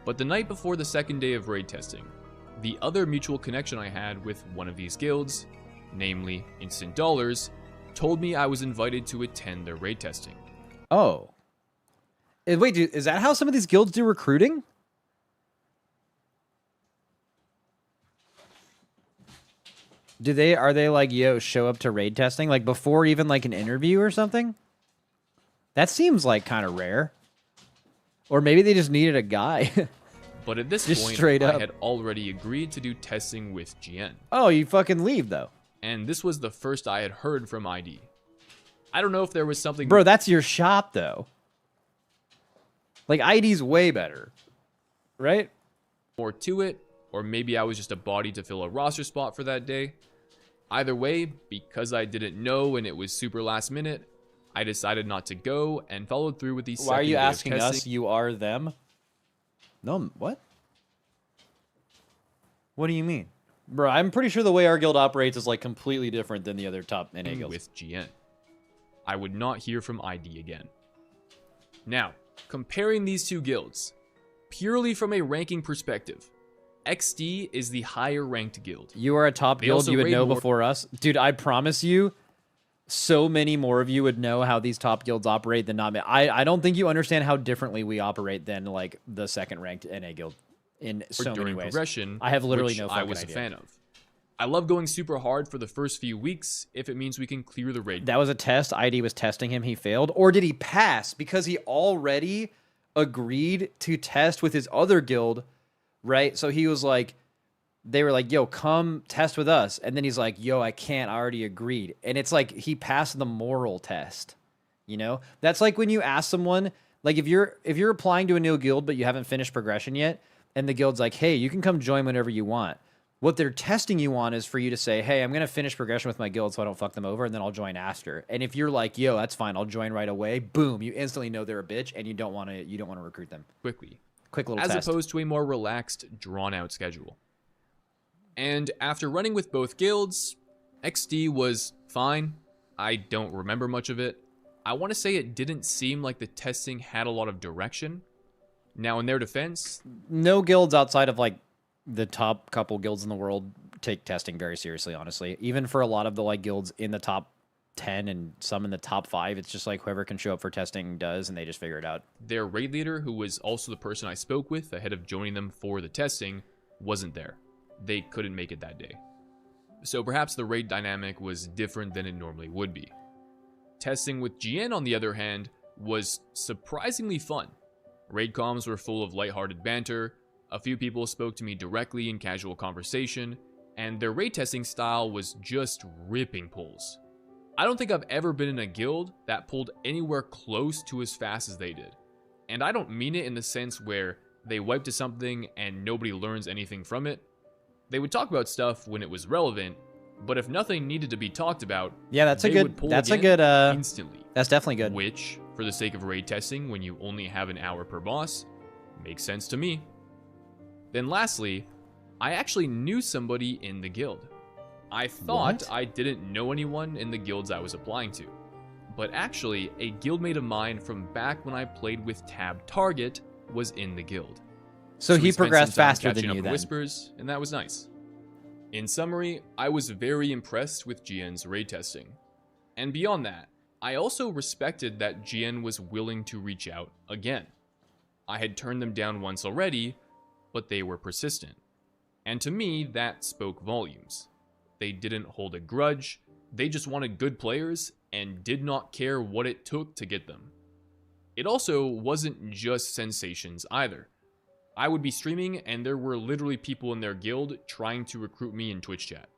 But the night before the second day of raid testing, the other mutual connection I had with one of these guilds, namely Instant Dollars, told me I was invited to attend their raid testing. Oh. Wait, dude, is that how some of these guilds do recruiting? Are they like, yo, show up to raid testing? Like before even like an interview or something? That seems like kind of rare. Or maybe they just needed a guy. But at this Just point, straight I up. had already agreed to do testing with GN. Oh, you fucking leave though. And this was the first I had heard from ID. I don't know if there was something... Bro, that's your shop though. Like ID's way better. Right? more to it, or maybe I was just a body to fill a roster spot for that day. Either way, because I didn't know and it was super last minute, I decided not to go and followed through with the second Why are you day of asking us? testing. You are them? No, what? What do you mean? Bro, I'm pretty sure the way our guild operates is like completely different than the other top NA guilds. With GN. I would not hear from ID again. Now, comparing these two guilds, purely from a ranking perspective, XD is the higher ranked guild. You are a top They guild, also you would raid know more- before us. Dude, I promise you, so many more of you would know how these top guilds operate than not me. I don't think you understand how differently we operate than like the second ranked NA guild in or so many during ways. progression, I have literally which no I fucking was idea. a fan of. I love going super hard for the first few weeks if it means we can clear the raid. That was a test. ID was testing him. He failed. Or did he pass because he already agreed to test with his other guild, right? So he was like, they were like, yo, come test with us. And then he's like, yo, I can't. I already agreed. And it's like he passed the moral test. You know? That's like when you ask someone, like if you're applying to a new guild but you haven't finished progression yet, and the guild's like, hey, you can come join whenever you want. What they're testing you on is for you to say, hey, I'm going to finish progression with my guild so I don't fuck them over, and then I'll join after. And if you're like, yo, that's fine, I'll join right away, boom, you instantly know they're a bitch, and you don't want to recruit them. Quickly. Quick little as test. opposed to a more relaxed, drawn-out schedule. And after running with both guilds, XD was fine. I don't remember much of it. I want to say it didn't seem like the testing had a lot of direction. Now, in their defense, No guilds outside of like the top couple guilds in the world take testing very seriously, honestly. Even for a lot of the like guilds in the top 10 and some in the top 5, it's just like whoever can show up for testing does, and they just figure it out. their raid leader, who was also the person I spoke with ahead of joining them for the testing, wasn't there. They couldn't make it that day. So perhaps the raid dynamic was different than it normally would be. Testing with GN, on the other hand, was surprisingly fun. Raid comms were full of lighthearted banter, a few people spoke to me directly in casual conversation, and their raid testing style was just ripping pulls. I don't think I've ever been in a guild that pulled anywhere close to as fast as they did. And I don't mean it in the sense where they wipe to something and nobody learns anything from it. They would talk about stuff when it was relevant, but if nothing needed to be talked about, Yeah, that's a they good. would pull That's a again good. instantly. That's definitely good. Which, for the sake of raid testing when you only have an hour per boss, makes sense to me. Then lastly, I actually knew somebody in the guild. I thought What? I didn't know anyone in the guilds I was applying to. But actually, a guildmate of mine from back when I played with Tab Target was in the guild. So we he spent some progressed time faster catching than up you in then. Whispers, and that was nice. In summary, I was very impressed with GN's raid testing. And beyond that, I also respected that GN was willing to reach out again. I had turned them down once already, but they were persistent. And to me, that spoke volumes. They didn't hold a grudge, they just wanted good players and did not care what it took to get them. It also wasn't just sensations either. I would be streaming and there were literally people in their guild trying to recruit me in Twitch chat,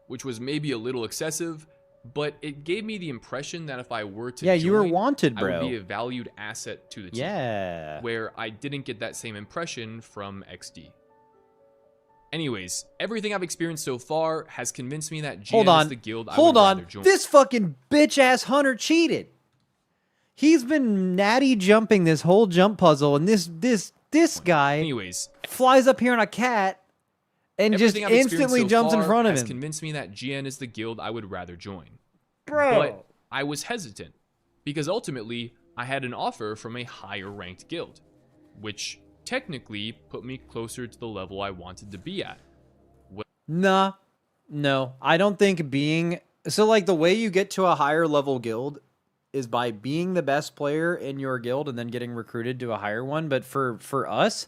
which was maybe a little excessive, but it gave me the impression that if I were to Yeah, you were join, wanted, I would bro. be a valued asset to the team. Yeah. Where I didn't get that same impression from XD. Anyways, everything I've experienced so far has convinced me that GN Hold on. is the guild I Hold would on. rather join. This fucking bitch ass hunter cheated. He's been natty jumping this whole jump puzzle, and this guy Anyways, flies up here on a cat and just everything I've experienced instantly so jumps in far front of has him. convinced me that GN is the guild I would rather join. Bro. But I was hesitant because ultimately I had an offer from a higher ranked guild, which technically put me closer to the level I wanted to be at. Nah, no, I don't think being so like the way you get to a higher level guild is by being the best player in your guild and then getting recruited to a higher one. But for us,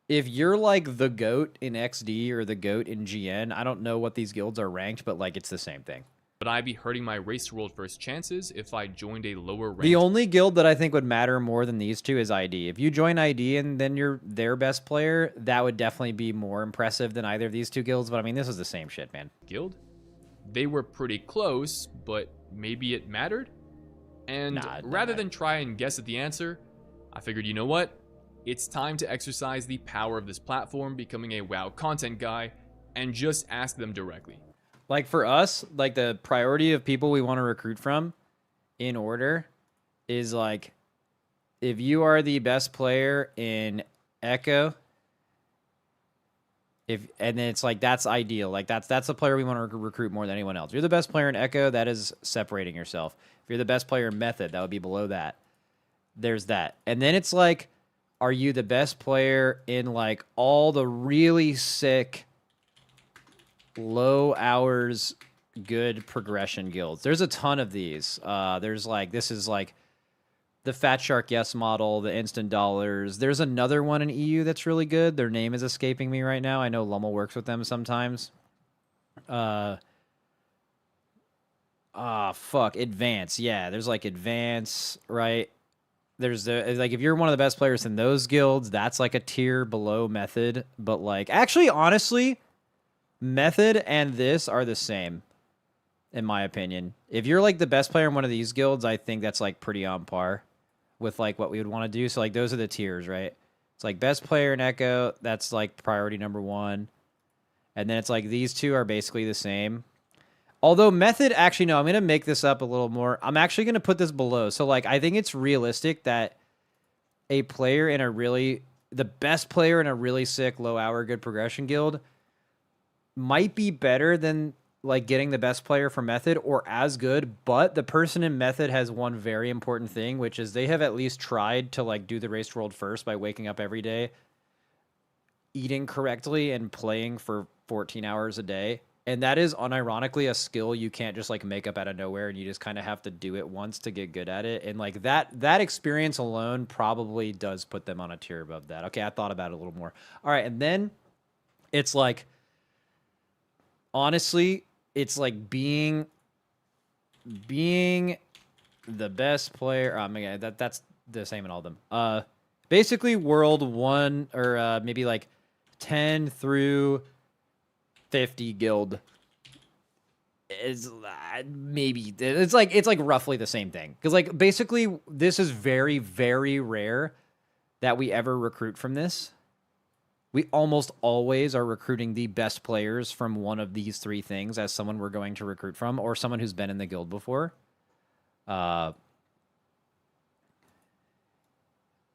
if you're like the GOAT in XD or the GOAT in GN, I don't know what these guilds are ranked, but like it's the same thing. Would I be hurting my Race to World first chances if I joined a lower ranked? The only guild that I think would matter more than these two is ID. If you join ID and then you're their best player, that would definitely be more impressive than either of these two guilds. But I mean, this is the same shit, man. Guild? They were pretty close, but maybe it mattered? And rather than try and guess at the answer, I figured, you know what? It's time to exercise the power of this platform, becoming a WoW content guy, and just ask them directly. Like for us, like the priority of people we want to recruit from in order is like, if you are the best player in Echo, and then it's like, that's ideal. Like that's the player we want to recruit more than anyone else. If you're the best player in Echo, that is separating yourself. If you're the best player in Method, that would be below that. There's that. And then it's like, are you the best player in like all the really sick low hours, good progression guilds? There's a ton of these. There's like, this is like the Fat Shark Yes model, the Instant Dollars. There's another one in EU that's really good. Their name is escaping me right now. I know Lummel works with them sometimes. Fuck. Advance. Yeah, there's like Advance, right? There's the, like, if you're one of the best players in those guilds, that's like a tier below Method. But like, actually, honestly, Method and this are the same, in my opinion. If you're like the best player in one of these guilds, I think that's like pretty on par with like what we would want to do. So like those are the tiers, right? It's like best player in Echo, that's like priority number 1. And then it's like these two are basically the same. Although Method, actually, no, I'm going to make this up a little more. I'm actually going to put this below. So like, I think it's realistic that a player in a really, the best player in a really sick low hour good progression guild might be better than like getting the best player for Method or as good, but the person in Method has one very important thing, which is they have at least tried to like do the Race to World first by waking up every day, eating correctly, and playing for 14 hours a day. And that is unironically a skill you can't just like make up out of nowhere, and you just kind of have to do it once to get good at it. And like that experience alone probably does put them on a tier above that. Okay, I thought about it a little more. All right, and then it's like, honestly, it's like being the best player. Oh my god, that's the same in all of them. Basically world 1 or maybe like 10 through 50 guild. is maybe it's like roughly the same thing. Because like basically this is very, very rare that we ever recruit from this. We almost always are recruiting the best players from one of these three things as someone we're going to recruit from, or someone who's been in the guild before.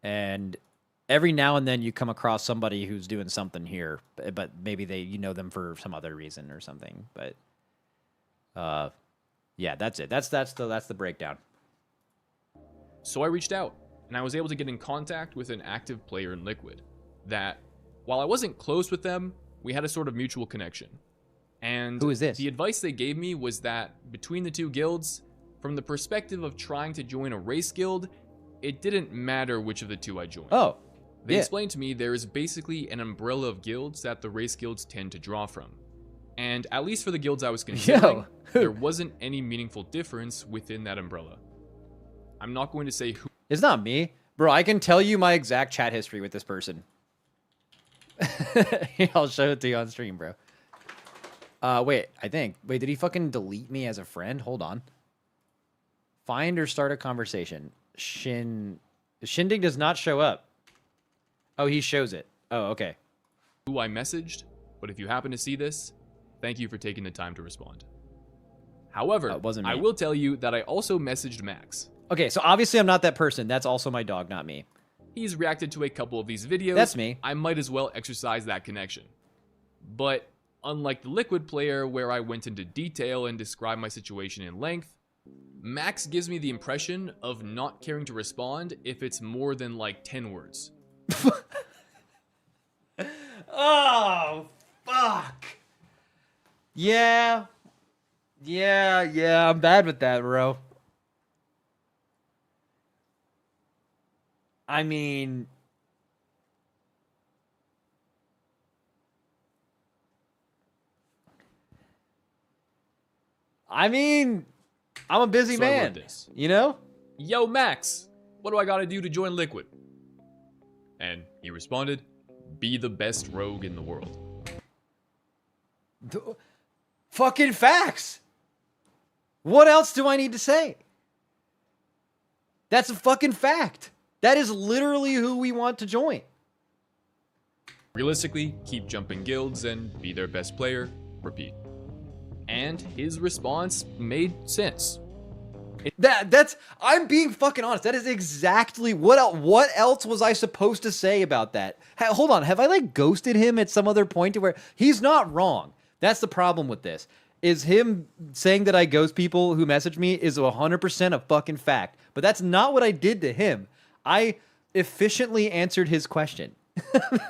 And every now and then you come across somebody who's doing something here, but maybe you know them for some other reason or something. But yeah, that's it. That's the breakdown. So I reached out, and I was able to get in contact with an active player in Liquid that, while I wasn't close with them, we had a sort of mutual connection. And who is this? The advice they gave me was that between the two guilds, from the perspective of trying to join a race guild, it didn't matter which of the two I joined. Oh, They explained to me there is basically an umbrella of guilds that the race guilds tend to draw from. And at least for the guilds I was considering, there wasn't any meaningful difference within that umbrella. I'm not going to say who. It's not me. Bro, I can tell you my exact chat history with this person. I'll show it to you on stream, bro. Wait, did he fucking delete me as a friend? Hold on. Find or start a conversation. Shindig does not show up. Oh, he shows it. Oh, okay. Who I messaged, but if you happen to see this, thank you for taking the time to respond. However, it wasn't me. I will tell you that I also messaged Max. Okay, so obviously I'm not that person. That's also my dog, not me. He's reacted to a couple of these videos. That's me. I might as well exercise that connection. But unlike the Liquid player, where I went into detail and described my situation in length, Max gives me the impression of not caring to respond if it's more than like 10 words. Oh, fuck. Yeah, I'm bad with that, bro. I mean, I'm a busy So I man, wrote this. you know? Yo, Max, what do I gotta do to join Liquid? And he responded, be the best rogue in the world. Fucking facts. What else do I need to say? That's a fucking fact. That is literally who we want to join. Realistically, keep jumping guilds and be their best player. Repeat. And his response made sense. I'm being fucking honest. That is exactly what else was I supposed to say about that? Hold on, have I like ghosted him at some other point to where he's not wrong? That's the problem with this. Is him saying that I ghost people who message me is 100% a fucking fact. But that's not what I did to him. I efficiently answered his question.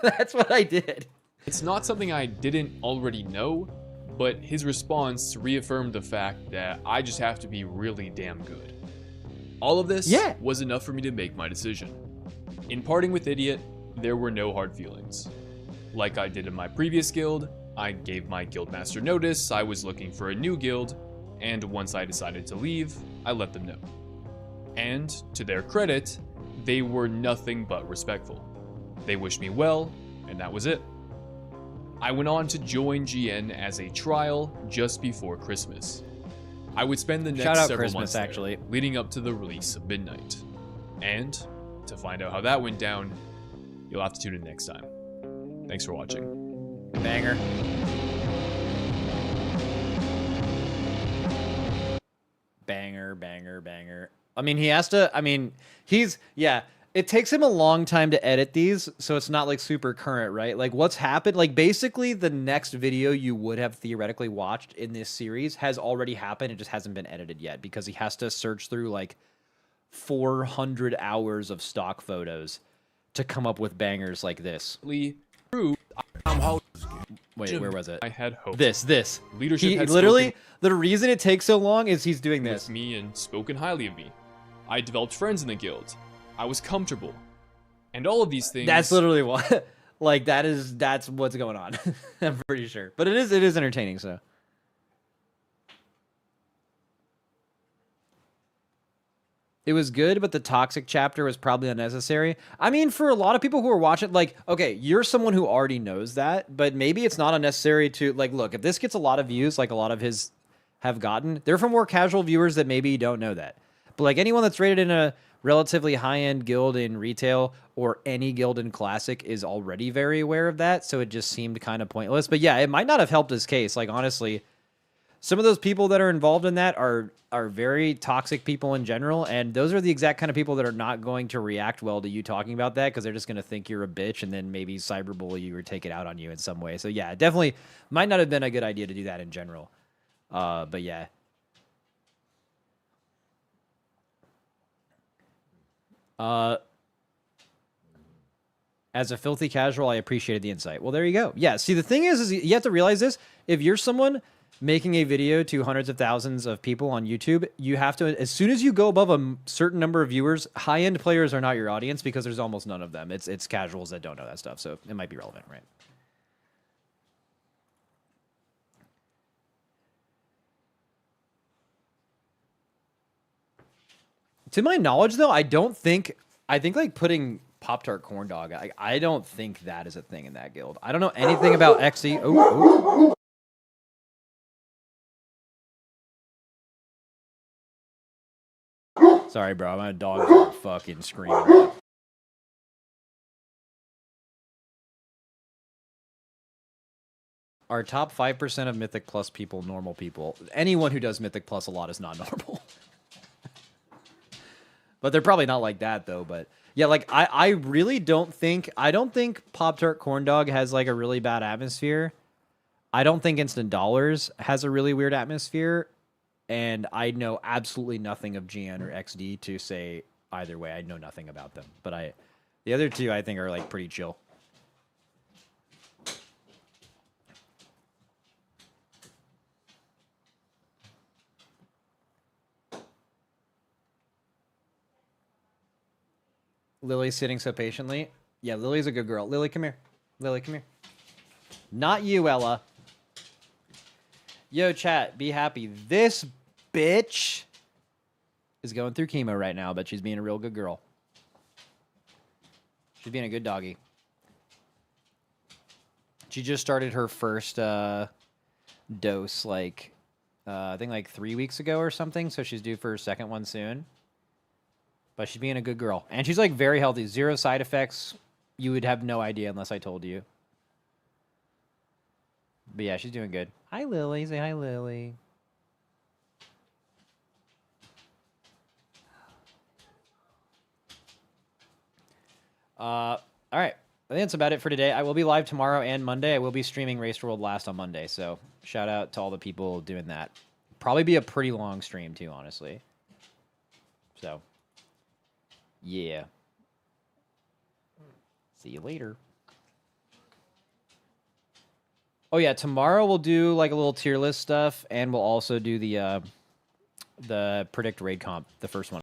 That's what I did. It's not something I didn't already know, but his response reaffirmed the fact that I just have to be really damn good. All of this was enough for me to make my decision. In parting with Idiot, there were no hard feelings. Like I did in my previous guild, I gave my guildmaster notice I was looking for a new guild, and once I decided to leave, I let them know. And, to their credit, they were nothing but respectful. They wished me well, and that was it. I went on to join GN as a trial just before Christmas. I would spend the next several months there, leading up to the release of Midnight. And, to find out how that went down, you'll have to tune in next time. Thanks for watching. Banger. Banger. I mean, it takes him a long time to edit these, so it's not like super current, right? Like what's happened, like basically the next video you would have theoretically watched in this series has already happened. It just hasn't been edited yet because he has to search through like 400 hours of stock photos to come up with bangers like this. Wait, where was it? I had hope. This. Leadership He had literally, the reason it takes so long is he's doing this. With me and spoken highly of me. I developed friends in the guild. I was comfortable. And all of these things... That's literally what... Like, that's what's going on. I'm pretty sure. But it is entertaining, so... It was good, but the toxic chapter was probably unnecessary. I mean, for a lot of people who are watching, like, okay, you're someone who already knows that, but maybe it's not unnecessary to, like, look, if this gets a lot of views, like a lot of his have gotten, they're from more casual viewers that maybe don't know that. But like anyone that's rated in a relatively high-end guild in retail or any guild in Classic is already very aware of that, so it just seemed kind of pointless. But yeah, it might not have helped his case. Like, honestly, some of those people that are involved in that are very toxic people in general, and those are the exact kind of people that are not going to react well to you talking about that because they're just going to think you're a bitch and then maybe cyberbully you or take it out on you in some way. So yeah, it definitely might not have been a good idea to do that in general. But yeah. As a filthy casual, I appreciated the insight. Well, there you go. Yeah, see, the thing is you have to realize this. If you're someone making a video to hundreds of thousands of people on YouTube, you have to, as soon as you go above a certain number of viewers, high-end players are not your audience because there's almost none of them. It's casuals that don't know that stuff, so it might be relevant, right? To my knowledge, though, I think like putting Pop-Tart Corn Dog, I don't think that is a thing in that guild. I don't know anything about XE. Ooh. Sorry, bro. My dog's are fucking screaming. Are top 5% of Mythic Plus people normal people? Anyone who does Mythic Plus a lot is not normal. But they're probably not like that, though. But yeah, like, I really don't think... I don't think Pop-Tart Corn Dog has, like, a really bad atmosphere. I don't think Instant Dollars has a really weird atmosphere. And I know absolutely nothing of GN or XD to say either way. I know nothing about them. But the other two, I think, are, like, pretty chill. Lily's sitting so patiently. Yeah, Lily's a good girl. Lily, come here. Lily, come here. Not you, Ella. Yo, chat, be happy. This bitch is going through chemo right now, but she's being a real good girl. She's being a good doggy. She just started her first dose, like, I think like 3 weeks ago or something, so she's due for her second one soon. But she's being a good girl. And she's, like, very healthy. 0 side effects. You would have no idea unless I told you. But, yeah, she's doing good. Hi, Lily. Say hi, Lily. All right. I think that's about it for today. I will be live tomorrow and Monday. I will be streaming Race World Last on Monday. So, shout out to all the people doing that. Probably be a pretty long stream, too, honestly. So... yeah. See you later. Oh yeah, tomorrow we'll do like a little tier list stuff, and we'll also do the predict raid comp, the first one.